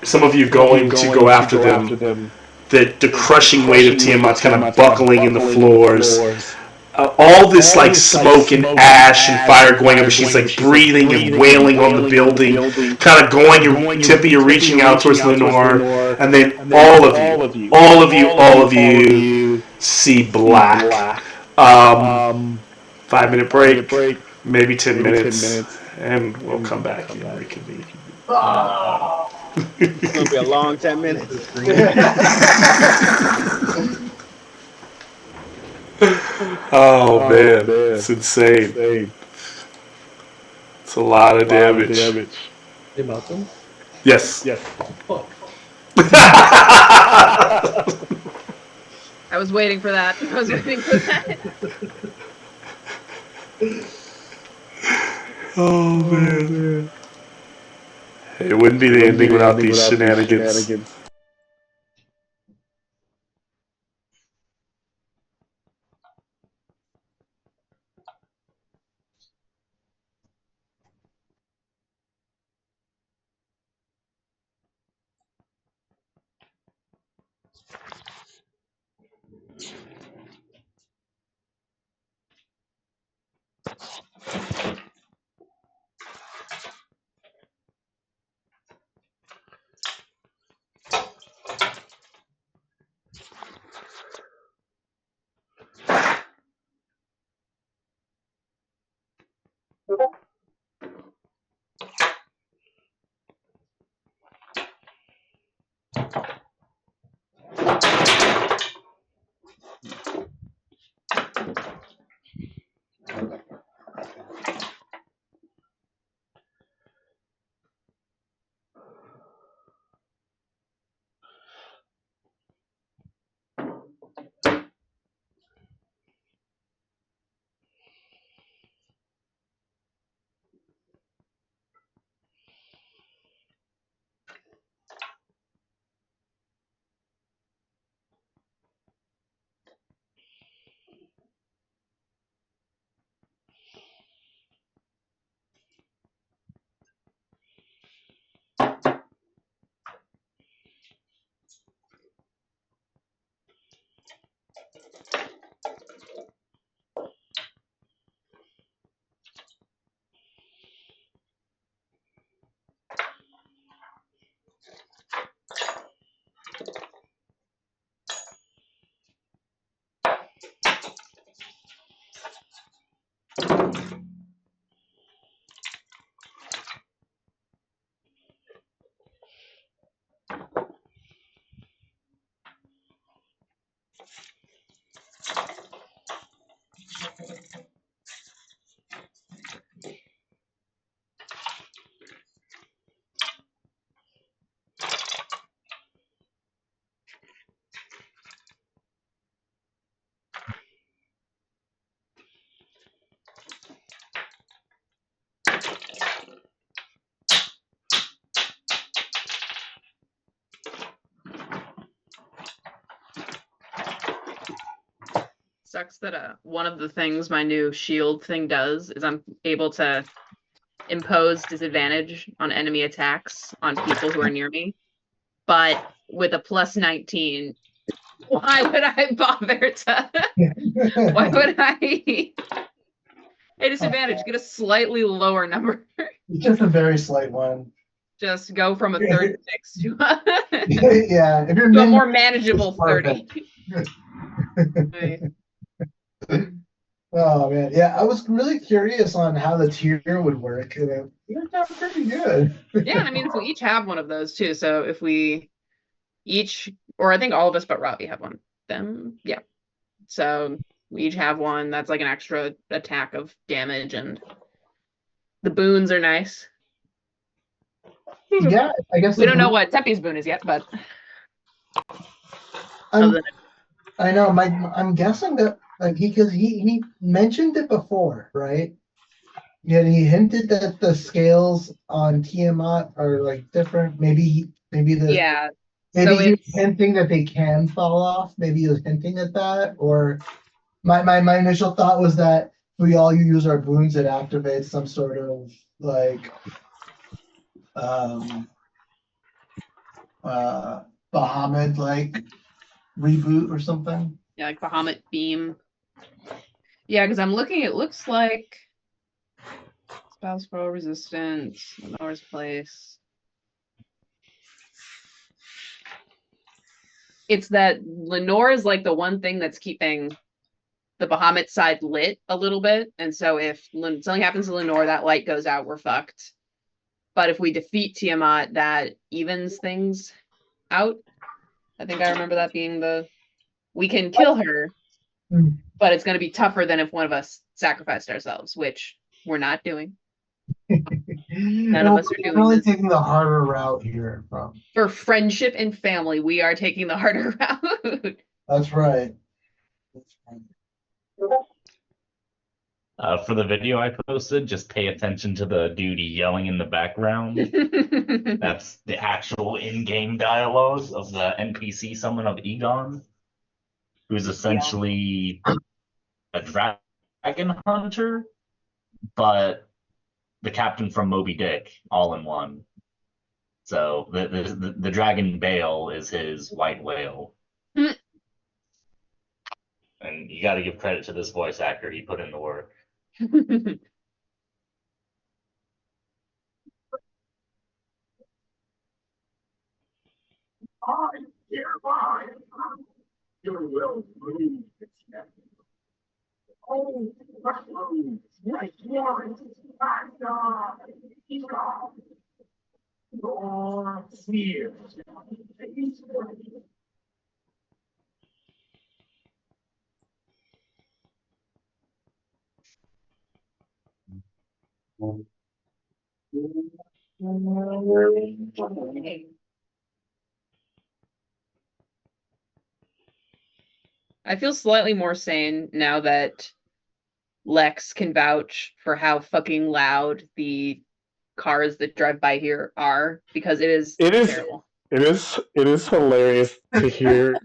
some of you going to go after them. The crushing weight of Tiamat's kind of buckling in the floors. All this like smoke and ash and fire going up, and she's like breathing and wailing on the building, kind of going. You're reaching out towards Lenore, and then all of you see black. 5-minute break, maybe 10 minutes, and we'll come back and reconvene. It's gonna be a long 10 minutes. Oh man, it's insane. It's a lot of damage. Hey, Malcolm. Yes. Fuck. I was waiting for that. Oh man. It wouldn't be the ending without these shenanigans. Sucks that one of the things my new shield thing does is I'm able to impose disadvantage on enemy attacks on people who are near me. But with a +19, why would I bother to? Why would I? Hey, disadvantage, get a slightly lower number. Just a very slight one. Just go from a 36 to a, Yeah, if you're to a min, more manageable it's perfect. 30. Right. Oh man, yeah, I was really curious on how the tier would work, and it worked out pretty good. Yeah, I mean, so we each have one of those too. So if we each, or I think all of us but Robbie have one. Them, yeah. So we each have one. That's like an extra attack of damage, and the boons are nice. Yeah, I guess We don't know what Tempe's boon is yet, but I'm, I know. I'm guessing that like because he mentioned it before, right? Yeah, he hinted that the scales on Tiamat are like different. Maybe yeah. maybe So he was it's hinting that they can fall off. Maybe he was hinting at that, or my initial thought was that we all use our boons, it activates some sort of like um Bahamut like reboot or something. yeah, like Bahamut beam. Yeah, because I'm looking. It looks like spouse pro resistance, Lenore's place. It's that Lenore is like the one thing that's keeping the Bahamut side lit a little bit, and so if something happens to Lenore, that light goes out, we're fucked. But if we defeat Tiamat, that evens things out. I think I remember that being we can kill her, but it's going to be tougher than if one of us sacrificed ourselves, which we're not doing. None of us are doing really this. taking the harder route here from. For friendship and family, we are taking the harder route. That's right. For the video I posted, just pay attention to the dude yelling in the background. That's the actual in-game dialogue of the NPC summon of Egon, who's essentially a dragon hunter, but the captain from Moby Dick, all in one. So the dragon Bale is his white whale. And you got to give credit to this voice actor. He put in the work. I hereby your will move. Oh, move like yours, my God, your fears. I feel slightly more sane now that Lex can vouch for how fucking loud the cars that drive by here are, because it is terrible. It is hilarious to hear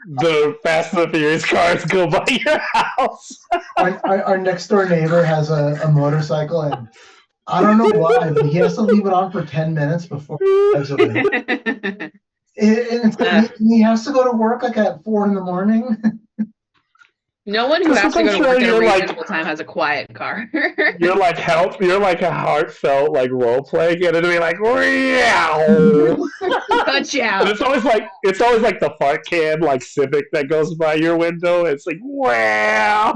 the Fast and the Furious cars go by your house. Our next door neighbor has a motorcycle, and I don't know why, but he has to leave it on for 10 minutes before he drives away. He has to go to work like at 4 a.m. No one who has to go to work at a reasonable time has a quiet car. You're like a heartfelt like role playing, and it'll be like, wow. Cut you out. And it's always like the fart can like Civic that goes by your window. It's like, wow.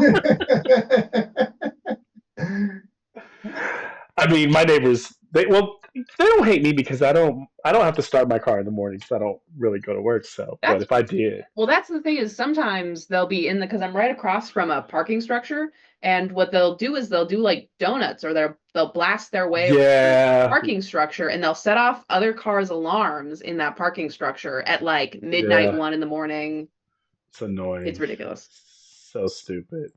I mean, my neighbors they don't hate me because I don't have to start my car in the morning because I don't really go to work. So, but if I did, well, that's the thing is sometimes they'll be because I'm right across from a parking structure, and what they'll do is they'll do like donuts, or they'll blast their way around the parking structure, and they'll set off other cars' alarms in that parking structure at like midnight, 1 a.m. It's annoying. It's ridiculous. So stupid.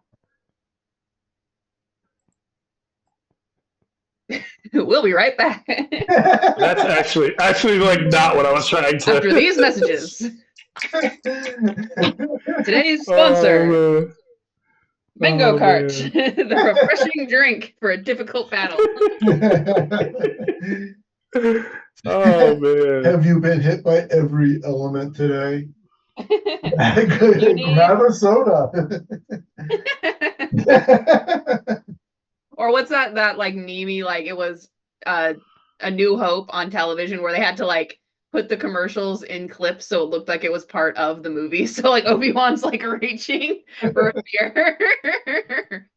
We'll be right back. That's actually like not what I was trying to. After these messages. Today's sponsor. Mango Cart, the refreshing drink for a difficult battle. Oh man. Have you been hit by every element today? Grab a soda. Or what's that like Nemi, like it was A New Hope on television where they had to like put the commercials in clips so it looked like it was part of the movie. So like Obi-Wan's like reaching for a beer.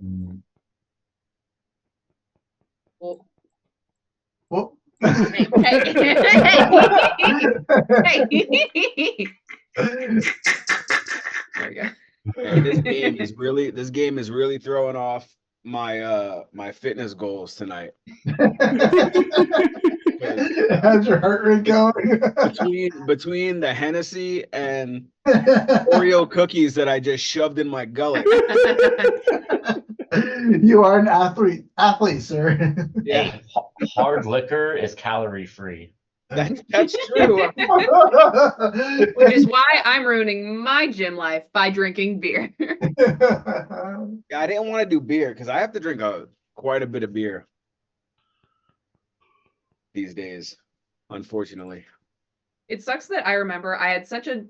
Mm. Well, Well, hey, hey, hey. There we go. Hey, this game is really throwing off my fitness goals tonight. How's your heart rate going? Between the Hennessy and Oreo cookies that I just shoved in my gullet. You are an athlete, sir. Yeah, Hey, hard liquor is calorie free. that's true. Which is why I'm ruining my gym life by drinking beer. Yeah, I didn't want to do beer because I have to drink quite a bit of beer these days, unfortunately. It sucks that I remember I had such a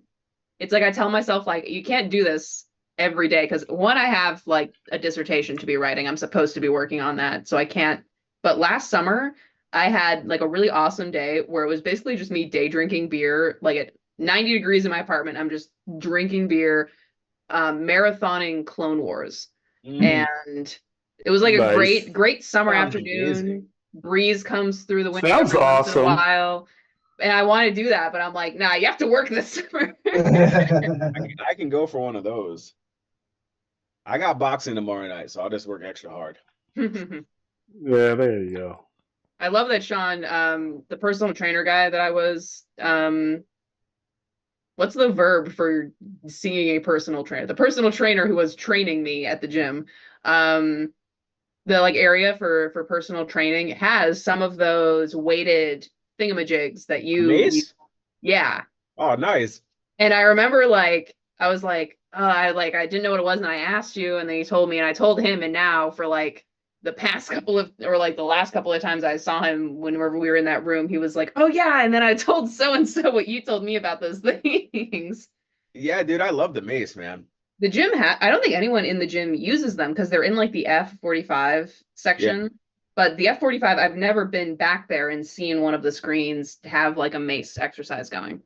it's like I tell myself like you can't do this every day because one, I have like a dissertation to be writing. I'm supposed to be working on that, so I can't. But last summer, I had like a really awesome day where it was basically just me day drinking beer, like at 90 degrees in my apartment. I'm just drinking beer, marathoning Clone Wars, and it was like a Nice. great summer Sounds afternoon. amazing. Breeze comes through the window Sounds every once in a awesome. while. And I want to do that, but I'm like, nah, you have to work this summer. I can go for one of those. I got boxing tomorrow night, so I'll just work extra hard. Yeah, there you go. I love that Sean, the personal trainer guy that I was, what's the verb for seeing a personal trainer? The personal trainer who was training me at the gym, the like area for personal training has some of those weighted thingamajigs that Mace? yeah. Oh, nice. And I remember like I was like, I didn't know what it was, and I asked you, and then you told me, and I told him, and now for like the past couple of or like the last couple of times I saw him whenever we were in that room, he was like, oh yeah, and then I told so and so what you told me about those things. Yeah, dude, I love the mace, man. The gym I don't think anyone in the gym uses them because they're in like the F45 section. Yeah. But the F45, I've never been back there and seen one of the screens have like a mace exercise going.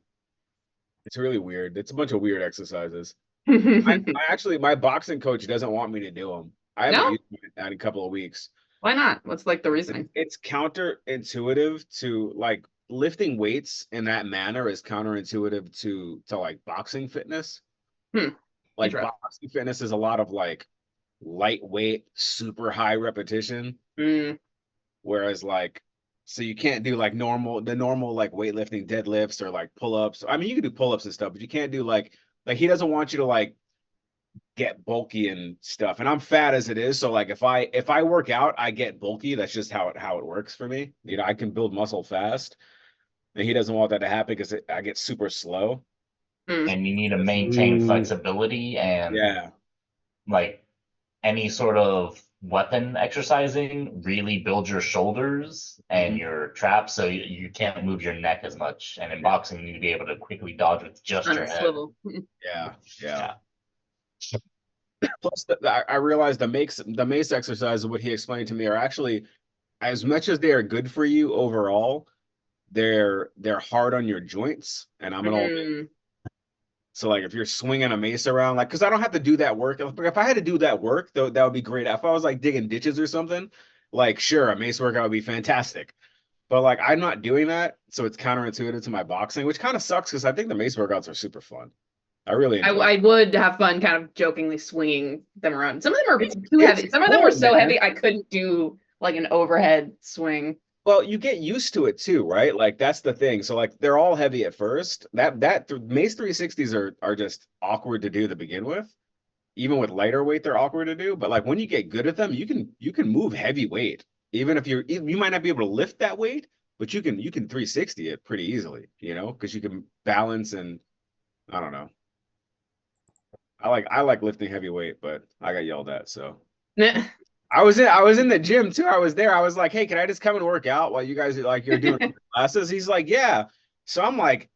It's really weird. It's a bunch of weird exercises. I actually, my boxing coach doesn't want me to do them. I haven't No? used them in a couple of weeks. Why not? What's like the reasoning? It's counterintuitive to like lifting weights in that manner is counterintuitive to like boxing fitness. Like Interesting. boxing fitness is a lot of like lightweight, super high repetition. Whereas like, so you can't do like the normal like weightlifting deadlifts or like pull-ups. I mean, you can do pull-ups and stuff, but you can't do like he doesn't want you to like get bulky and stuff. And I'm fat as it is, so like if I work out, I get bulky. That's just how it works for me. You know, I can build muscle fast, and he doesn't want that to happen because I get super slow. And you need to maintain flexibility and Yeah, like any sort of weapon exercising really build your shoulders and your traps so you can't move your neck as much. And in boxing, you need to be able to quickly dodge with just On your a head. swivel. yeah. Plus, I realized the mace exercises, what he explained to me, are actually, as much as they are good for you overall, they're hard on your joints. And I'm an old man. So like if you're swinging a mace around, like, because I don't have to do that work. If I had to do that work, though, that would be great. If I was like digging ditches or something, like sure, a mace workout would be fantastic. But like I'm not doing that, so it's counterintuitive to my boxing, which kind of sucks because I think the mace workouts are super fun. I really enjoy I would have fun kind of jokingly swinging them around. Some of them are too heavy. Some of them were so heavy I couldn't do like an overhead swing. Well, you get used to it too, right? Like that's the thing. So like they're all heavy at first. That Mace 360s are just awkward to do to begin with. Even with lighter weight, they're awkward to do. But like when you get good at them, you can move heavy weight. Even if you might not be able to lift that weight, but you can 360 it pretty easily, you know, because you can balance and I don't know. I like lifting heavy weight, but I got yelled at, so I was in the gym too. I was there. I was like, hey, can I just come and work out while you guys like you're doing classes? He's like, yeah. So I'm like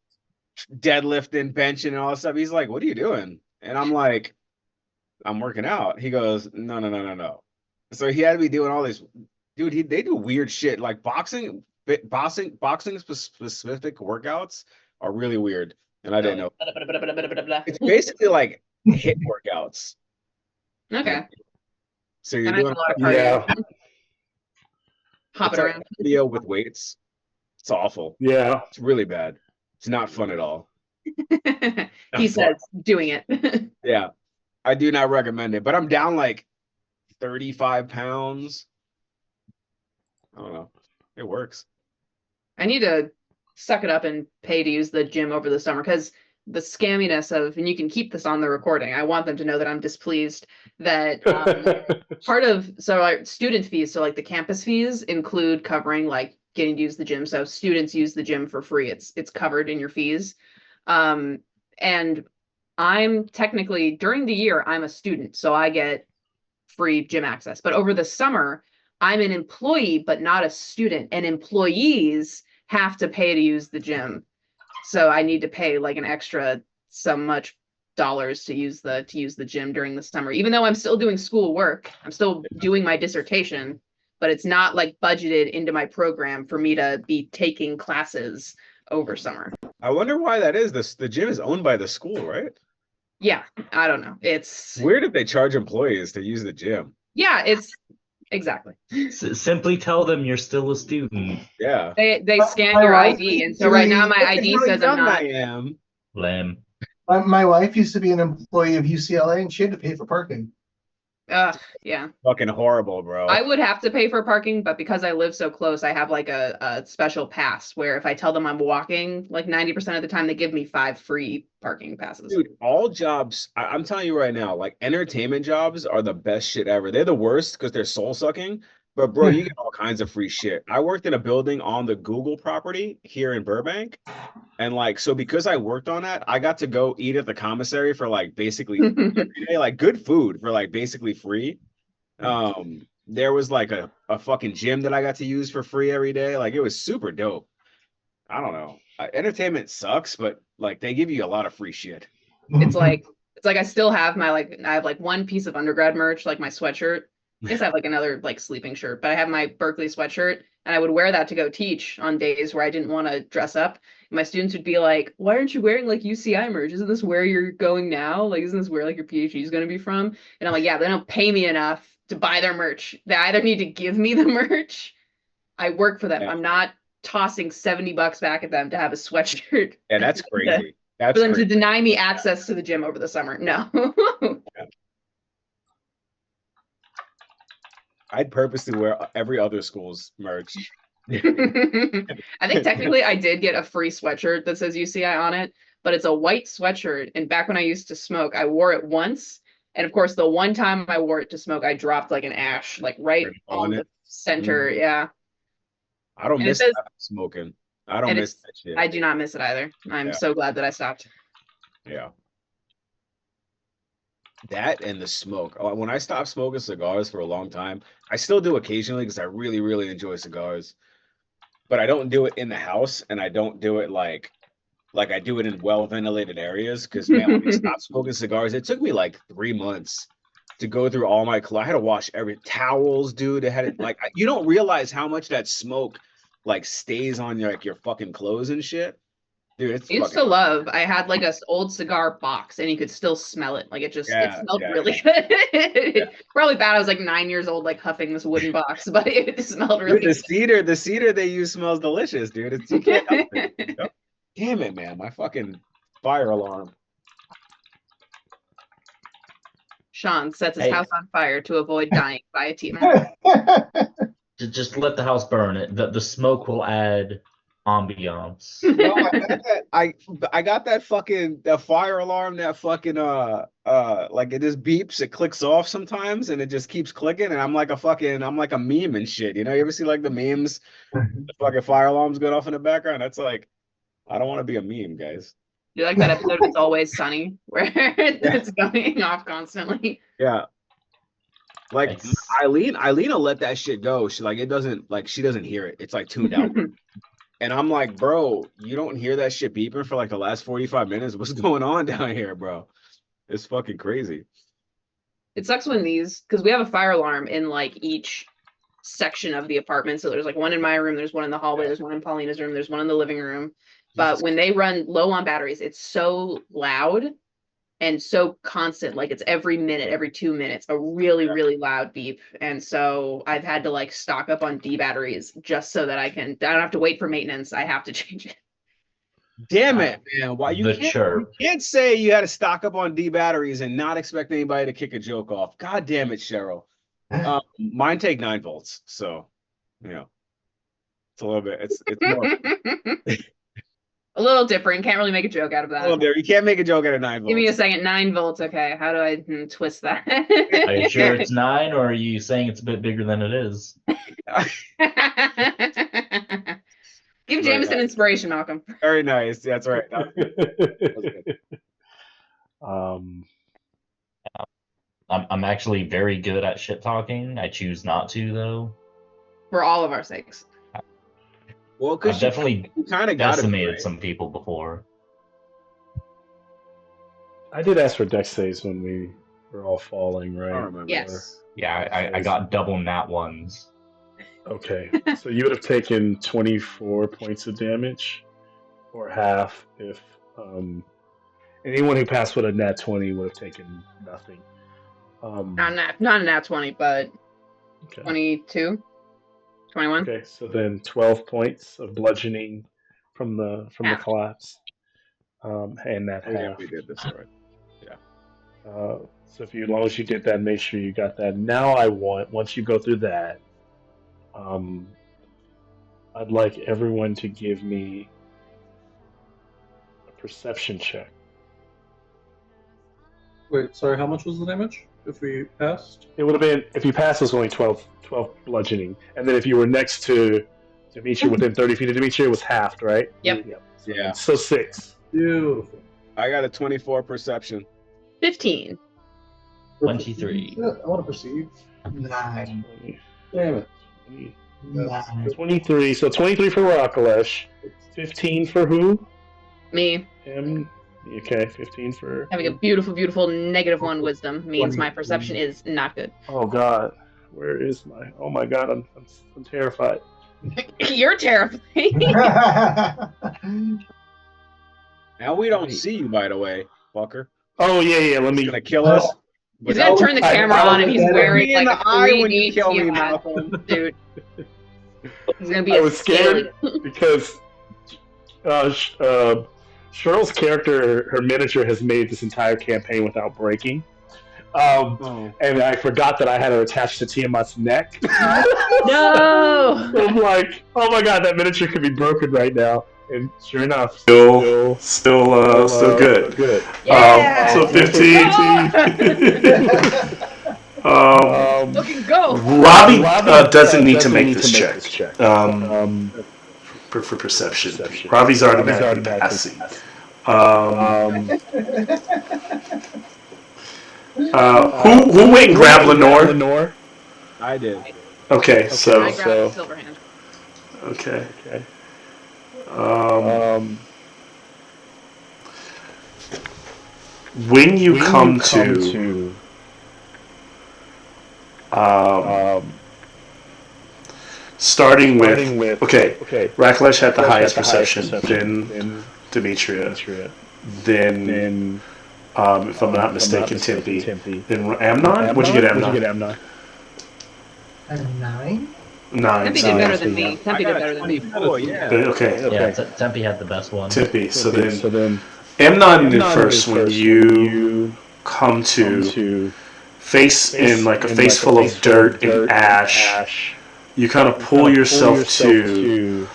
deadlifting, benching, and all that stuff. He's like, what are you doing? And I'm like, I'm working out. He goes, no, no, no, no, no. So he had me doing all this, dude. They do weird shit like boxing specific workouts are really weird, and I didn't know. It's basically like hit workouts. Okay. So you're And I have doing a lot of cardio. Yeah. Hopping it's like around. video with weights. It's awful. Yeah. It's really bad. It's not fun at all. He says doing it. Yeah, I do not recommend it. But I'm down like 35 pounds. I don't know. It works. I need to suck it up and pay to use the gym over the summer because the scamminess of, and you can keep this on the recording. I want them to know that I'm displeased that part of, so like student fees, so like the campus fees include covering like getting to use the gym. So students use the gym for free. It's covered in your fees. And I'm technically during the year, I'm a student, so I get free gym access. But over the summer, I'm an employee, but not a student. And employees have to pay to use the gym. So I need to pay like an extra some much dollars to use the gym during the summer, even though I'm still doing school work. I'm still doing my dissertation, but it's not like budgeted into my program for me to be taking classes over summer. I wonder why that is. The gym is owned by the school, right? Yeah, I don't know. It's weird if they charge employees to use the gym. Yeah, it's exactly. Simply tell them you're still a student. Yeah. They scan your ID, and so right now my ID says I'm not. I am. Lame. My wife used to be an employee of UCLA, and she had to pay for parking. Yeah. Fucking horrible, bro. I would have to pay for parking, but because I live so close, I have like a special pass where if I tell them I'm walking, like 90% of the time, they give me 5 free parking passes. Dude, all jobs, I'm telling you right now, like entertainment jobs are the best shit ever. They're the worst because they're soul sucking. But bro, you get all kinds of free shit. I worked in a building on the Google property here in Burbank. And like, so because I worked on that, I got to go eat at the commissary for like basically every day, like good food for like basically free. There was like a fucking gym that I got to use for free every day. Like it was super dope. I don't know. Entertainment sucks, but like they give you a lot of free shit. It's like I still have my I have like one piece of undergrad merch, like my sweatshirt. I guess I have like another like sleeping shirt, but I have my Berkeley sweatshirt and I would wear that to go teach on days where I didn't want to dress up. My students would be like, why aren't you wearing like UCI merch? Isn't this where you're going now? Like, isn't this where like your PhD is going to be from? And I'm like, yeah, they don't pay me enough to buy their merch. They either need to give me the merch. I work for them. Yeah. I'm not tossing $70 back at them to have a sweatshirt. Yeah, that's crazy. That's for them crazy. to deny me access to the gym over the summer. No. Yeah. I'd purposely wear every other school's merch. I think technically I did get a free sweatshirt that says UCI on it, but it's a white sweatshirt. And back when I used to smoke, I wore it once. And of course, the one time I wore it to smoke, I dropped like an ash, like right on the center. Mm-hmm. Yeah. I don't miss smoking. I don't miss that shit. I do not miss it either. I'm so glad that I stopped. Yeah. That and the smoke. When I stopped smoking cigars for a long time, I still do occasionally because I really, really enjoy cigars. But I don't do it in the house, and I don't do it like I do it in well-ventilated areas. Because man, when I stopped smoking cigars, it took me like 3 months to go through all my clothes. I had to wash every towels, dude. It had like you don't realize how much that smoke like stays on your fucking clothes and shit. Dude, it's I used to love. I had like a old cigar box, and you could still smell it. Like it just it smelled really good. Probably bad. I was like 9 years old, like huffing this wooden box, but it smelled really good. The cedar they use smells delicious, dude. You can't help it. You know? Damn it, man! My fucking fire alarm. Sean sets his house on fire to avoid dying by a team. Just let the house burn. It the smoke will add ambiance. No, I got that fire alarm that fucking like it just beeps, it clicks off sometimes and it just keeps clicking and I'm like a meme and shit. You know, you ever see like the memes, the fucking fire alarms going off in the background? That's like, I don't want to be a meme, guys. You like that episode of It's Always Sunny where it's going off constantly? Yeah. Like It's- Eileen will let that shit go. She like it doesn't like she doesn't hear it. It's like tuned out. And I'm like, bro, you don't hear that shit beeping for like the last 45 minutes? What's going on down here, bro? It's fucking crazy. It sucks when because we have a fire alarm in like each section of the apartment. So there's like one in my room, there's one in the hallway, there's one in Paulina's room, there's one in the living room. But when they run low on batteries, it's so loud and so constant. Like it's every minute, every 2 minutes, a really, really loud beep. And so I've had to like stock up on D batteries just so that I don't have to wait for maintenance. I have to change it. Damn it, man. Why The chirp. you can't say you had to stock up on D batteries and not expect anybody to kick a joke off. God damn it, Cheryl. Mine take 9 volts, so you know. It's a little bit it's more A little different. Can't really make a joke out of a little that. bit. You can't make a joke out of 9 volts. Give me a second. 9 volts. Okay. How do I twist that? Are you sure it's 9, or are you saying it's a bit bigger than it is? Give Jameson inspiration, Malcolm. Very nice. That's right. That was good. I'm actually very good at shit talking. I choose not to, though. For all of our sakes. Well, I've because definitely you kind of got it. decimated Right? some people before. I did ask for dex saves when we were all falling, I right? don't remember. Yes. Yeah, I got double nat ones. Okay, so you would have taken 24 points of damage, or half if anyone who passed with a nat 20 would have taken nothing. Not a nat 20, but Okay. 22, 21. Okay, so then 12 points of bludgeoning from the Half. collapse, and that Oh, yeah, half. we did this already. So if you, as long as you did that, make sure you got that. Now I want, once you go through that, I'd like everyone to give me a perception check. Wait, sorry, how much was the damage if we passed? It would have been, if you passed, it was only 12 bludgeoning. And then if you were next to Demetria, within 30 feet of Demetria, it was halved, right? Yep. Yeah. So 6. Beautiful. I got a 24 perception. 15. 23. I want to perceive. 9. Damn it. 9. 23. So 23 for Rakalesh. 15 for who? Me Him. Okay, 15 for. having a beautiful, beautiful -1 wisdom means my perception is not good. Oh God, where is my? Oh my God, I'm terrified. You're terrifying. Now we don't see you, by the way, fucker. Oh yeah. Let He's me. gonna kill us. He's gonna turn the camera on and he's wearing Me in like the a eye 3D when you kill me, Tiamat, Malcolm. dude. He's gonna be I a was scared because Cheryl's character, her miniature, has made this entire campaign without breaking. And I forgot that I had her attached to Tiamat's neck. No. I'm like, oh my God, that miniature could be broken right now. And sure enough, Still good. Good. Yeah. So 15. Fucking go. Robbie doesn't need to make this check. For perception. Robbie's automatically passing. Who went and grabbed Lenore? I did. Okay, so I grabbed Silverhand. okay. When you come to starting with okay, Rakalesh had the highest perception, then Demetria, then if I'm not mistaken, Tempe, then Amnon. What'd you get, Amnon? And 9? 9. Tempe did better than me. Tempe did better than me. 24, yeah. Okay, Yeah, Tempe had the best one. Tempe. So then Amnon did first when you come to face in like a face full of dirt and ash. You kind of pull yourself to,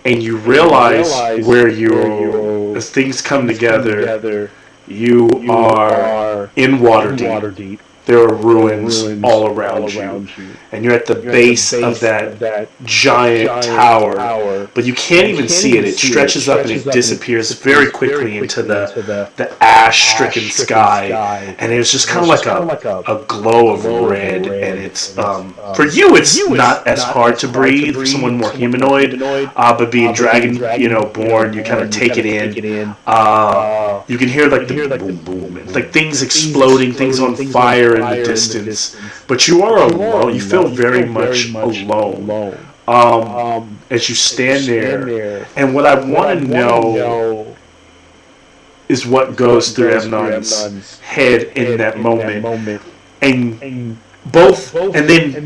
and you realize where you, as things come together, you are in Waterdeep. there are ruins all around you. And you're at the base of that giant tower, but you can't even see it. It stretches up and it disappears very quickly into the ash-stricken sky, and it's just kind of like a glow of red. And it's for you, it's not as hard to breathe. For someone more humanoid, but being dragon, born, you kind of take it in. You can hear like the boom, boom, like things exploding, things on fire in the distance. But you are alone. You feel very much alone as you stand there. And what I want to know is what goes through Amnon's head in that moment. And both, and then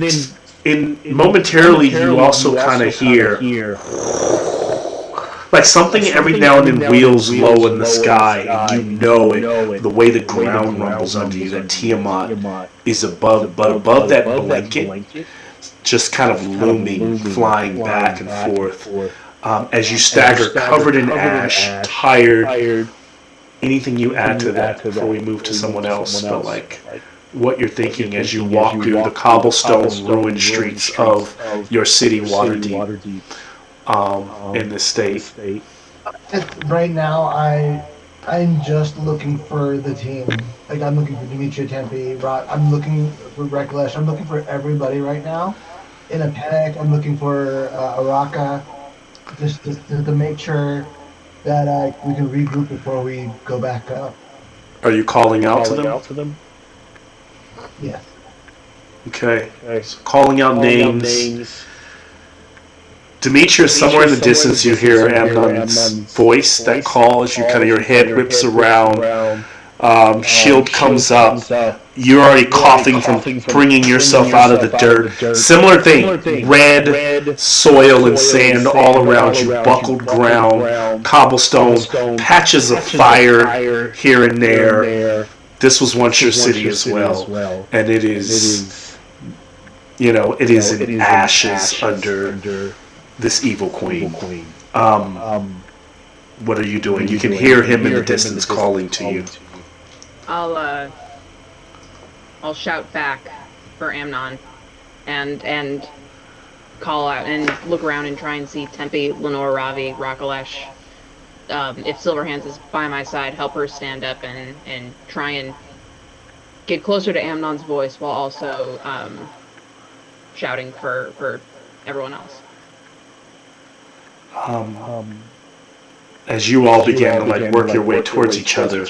momentarily you also kind of hear like something every now and then wheels low in the sky, and you know it, the way the ground rumbles under you, that Tiamat is above, but above that blanket, just kind of looming, flying back and forth. As you stagger, covered in ash, tired. Anything you add to that before we move to someone else, but like what you're thinking as you walk through the cobblestone ruined streets of your city, Waterdeep. In this state. Right now, I'm just looking for the team. Like, I'm looking for Demetria, Tempe, I'm looking for Recklesh. I'm looking for everybody right now. In a panic, I'm looking for Araka, just to make sure that we can regroup before we go back up. Are you calling out to them? Yes. Okay. So calling out names. Demetrius, somewhere in the distance, you hear Amnon's voice, that call as you kind of your head whips around. Shield comes up. You're already coughing from bringing yourself out of the dirt. Similar thing. Red soil and sand all around you, buckled ground, cobblestone, patches of fire here and there. This was once your city as well, and it is, it is in ashes under this evil queen. What are you doing? You can hear him in the distance calling to you. I'll shout back for Amnon and call out and look around and try and see Tempe, Lenore, Ravi, Rakalesh. If Silverhands is by my side, help her stand up and try and get closer to Amnon's voice while also shouting for everyone else. As you all begin to work your way towards each other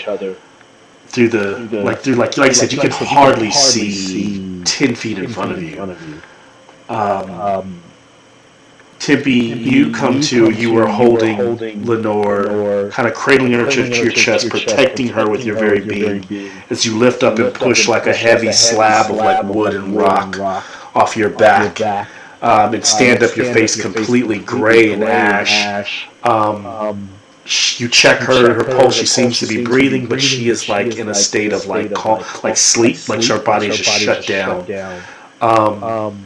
through like I said, you can hardly see 10 feet in front of you. Tempe, you come to, you were holding Lenore, kind of cradling her to your chest, protecting her with your very being, as you lift up and push like a heavy slab of like wood and rock off your back, and stand up, your face completely gray and ash. You check her pulse, she seems to be breathing, but she is like in a state of like sleep, like her body is just shut down.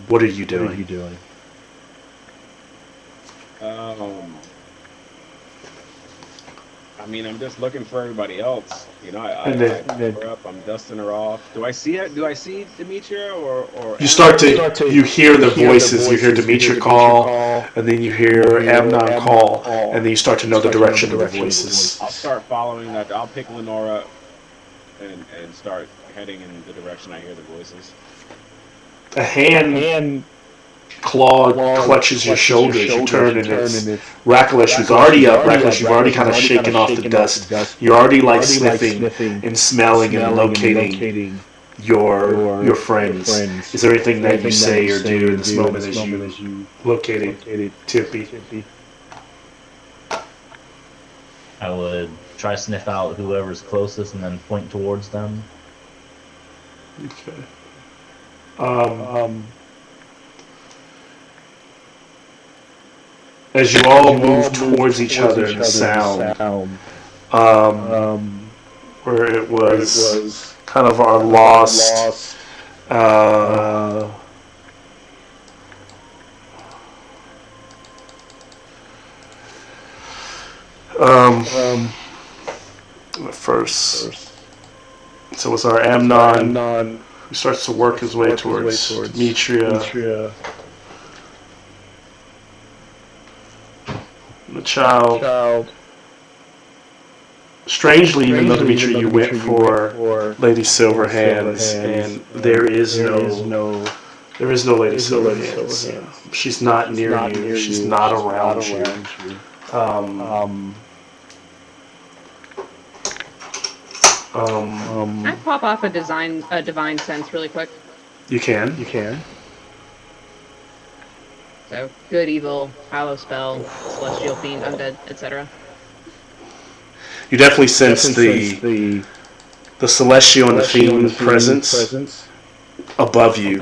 What are you doing? I'm just looking for everybody else. I pick her up. I'm dusting her off. Do I see it? Do I see Demetria or? You start to. You hear the voices. You hear Demetria call, and then you hear Amnon call, and then you start to know the direction of the voices. I'll start following that. I'll pick Lenora and start heading in the direction I hear the voices. A hand claw clutches your shoulders. You turn, and it's Rakalesh, who's already up. Rakalesh, you've already kind of shaken off the dust. You're already like sniffing and smelling and locating your friends. Is there anything that you say or do in this moment as you located Tempe? I would try to sniff out whoever's closest and then point towards them. Okay. As you all move towards each other in sound, where it was kind of our lost, first, so it was our Amnon He starts to work his way towards Demetria. The child. Strangely, even though Demetria, you went for Lady Silverhands, and there is no Lady Silverhands. She's not near you. She's not around you. Can I pop off a divine sense really quick? You can. So good, evil, hallow spell, celestial fiend, undead, etc. You definitely sense the celestial and the fiend presence above you.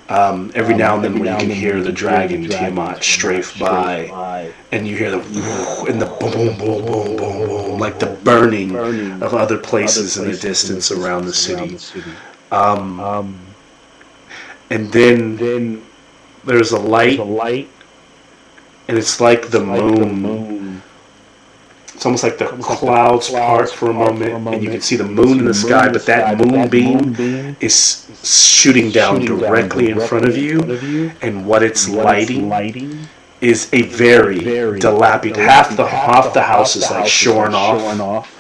Every now and then, when you can hear the dragon Tiamat strafe by, and you hear the boom, boom, boom, boom, boom, boom, like the burning of other places in the distance around the city. And then there's a light, and it's like the moon. It's almost like the clouds part for a moment, and you can see the moon in the sky, but that moonbeam is shooting down directly in front of you, and what it's lighting is a very dilapidated. Half the house is like shorn off.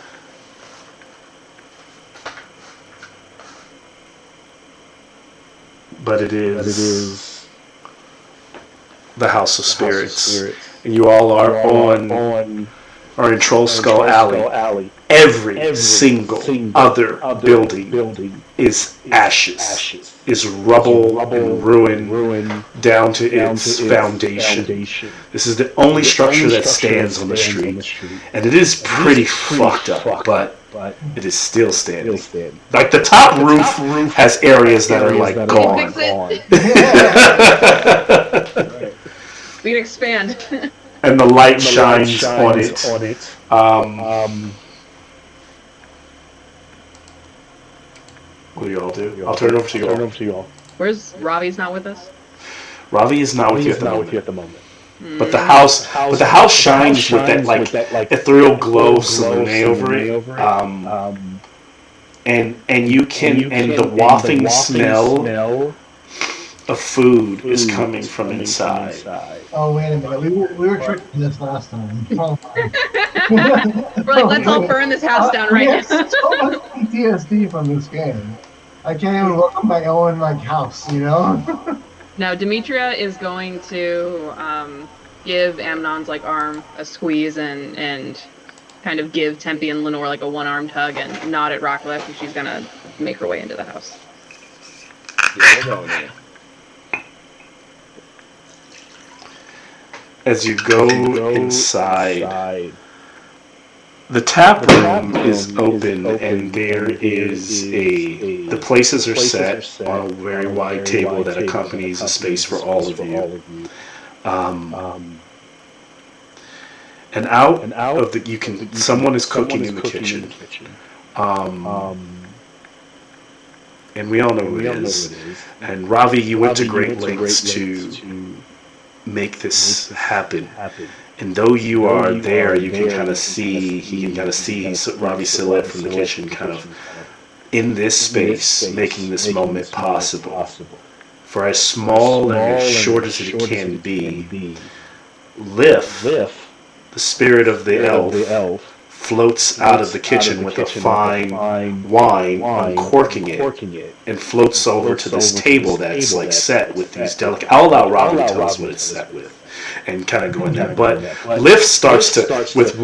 But it is the House of Spirits, and you all are in Troll Skull Alley. Every single other building is ashes, is rubble and ruin down to its foundation. This is the only structure that stands on the street, and it is pretty fucked up, but it is still standing. Like the top roof has areas that are like gone. We can expand. And the light shines on it. What do you all do? I'll turn it over to you all. Where's Ravi's not with us? Ravi is not with you at the moment. But the house shines with that like ethereal glow Salune over it. And you can and the wafting smell of food is coming from inside. Oh, wait a minute. We were tricked in this last time. We're like, let's all burn this house down right now. So much PTSD from this game. I can't even welcome my own house, you know? Now, Demetria is going to give Amnon's arm a squeeze and kind of give Tempe and Lenore a one-armed hug and nod at Rockcliffe, and she's gonna make her way into the house. Yeah, we're going there. As you go inside, the tap room is open, and there is the places are set on a very wide table that accompanies a space for all of you. And out of the someone is cooking in the kitchen. And we all know who it is. And Ravi, you went to great lengths to make this happen. And though you are there, you can kind of see, he can kind of see Ravi's silhouette from the kitchen kind of in this space, making this moment possible. For as small and as short as it can be, Lif, the spirit of the elf, floats out of the kitchen with a fine wine, uncorking it, and floats over to this table that's set with these delicate. I'll allow Ravi to tell us what it's set with, and kind of go in there. But Lif starts with a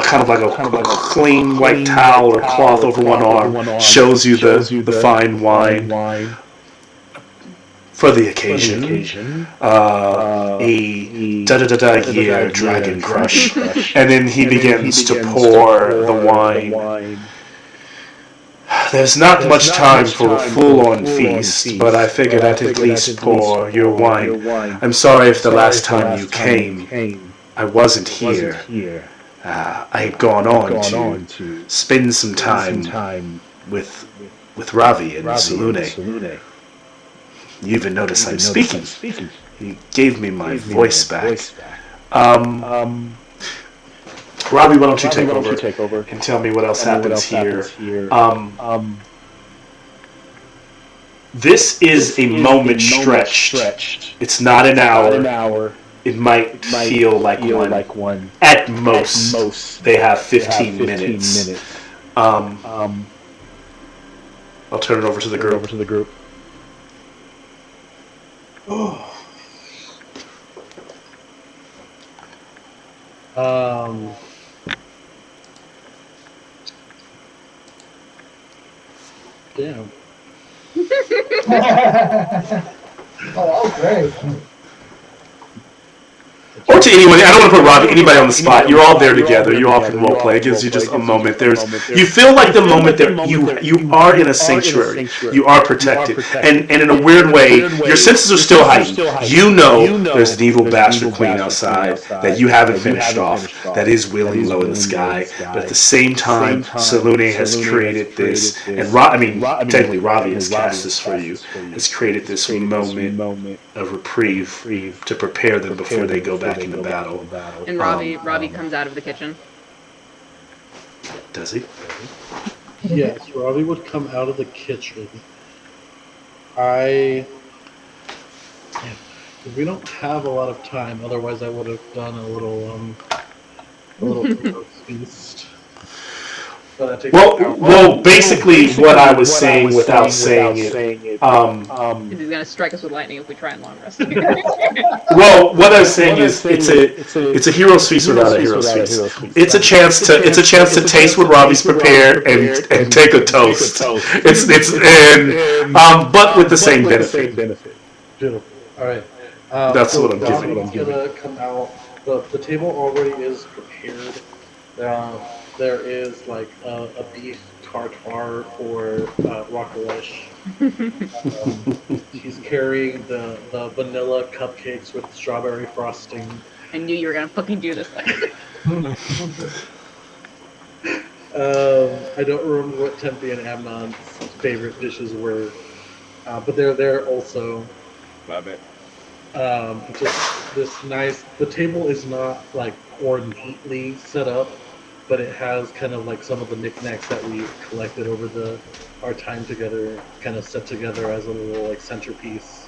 kind of a clean white towel or cloth over one arm, shows you the fine wine. For the occasion, a da-da-da-da-year Dragon Crush. And then he begins to pour the wine. There's not much time for a full-on feast, but I figured I'd at least pour your wine. I'm sorry if the last time you came, I wasn't here. I had gone on to spend some time with Ravi and Salune. You even notice I'm speaking. He gave me my voice back. Robbie, why don't you take over and tell me what else happens here? This is a moment stretched. It's not an hour. It might feel like one. At most, they have 15 minutes. I'll turn it over to the group. Damn. Oh, that was great. Or to anyone, I don't want to put anybody on the spot. You're all there together. You all can role play. It gives you just a moment. You feel like the moment that you are in a sanctuary. You are protected, and in a weird way, your senses are still heightened. You know there's an evil bastard queen outside that you haven't finished off. That is wheeling low in the sky, but at the same time, Salune has created this, and technically Ravi has cast this for you. Has created this moment of reprieve to prepare them before they go back into battle. And Ravi comes out of the kitchen. Does he? Yes, Ravi would come out of the kitchen. We don't have a lot of time, otherwise I would have done a little feast. Well, basically what I was saying without saying it. He's gonna strike us with lightning if we try and long rest. Well, what I was saying is it's a hero's feast without a hero's feast. It's a chance to taste what Robbie's prepared and take a toast. But with the same benefit. Beautiful. All right. That's what I'm giving. Ravi's gonna come out. The table already is prepared. There is like a beef tartare for Rakalesh. He's carrying the vanilla cupcakes with strawberry frosting. I knew you were gonna fucking do this. I don't remember what Tempe and Amnon's favorite dishes were, but they're there also. Love it. Just this nice. The table is not like ornately set up, but it has kind of like some of the knickknacks that we collected over our time together, kind of set together as a little like centerpiece.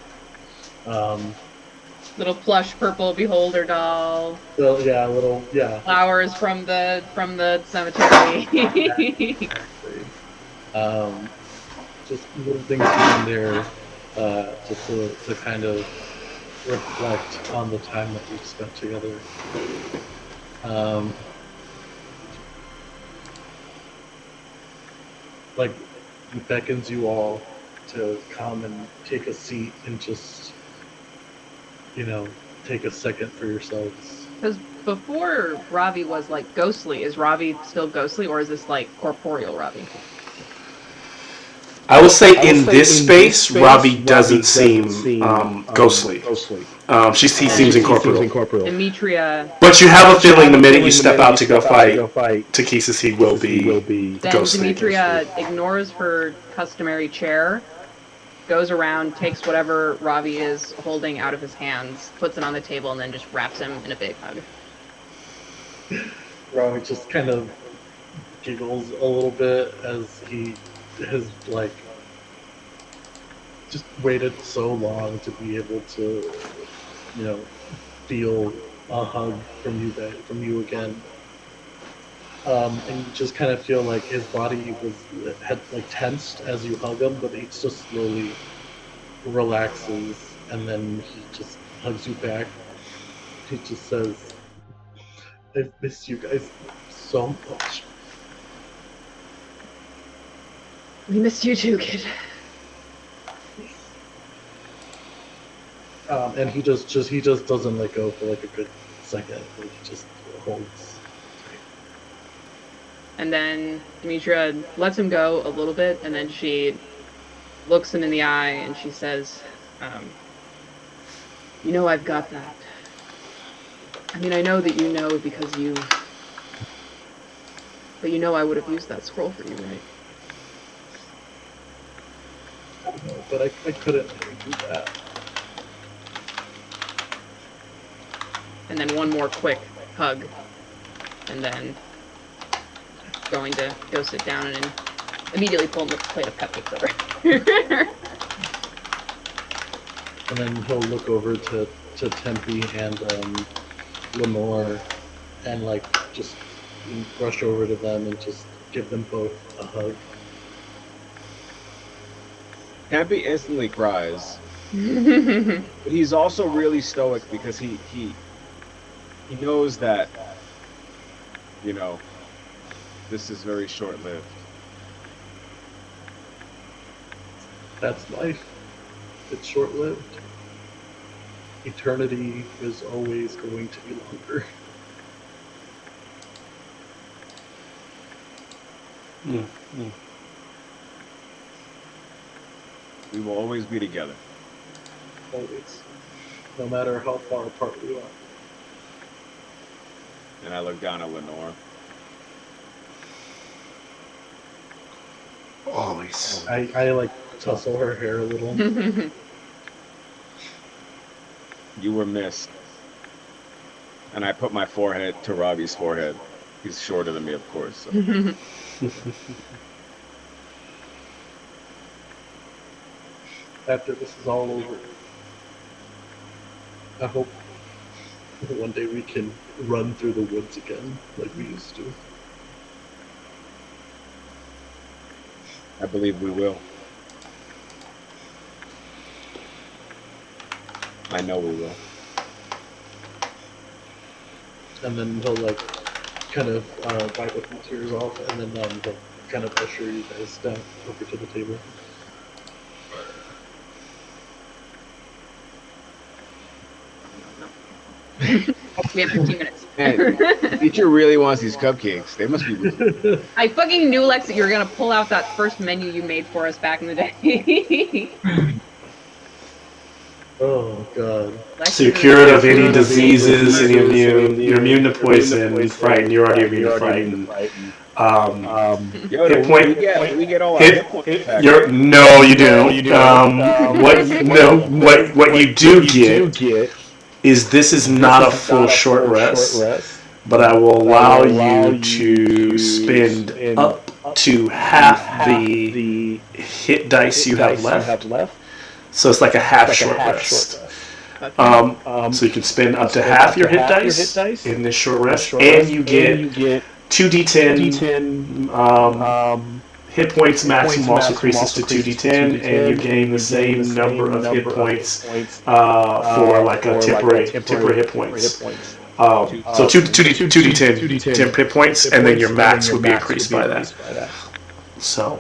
Little plush purple beholder doll. So yeah. Flowers from the cemetery. Exactly. Just little things here and there, just to kind of reflect on the time that we've spent together. Like, he beckons you all to come and take a seat and just, take a second for yourselves. Because before Ravi was like ghostly, is Ravi still ghostly, or is this like corporeal Ravi? I will say in this space, Ravi doesn't seem ghostly. He seems incorporeal. Demetria. But you have a feeling the minute you step out to go fight, Takesis, he will be Then ghostly. Demetria ignores her customary chair, goes around, takes whatever Ravi is holding out of his hands, puts it on the table, and then just wraps him in a big hug. Ravi just kind of giggles a little bit as he has just waited so long to be able to, feel a hug from you again. And you just kind of feel like his body had tensed as you hug him, but he just slowly relaxes, and then he just hugs you back. He just says, "I've missed you guys so much." We missed you too, kid. And he just doesn't let go for like a good second. He just holds. And then Demetria lets him go a little bit, and then she looks him in the eye and she says, I've got that. I mean, I know that you know because you... But I would have used that scroll for you, right? No, but I couldn't do that. And then one more quick hug. and then going to go sit down and immediately pull the plate of cupcakes over. And then he'll look over to Tempe and Lenore and like just rush over to them and just give them both a hug. Tempe instantly cries, but he's also really stoic because he knows that, you know, this is very short-lived. That's life. It's short-lived. Eternity is always going to be longer. We will always be together. Always. No matter how far apart we are. And I look down at Lenore. Always. I like tussle her hair a little. You were missed. And I put my forehead to Robbie's forehead. He's shorter than me, of course. So. After this is all over, I hope one day we can run through the woods again like we used to. I believe we will. I know we will. And then he'll like kind of wipe the tears off, and then he'll kind of usher you guys down over to the table. We have 15 minutes. Man, teacher really wants these cupcakes. They must be. I fucking knew, Lex, that you were gonna pull out that first menu you made for us back in the day. Oh god. Lex, So you're cured of any diseases, any immune. You're immune to poison, frightened. You're already immune to frightened. Yo, Hit point. we get all our hit points back. No, you don't. What you do get is this is not a full short rest, but I will allow you to spend up to half the hit dice you have left. So it's like a half short rest. So you can spend up to half your hit dice in this short rest, and you get 2d10 hit points maximum also increases to 2d10, and you gain the same number of hit points for like a temporary hit points. So 2d10 10 hit points, and then your max would be increased by that. So.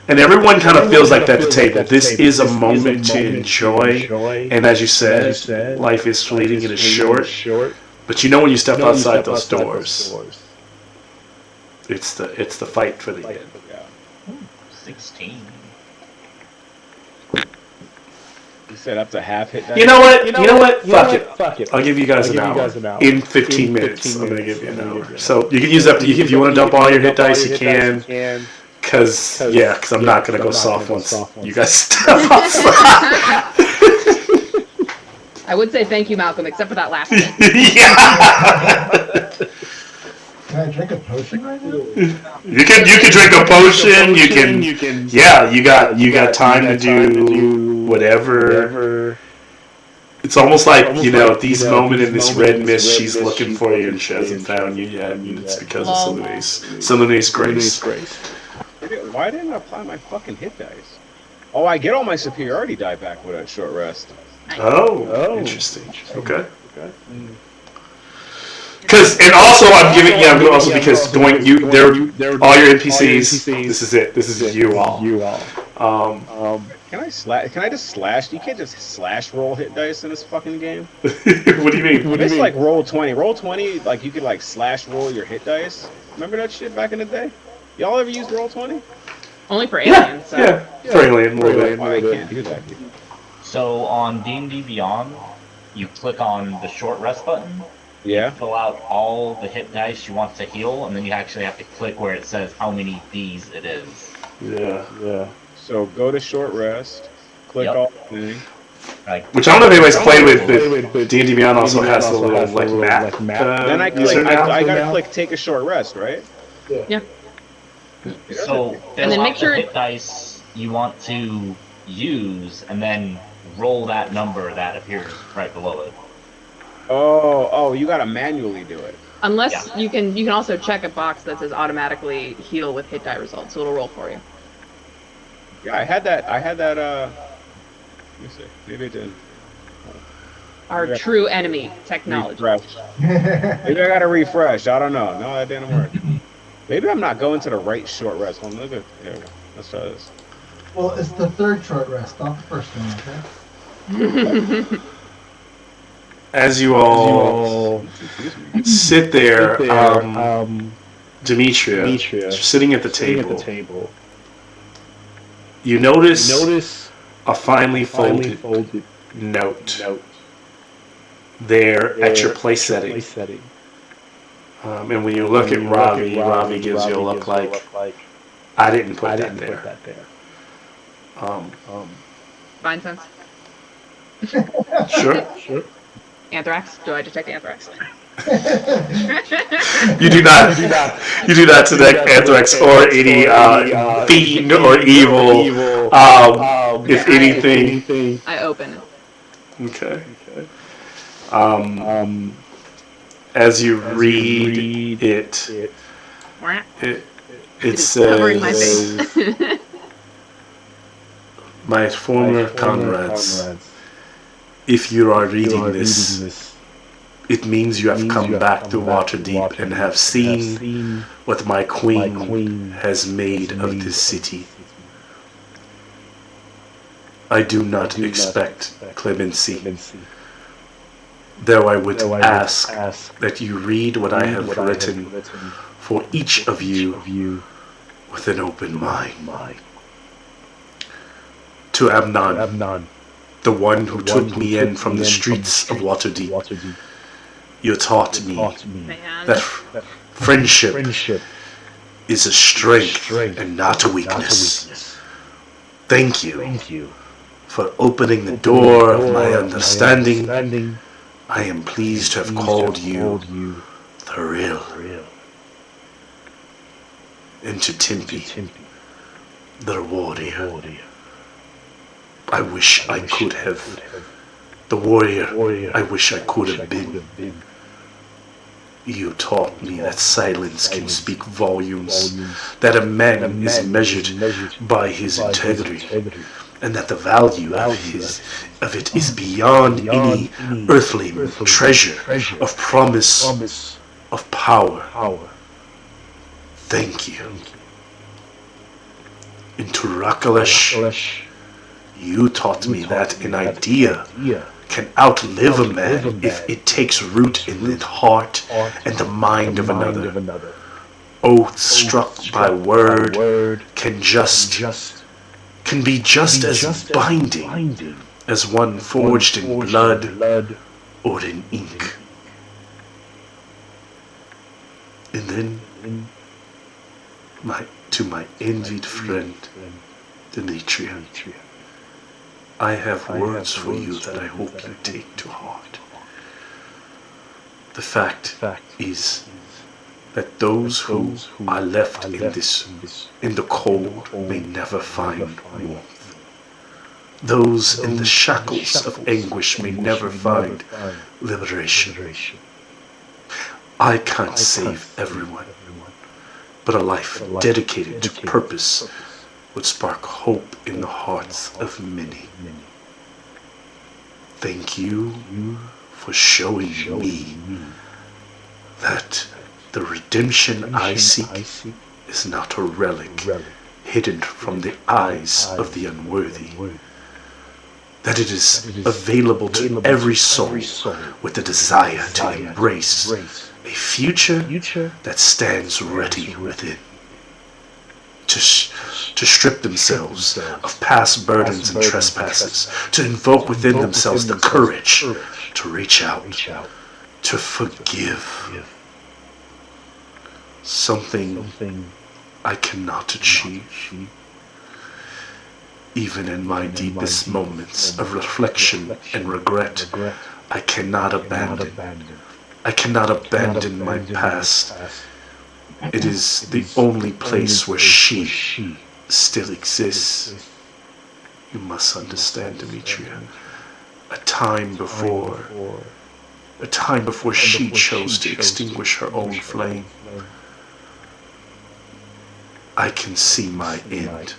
And everyone kind of feels like that at the table. This is a moment to enjoy, and as you said, life is fleeting, it is short. But you know when you step outside those doors, it's the fight for the end. 16. You said up to half hit dice? You know what? Fuck it. I'll give you guys an hour. In 15 minutes, I'm going to give you an hour. So you can use up to, if you want to dump all your hit dice, you can. Because I'm not going to go soft once you guys step outside. I would say thank you, Malcolm, except for that last bit. Yeah. Can I drink a potion right now? You can drink a potion. You can. Yeah, you got time to do whatever. It's almost like these moments in this red mist. She's looking for you and she hasn't found you yet. And it's because of Selene's grace. Why didn't I apply my fucking hit dice? Oh, I get all my superiority die back with a short rest. Oh, interesting. Okay. Because I'm giving because all your NPCs. This is it. This is you all. Can I just slash? You can't just slash roll hit dice in this fucking game. What do you mean? It's like roll 20. Roll 20, like you could like slash roll your hit dice. Remember that shit back in the day? Y'all ever used roll 20? Only for aliens. So. Yeah. For alien. Why I can't do that? So on D&D Beyond, you click on the short rest button. Yeah. Fill out all the hit dice you want to heal, and then you actually have to click where it says how many Ds it is. Yeah. So go to short rest, click all the thing. Like, Which I don't know if anybody's played with, but D&D Beyond also has the little like map. Then I click. I gotta click take a short rest, right? Yeah. so And fill then out make sure the hit dice you want to use, and then roll that number that appears right below it. Oh, you gotta manually do it. Unless you can also check a box that says automatically heal with hit die results, so it'll roll for you. Yeah, I had that. Let me see. Maybe it didn't. Our true enemy, technology. Refresh. Maybe I gotta refresh. I don't know. No, that didn't work. Maybe I'm not going to the right short rest. Hold on, look at here. We go. Let's try this. Well, it's the third short rest, not the first one, okay? As you all sit there, Demetria, sitting at the table, you notice a finely folded note there at your place setting. And when you look at Ravi gives you a look like, I didn't put that there. Fine sense. Sure. Anthrax? Do I detect anthrax? You do not detect anthrax or any fiend or evil. If anything, I open it. okay. As you read it Covering my says, face. "My former comrades, if you are reading this, it means you have come back to Waterdeep and have seen what my queen has made of this city. I do not expect clemency, though I would ask that you read what I have written for each of you with an open mind. To Amnon, the one who took me in from the streets of Waterdeep, you taught me that friendship is a strength and not a weakness. Thank you for opening the door of my understanding. I am pleased to have called you the real. And to Timpy, the warrior. I wish I could have. The warrior I wish I could have been. You taught me that silence can speak volumes, that a man is measured by his integrity, and that the value of it is beyond any earthly treasure of promise, of power. Thank you. In Turakalash, you taught me that an idea can outlive a man if it takes root in the heart and the mind of another. Oath struck by word can be just as binding as one forged in blood or in ink. And then, to my envied friend, Demetria, I have words for you that I hope you take to heart. The fact is that those who are left in the cold may never find warmth. Those in the shackles of anguish may never find liberation. I can't save everyone, but a life dedicated to purpose would spark hope in the hearts of many. Thank you for showing me that the redemption I seek is not a relic hidden from the eyes of the unworthy, that it is available to every soul with the desire to embrace a future that stands ready within. To strip themselves of past burdens and trespasses, to invoke within themselves the courage to reach out, to forgive. Something I cannot achieve. Even in my deepest moments of reflection and regret, I cannot abandon. I cannot abandon my past. It is the only place where she still exists. You must understand, Demetria. A time before she chose to extinguish her own flame. I can see my end.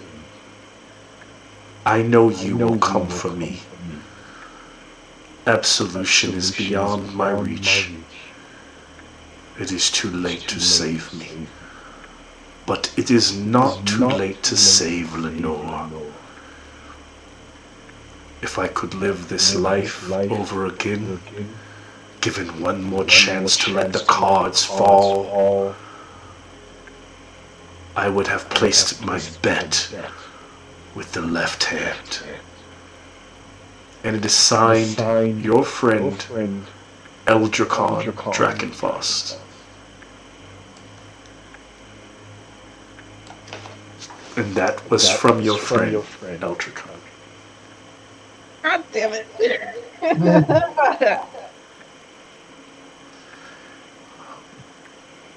I know you will come for me. Absolution is beyond my reach. It is too late to save me. But it is not too late to save Lenore. If I could live this life over again, given one more chance to let the cards fall, I would have placed my bet with the left hand. And it is signed, your friend, Eldricon Drakenfrost. And that was from your friend, Eldricon. God damn it.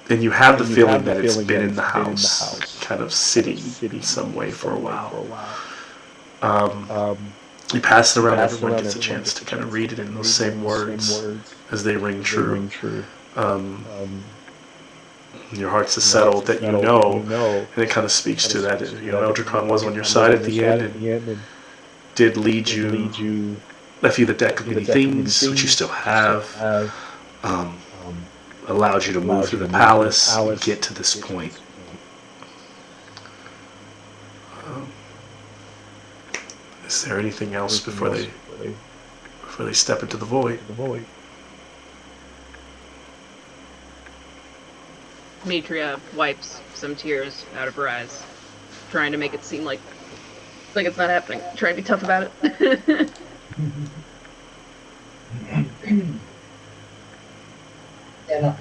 And you have the feeling that it's been in the house, kind of sitting in some way for a while. You pass it around, everyone gets a chance to kind of read it in those same words as they ring true. Your heart's settled that you know, and it kind of speaks to that. Eldricon was on your side at the end and did lead you, left you the deck of many things, which you still have. Allowed you to move through the palace and get to this point. Is there anything else before they step into the void? Demetria wipes some tears out of her eyes, trying to make it seem like it's not happening. Trying to be tough about it.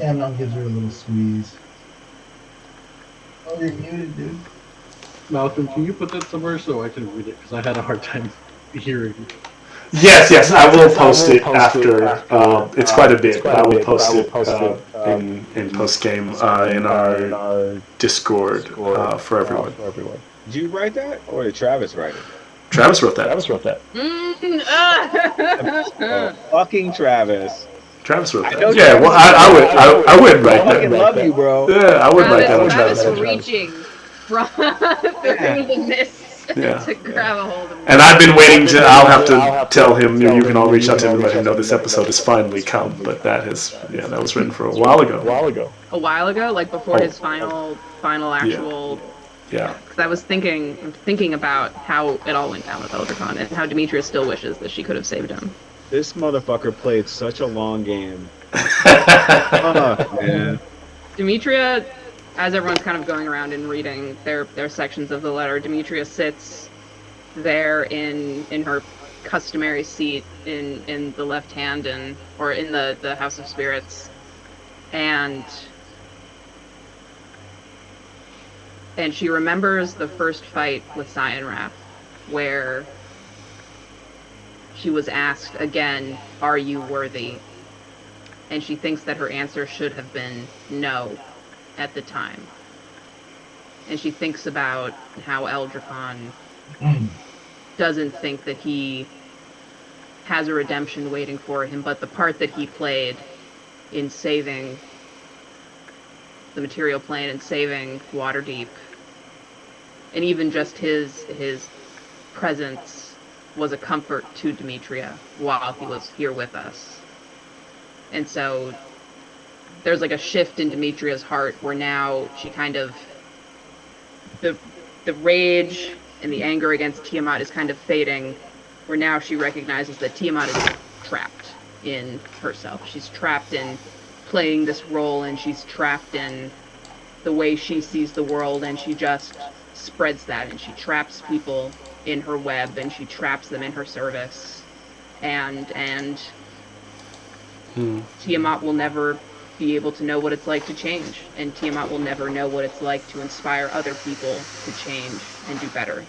Amnon gives her a little squeeze. Oh, you're muted, dude. Malcolm, can you put that somewhere so I can read it? Because I had a hard time hearing. Yes, I will post it after. It's quite a bit, but I will post it in post game in our Discord for everyone. Did you write that, or did Travis write it? Travis wrote that. Fucking Travis. Travis wrote that. Yeah, well, I would write that. I fucking love you, bro. Yeah, I would write that on Travis Travis. reaching from through the mist to grab a hold of him. And I've been waiting to. I'll have to tell him. You can all reach out to him and let him know this episode has finally come. But that was written for a while ago. A while ago, like before his final actual. Yeah. Because I was thinking about how it all went down with Eldricon and how Demetria still wishes that she could have saved him. This motherfucker played such a long game. Man. Demetria, as everyone's kind of going around and reading their sections of the letter, Demetria sits there in her customary seat in the left hand or in the House of Spirits, and she remembers the first fight with Cyan Wrath, where she was asked again, "Are you worthy?" And she thinks that her answer should have been no at the time. And she thinks about how Eldricon doesn't think that he has a redemption waiting for him, but the part that he played in saving the material plane and saving Waterdeep, and even just his presence was a comfort to Demetria while he was here with us. And so there's like a shift in Demetria's heart where now she kind of, the rage and the anger against Tiamat is kind of fading, where now she recognizes that Tiamat is trapped in herself. She's trapped in playing this role, and she's trapped in the way she sees the world, and she just spreads that, and she traps people in her web, and she traps them in her service, and Tiamat will never be able to know what it's like to change, and Tiamat will never know what it's like to inspire other people to change and do better.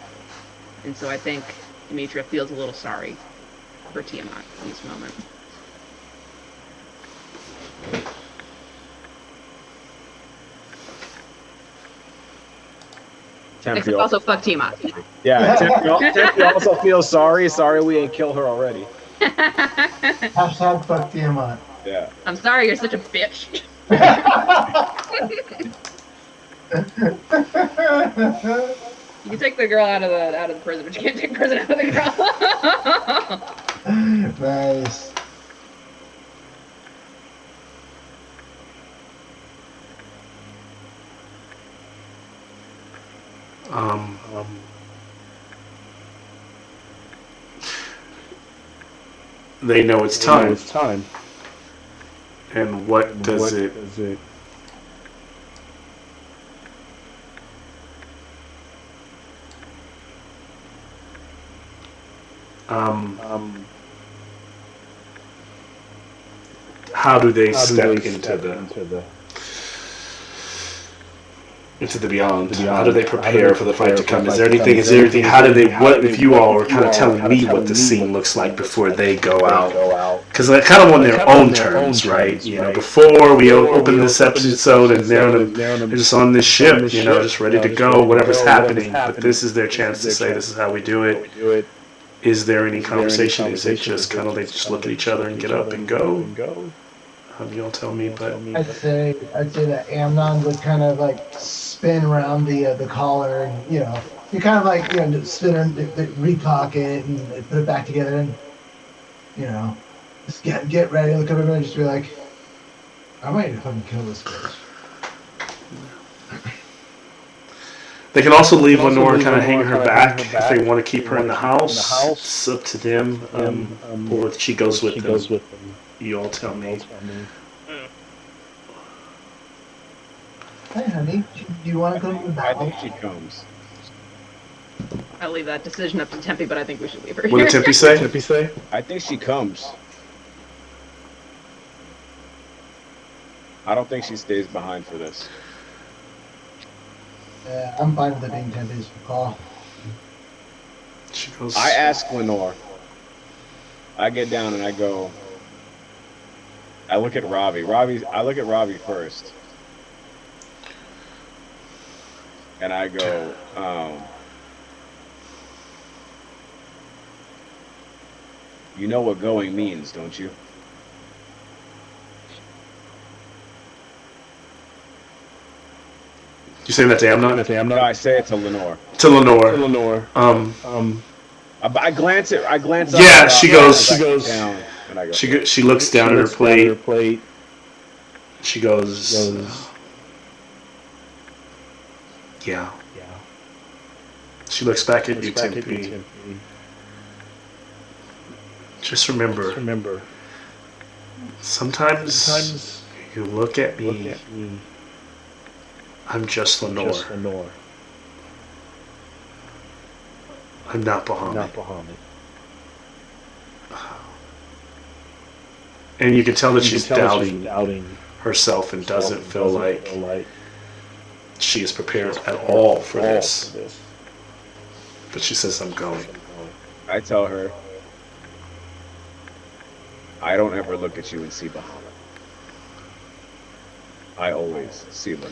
And so I think Demetra feels a little sorry for Tiamat in this moment. Except also fuck Tiamat. Yeah, Tempe also feels sorry. Sorry we ain't kill her already. Hashtag fuck Tiamat. Yeah. I'm sorry you're such a bitch. You can take the girl out of the prison, but you can't take the prison out of the girl. Nice. They know it's time. And what does it? How do they step into the beyond? How do they prepare for the fight to come? Is there anything? How do they? What if you all were kind of telling me what the scene looks like before they go out? Because they're kind of on their own terms, right? You know, before we open this episode and they're just on this ship, you know, just ready to go, whatever's happening. But this is their chance to say, this is how we do it. Is there any conversation? Is it just kind of they just look at each other and get up and go? You'll tell me, but I'd say that Amnon would kind of like spin around the collar, and you kind of like spin her, recock it, and put it back together, and just get ready, look at everybody, and just be like, I'm ready to fucking kill this bitch. they can also leave Lenore kind of hanging her back if they want to keep her in the house. It's up to them, or if she goes with them. You all tell me. Hey, honey, do you want to go to the I battle? think she comes. I'll leave that decision up to Tempe, but I think we should leave her What here. did Tempe say? I think she comes. I don't think she stays behind for this. Yeah, I'm fine with it being Tempe's call. She goes. I ask Lenore. I get down and I go. I look at Robbie. I look at Robbie first. And I go, you know what going means, don't you? You saying that to Amnon? No, I say it to Lenore. To Lenore. I glance up. Yeah, at she Robbie, goes. down, and I go. She looks down at her plate. She goes. Yeah. She looks back at you, Tempe. Just remember. Sometimes you look at me. I'm just Lenore. I'm not Bahamut. And you can tell that she's doubting herself and doesn't feel like she is prepared at all for this. But she says, I'm going. I tell her, I don't ever look at you and see Bahamut. I always see Lenore.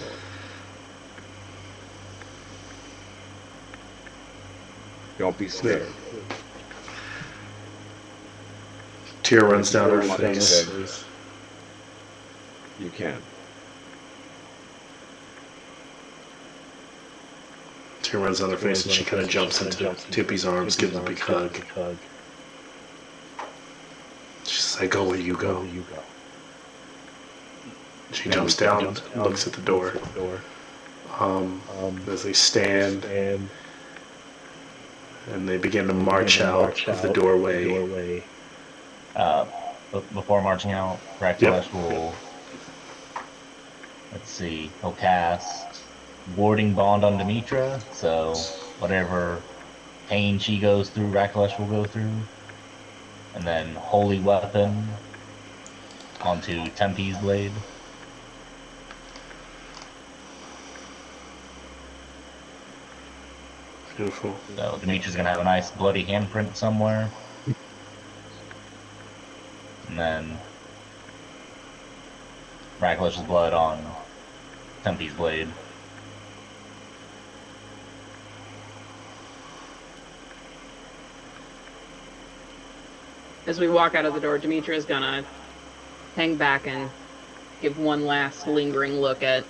Don't be scared. Tear runs down her face. You can. Tear runs down her face and she kind of jumps into Tempe's arms, gives him a big hug. She says, I go where you go. She jumps down and looks at the door. As they stand and they begin to march out of the doorway. Before marching out, Rakalesh will, let's see, he'll cast Warding Bond on Demetra, so whatever pain she goes through, Rakalesh will go through. And then Holy Weapon onto Tempe's blade. Beautiful. So Demetrius gonna have a nice bloody handprint somewhere. And then Raklish's blood on Tempe's blade. As we walk out of the door, Demetria's gonna hang back and give one last lingering look at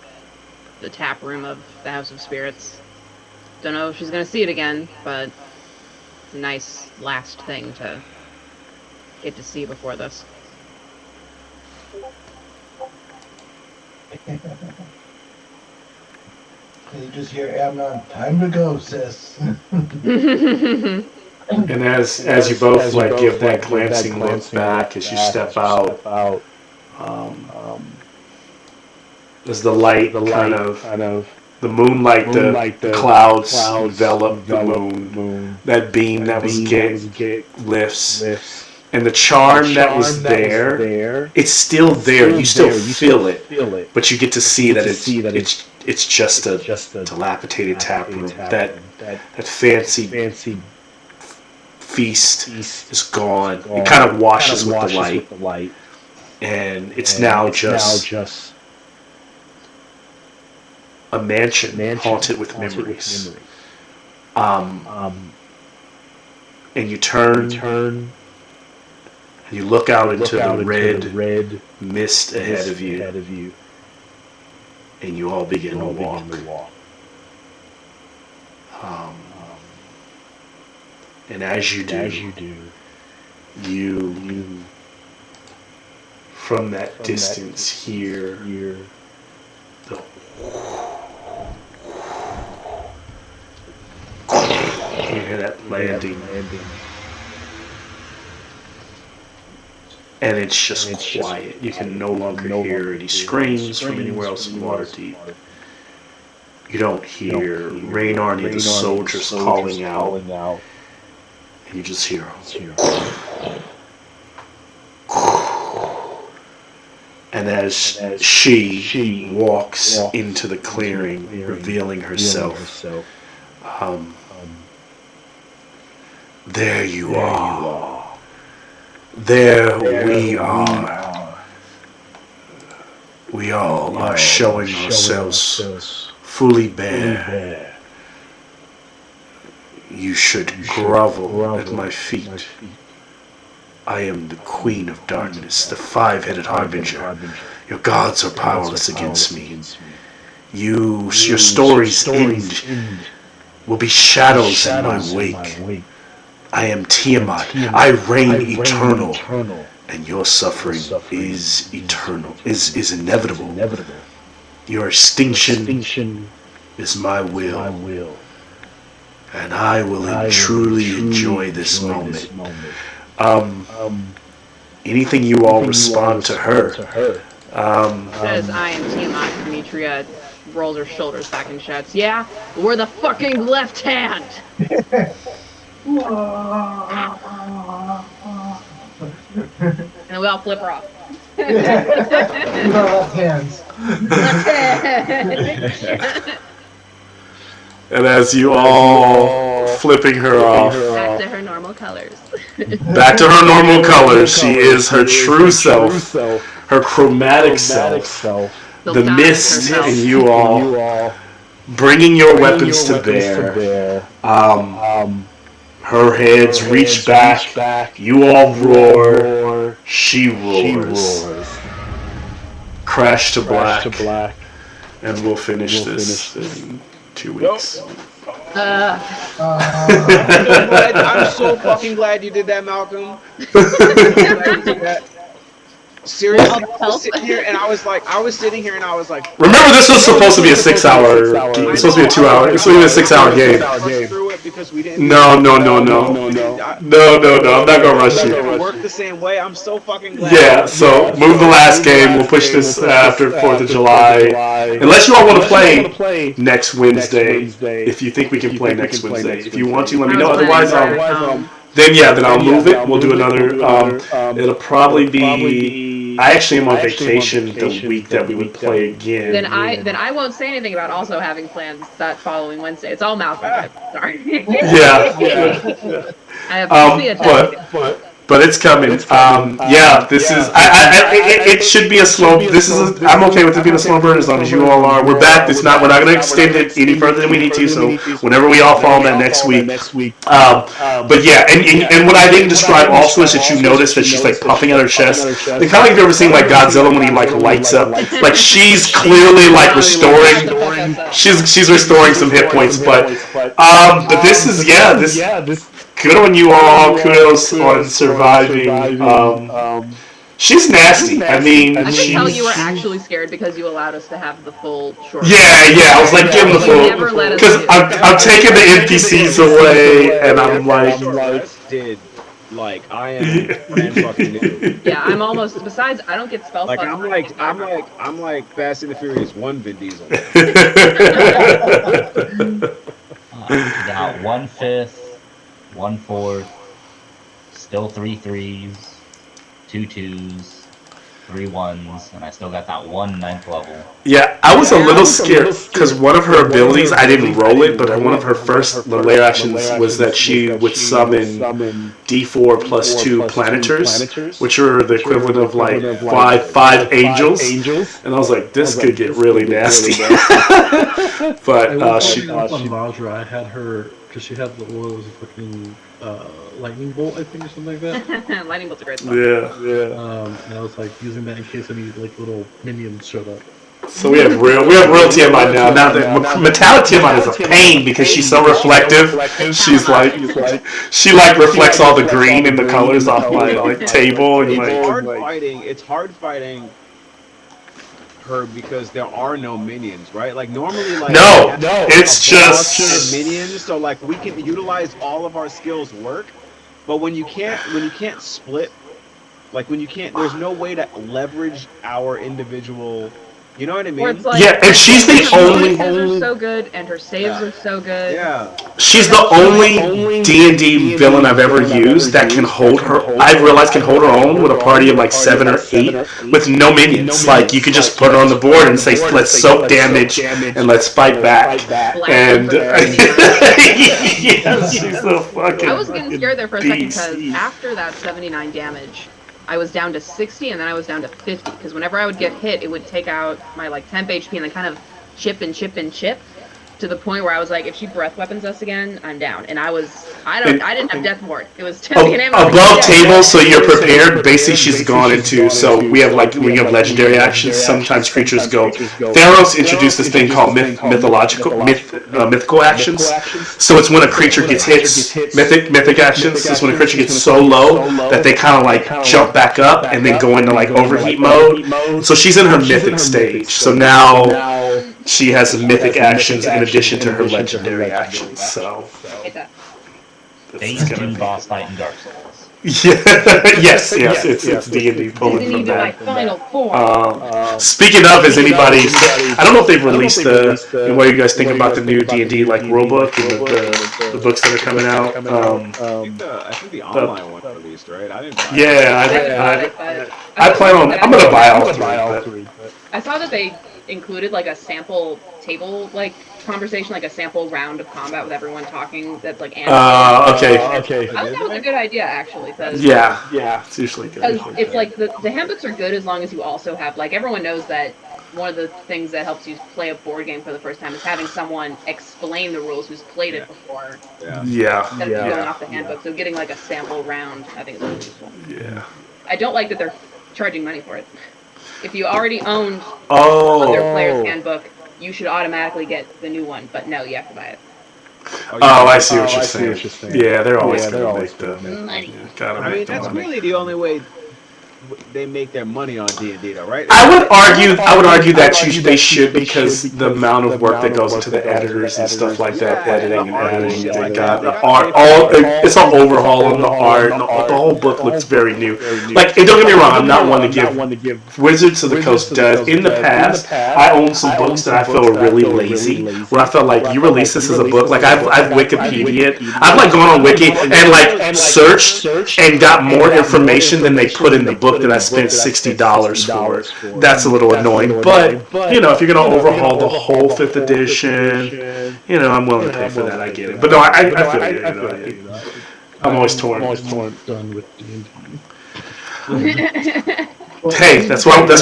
the tap room of the House of Spirits. Don't know if she's gonna see it again, but it's a nice last thing to get to see before this. You just hear Amnon, time to go, sis. And as you both like give that glancing look back as you step out, as the light kind of the moonlight, the clouds envelop the moon, that beam that was Git lifts, and the charm that was there, it's still there. You still feel it, but you get to see that it's just a dilapidated tap room. That fancy feast is gone. It kind of washes with the light, and it's now just a mansion haunted with memories. And you turn and you look out into the red mist ahead of you, and you all begin to walk. And as you do, you from that distance hear the you hear that landing. And it's just quiet. You can no longer hear any screams from anywhere else in Waterdeep. You don't hear Raynor and the soldiers calling out. And you just hear them. And as she walks into the clearing, revealing herself, there you are. There we are. We all are showing ourselves fully bare. You should grovel at my feet. I am the Queen of Darkness, the five-headed Harbinger. Your gods are powerless against me. Your story's end will be shadows in my wake. I am Tiamat. I reign eternal. And your suffering is eternal, is inevitable. Your extinction is my will. And I will truly enjoy this moment. Anything you all respond to her? Says I am Tiamat. Demetria rolls her shoulders back and shouts, "Yeah, we're the fucking left hand!" And then we all flip her off. With our left hands. Left hand! And as you all flipping her off, Back to her normal colors. She is her true self, her chromatic self, the mist in you all, bringing your weapons to bear. Her hands reach back, you all roar, she roars. Crash to black, and we'll finish this in 2 weeks. I'm so fucking glad you did that, Malcolm. Seriously, I was sitting here and I was like, remember, this was supposed to be a 6 hour. It's supposed to be a 2 hour. It's supposed to be a 6 hour game. No. I'm not gonna rush you. Work the same way. I'm so fucking glad. Yeah. So move the last game. We'll push this after 4th of July. Unless you all want to play next Wednesday. If you think we can play next Wednesday. If you want to, let me know. Otherwise, then I'll move it. We'll do another. It'll probably be I actually am on vacation the week that we would play again. Then I won't say anything about also having plans that following Wednesday. It's all Malcolm. Sorry. Yeah. I have to see it. But it's coming. This is. It should be a slow. I'm okay with it being a slow burn as long as you all are. We're back. We're not going to extend it any further than we need to. So whenever we all fall on that next week. But yeah, and what I didn't describe also is that you notice that she's like puffing at her chest. And kind of like you've ever seen like Godzilla when he like lights up. Like she's clearly like restoring. She's restoring some hit points. But this is this. Good on you all. Kudos on surviving. She's nasty. I mean, I can tell you were actually scared because you allowed us to have the full short. Yeah. I was like, give them the full. Because I'm taking the NPCs away, and I'm like, did like I am brand fucking new. Yeah, I'm almost. Besides, I don't get spell Like slots. I'm like Fast and the Furious 1 Vin Diesel. Got 1/5. 1/4, still 3 3s, 2 2s, 3 1s, and I still got that 1 9th level. Yeah, I was a little scared because one of her abilities, I didn't roll it, but one of her first layer actions was that she would summon D4 plus 2 planetars, which are the equivalent of like five angels. And I was like, this could get really nasty. But she. On Vajra, I had her. Because she had what was a fucking lightning bolt, I think, or something like that. Lightning bolt's a great spell. Yeah. And I was like using that in case any like little minions showed up. So we have real Tiamat now. Now that metallic Tiamat is a pain because she's so reflective. She's like she like reflects all the green and the colors off my like table and like. It's hard fighting her because there are no minions, right? Like normally, like no, it's just minions. So like we can utilize all of our skills work, but when you can't split, like when you can't, there's no way to leverage our individual. You know what I mean? It's like, yeah, and she's the only. Are so good, and her saves are so good. Yeah. She's the only D&D villain I've ever used that can hold her. I realized can hold her own with a party of like 7 or 8 with no minions. Like you could just put her on the board and say, "Let's soak damage and let's fight back." And yeah, she's so fucking. I was getting scared there for a second because after that 79 damage. I was down to 60 and then I was down to 50 because whenever I would get hit, it would take out my like temp HP and then kind of chip to the point where I was like, if she breath weapons us again, I'm down. And I didn't have death ward. It was above table, so you're prepared. Basically, she's gone into. So we have like when you have legendary actions. Sometimes creatures go. Theros introduced this thing called mythical actions. So it's when a creature gets hit. Mythic actions. It's when a creature gets so low that they kind of like jump back up and then go into like overheat mode. So she's in her mythic stage. So now. She has some mythic actions in addition to her legendary actions. So, Phase 2 boss fight in Dark Souls. Yeah. yes, it's D&D pulling from that. Speaking of, is anybody? I don't know if they've released the. What do you guys think about the new D&D like rulebook and the books that are coming out? I think the online one released, right? I didn't. I plan on. I'm gonna buy all 3. I saw that they included like a sample table like conversation, like a sample round of combat with everyone talking. That's like okay. I thought that was a good idea actually. Yeah, it's usually good. It's like the handbooks are good as long as you also have like everyone knows that one of the things that helps you play a board game for the first time is having someone explain the rules who's played it before. Yeah. Instead of going off the handbook, so getting like a sample round, I think is really useful. Yeah. I don't like that they're charging money for it. If you already owned other player's handbook, you should automatically get the new one. But no, you have to buy it. I see what you're saying. Yeah, they're always going to make the money. I mean, that's really the only way they make their money on D&D, though, right? I would argue that they should because the amount of work that goes into the editors and stuff like that, editing and adding, they got the art. It's an overhaul on the art. The whole book looks very new. Like, don't get me wrong, I'm not one to give. Wizards of the Coast does. In the past, I owned some books that I felt were really lazy, where I felt like you release this as a book. Like I've Wikipedia'd. I've like gone on Wiki and like searched and got more information than they put in the book book that I spent $60 for. That's a little annoying. But you know, if you're gonna overhaul the whole 5th edition, you know, I'm willing to pay for that. I get it. But no, I feel you. I'm always torn. Done with D&D. Hey, that's why we're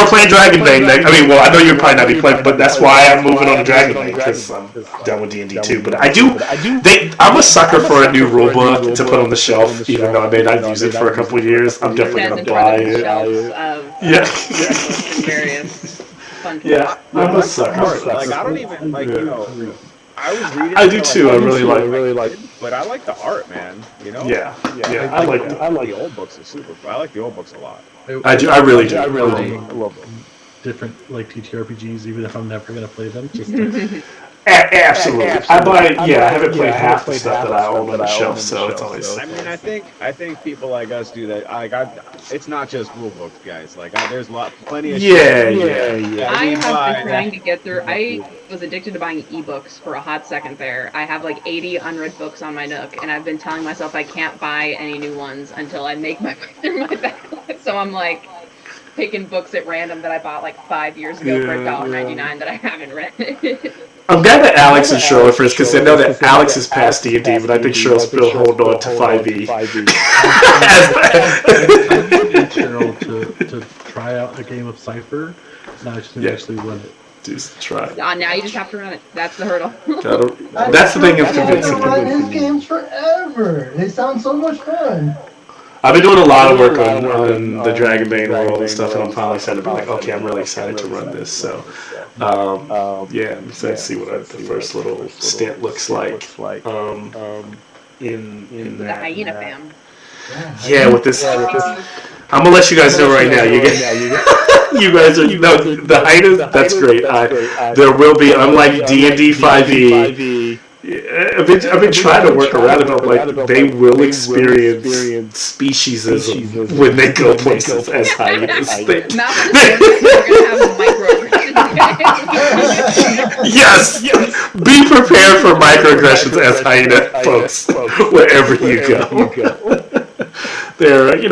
playing Dragon Bane. I mean, well, I know you'll probably not be playing, but that's why I'm moving on to Dragon Bane because I'm done with D&D too. But I'm a sucker for a new rule book to put on the shelf, even though I may not use it for a couple of years. I'm definitely gonna buy it. Yeah, I'm a sucker. Like I don't even like you know. I was reading. I do too. I really like. But I like the art, man. You know. Yeah. I like the old books. Are super. I like the old books a lot. I do. I really do. I love them. Different like TTRPGs, even if I'm never gonna play them. Just absolutely. I buy. I haven't played half the stuff that I own on the shelf, so it's always. I mean, I think people like us do that. It's not just rule books, guys. Like, there's plenty of. Yeah. I have been trying to get through. I was addicted to buying ebooks for a hot second there. I have like 80 unread books on my Nook, and I've been telling myself I can't buy any new ones until I make my way through my backlog. So I'm like picking books at random that I bought like 5 years ago for $1.99 that I haven't read. I'm glad that Alex and Cheryl are friends because I know that Alex is past D&D, but I think Cheryl's still holding on to 5e. I'm looking Cheryl to try out a game of Cypher. Now I just need to actually run it. Just try. Now you just have to run it. That's the hurdle. That's the thing of convincing I've been running these games forever. They sound so much fun. I've been doing a lot of work on the Dragon Bane world and stuff, and I'm finally starting to be like, okay, I'm really excited to run this. So, I'm excited to see what the first little stint looks like in The that. Hyena fam. Yeah, with this. I'm gonna let you guys know right now. You guys are the Hyena. That's great. There will be, unlike D&D 5e. I've been trying to work around it, but like they will experience speciesism when they go places as hyenas. Yes, be prepared for microaggressions as hyena folks wherever you go.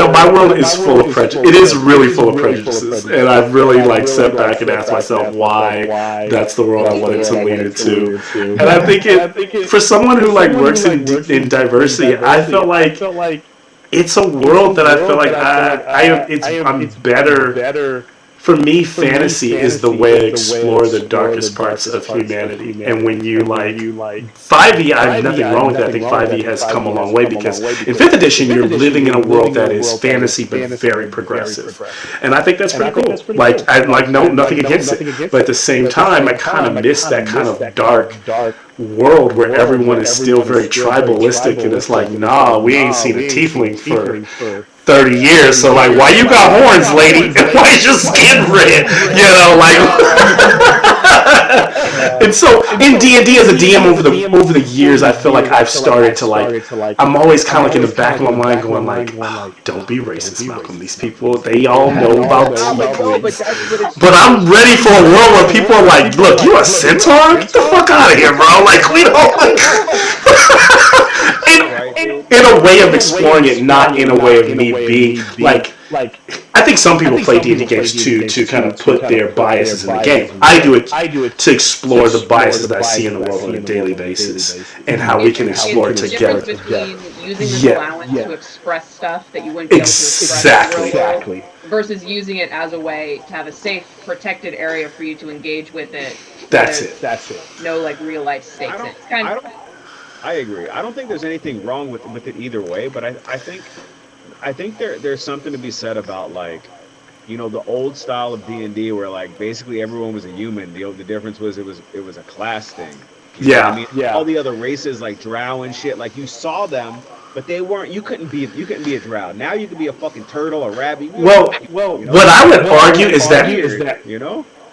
My world is full of prejudice. It is really full of prejudices, and I've really sat back and asked myself why that's the world I wanted to lean into. And I think for someone who works in diversity, I felt like it's a world that I feel like I'm better. For me, fantasy is the way to explore the darkest parts of humanity. And when you 5e, I have nothing wrong with that. I think 5e has come a long way because in 5th edition, you're living in a world that is fantasy but very progressive. And I think that's pretty cool. Nothing against it. But at the same time, I kind of miss that kind of dark world where everyone is still very tribalistic and it's like, nah, we ain't seen a tiefling for 30 years, so why you got horns, lady? And why is your skin red? And so in D&D as a DM over the years, I feel like I've started to I'm always kind of in the back of my mind going don't be racist, Malcolm. These people, they all know about tieflings. But I'm ready for a world where people are like, look, you a centaur? Get the fuck out of here, bro. We don't in a way of exploring it, not in a way of me being I think some people play D&D games to kind of put their biases in the game. I do it to explore the biases that I see in the world on a daily basis and how we can explore it together. It's the difference between using the allowance to express stuff that you wouldn't be able to express in the real world versus using it as a way to have a safe, protected area for you to engage with it. That's it. No real life stakes. It's kind of. I agree. I don't think there's anything wrong with it either way, but I think there's something to be said about the old style of D&D where basically everyone was a human. The difference was it was a class thing. You know what I mean? All the other races like drow and shit, you saw them, but they weren't. You couldn't be a drow. Now you could be a fucking turtle, a rabbit. What I would argue is that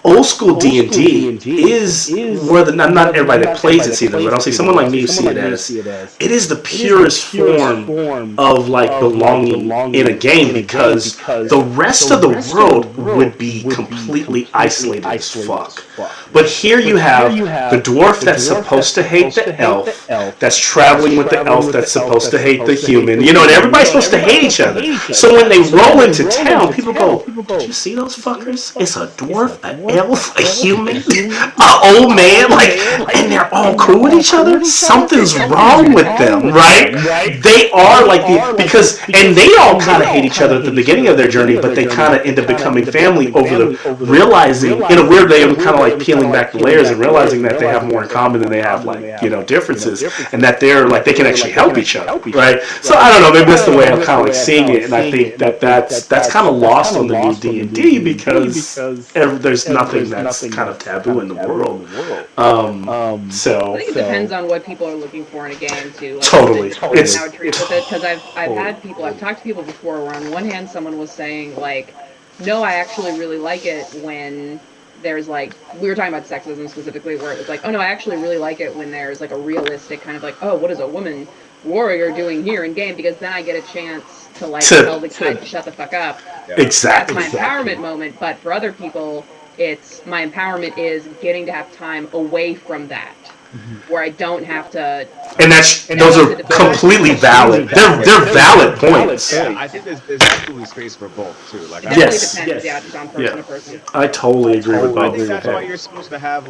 old school D&D is where not everybody that plays it sees it, but I'll say someone like me who see it as it is the purest form of like belonging in a game, because the rest of the world would be completely isolated as fuck. But here you have the dwarf that's supposed to hate the elf, that's traveling with the elf that's supposed to hate the human, and everybody's supposed to hate each other. So when they roll into town, people go, "Did you see those fuckers? It's a dwarf, an elf, a human, an old man, and they're all cool with each other. Something's wrong with them, right? They are like and they all kind of hate each other at the beginning of their journey, but they kind of end up becoming family over the realizing, in a weird way, of kind of like peeling back the layers and realizing that they have more in common than they have differences, and that they're they can actually help each other, right? So I don't know, maybe that's the way I'm kind of seeing it, and I think that's kind of lost on the new D&D because there's nothing that's kind of taboo in the world. So I think it depends on what people are looking for in a game too. Totally. Because I've talked to people before where on one hand someone was saying no, I actually really like it when there's we were talking about sexism specifically, where it was oh no, I actually really like it when there's a realistic kind of oh, what is a woman warrior doing here in game, because then I get a chance to tell the guy to shut the fuck up. Exactly. That's my empowerment moment. But for other people, it's my empowerment is getting to have time away from that, where I don't have to. And those are completely valid. They're valid points. Yeah, I think there's absolutely space for both too. It definitely depends, just on person to person. I totally agree with both. I think that's why you're supposed to have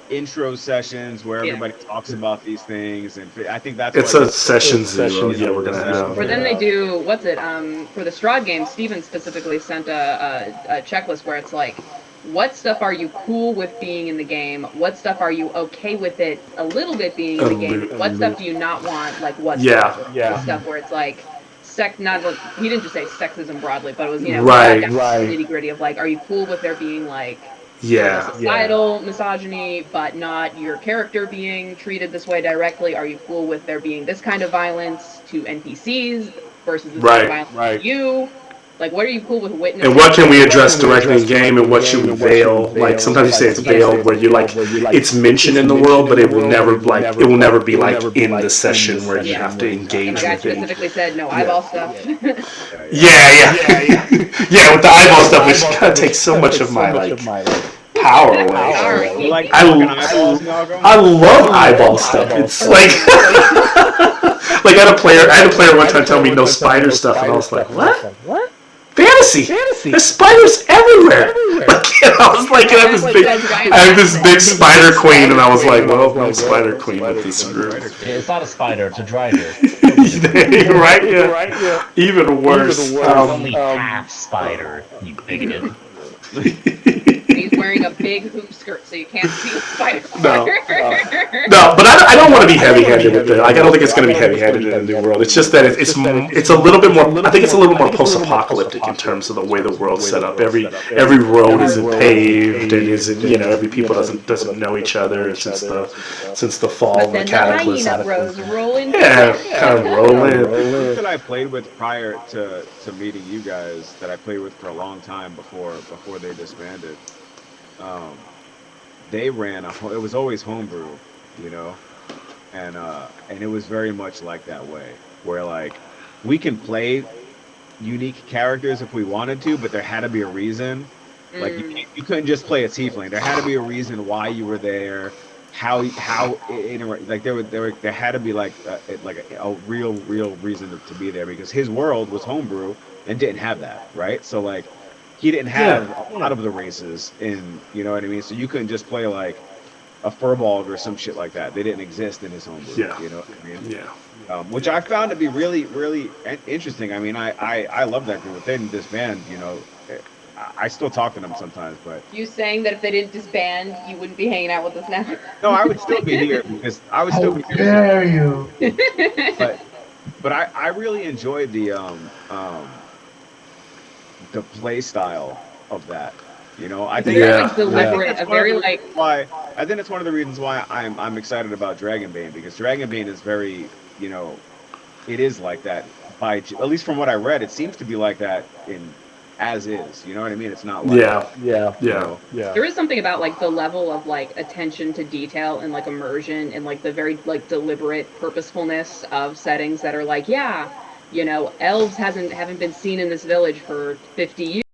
intro sessions where everybody talks about these things, and I think that's it's a session zero. Yeah, we're gonna have. Or then they do for the Strahd game. Steven specifically sent a checklist where it's what stuff are you cool with being in the game? What stuff are you okay with it a little bit being in the game? What stuff do you not want? What stuff where it's he didn't just say sexism broadly, but it was nitty gritty of are you cool with there being societal misogyny, but not your character being treated this way directly? Are you cool with there being this kind of violence to NPCs versus this kind of violence to you? What are you cool with witnessing? And what can we address directly in game, and what should we veil? Sometimes you say it's veiled, where you it's mentioned in the world, but it will never be in the session where you have to engage with it. The guy specifically said no eyeball stuff. Yeah, with the eyeball stuff, which kind of takes so much of my power away. I love eyeball stuff. It's I had a player one time tell me no spider stuff, and I was like, what? Fantasy. There's spiders everywhere. I was I have this big spider queen, and I was like, well, no spider queen with these screws. It's not a spider, it's a drider. Right? Yeah. Even worse. It's only half spider, you bigoted. He's wearing a big hoop skirt, so you can't see the spider. No, but I don't want to be heavy-handed with it. I don't think it's going to be heavy-handed in the new world. It's just that it's a little bit more. I think it's a little more post-apocalyptic in terms of the way the world's set up. Every road isn't paved, and every people doesn't know each other since the fall of the cataclysm. Yeah, kind of rolling. That I played with prior to meeting you guys, that I played with for a long time before they disbanded. They ran it was always homebrew, and it was very much like that way, where we can play unique characters if we wanted to, but there had to be a reason. You couldn't just play a tiefling. There had to be a reason why you were there. How there had to be a real reason to be there, because his world was homebrew and didn't have that, right? So he didn't have a lot of the races in, you know what I mean? So you couldn't just play a Furbolg or some shit like that. They didn't exist in his homebrew. Yeah. You know what I mean? Yeah. Which I found to be really, really interesting. I mean, I love that group. If they didn't disband, I still talk to them sometimes, but... You saying that if they didn't disband, you wouldn't be hanging out with us now? No, I would still be here, because I would still be here. How dare you? But I really enjoyed the play style of that. I think it's one of the reasons why I'm excited about Dragonbane, because Dragonbane is very, it is like that. At least from what I read, it seems to be like that in as is. You know what I mean? It's not like Yeah. you know, There is something about like the level of like attention to detail and like immersion and like the very like deliberate purposefulness of settings that are like, yeah, you know, elves haven't been seen in this village for 50 years.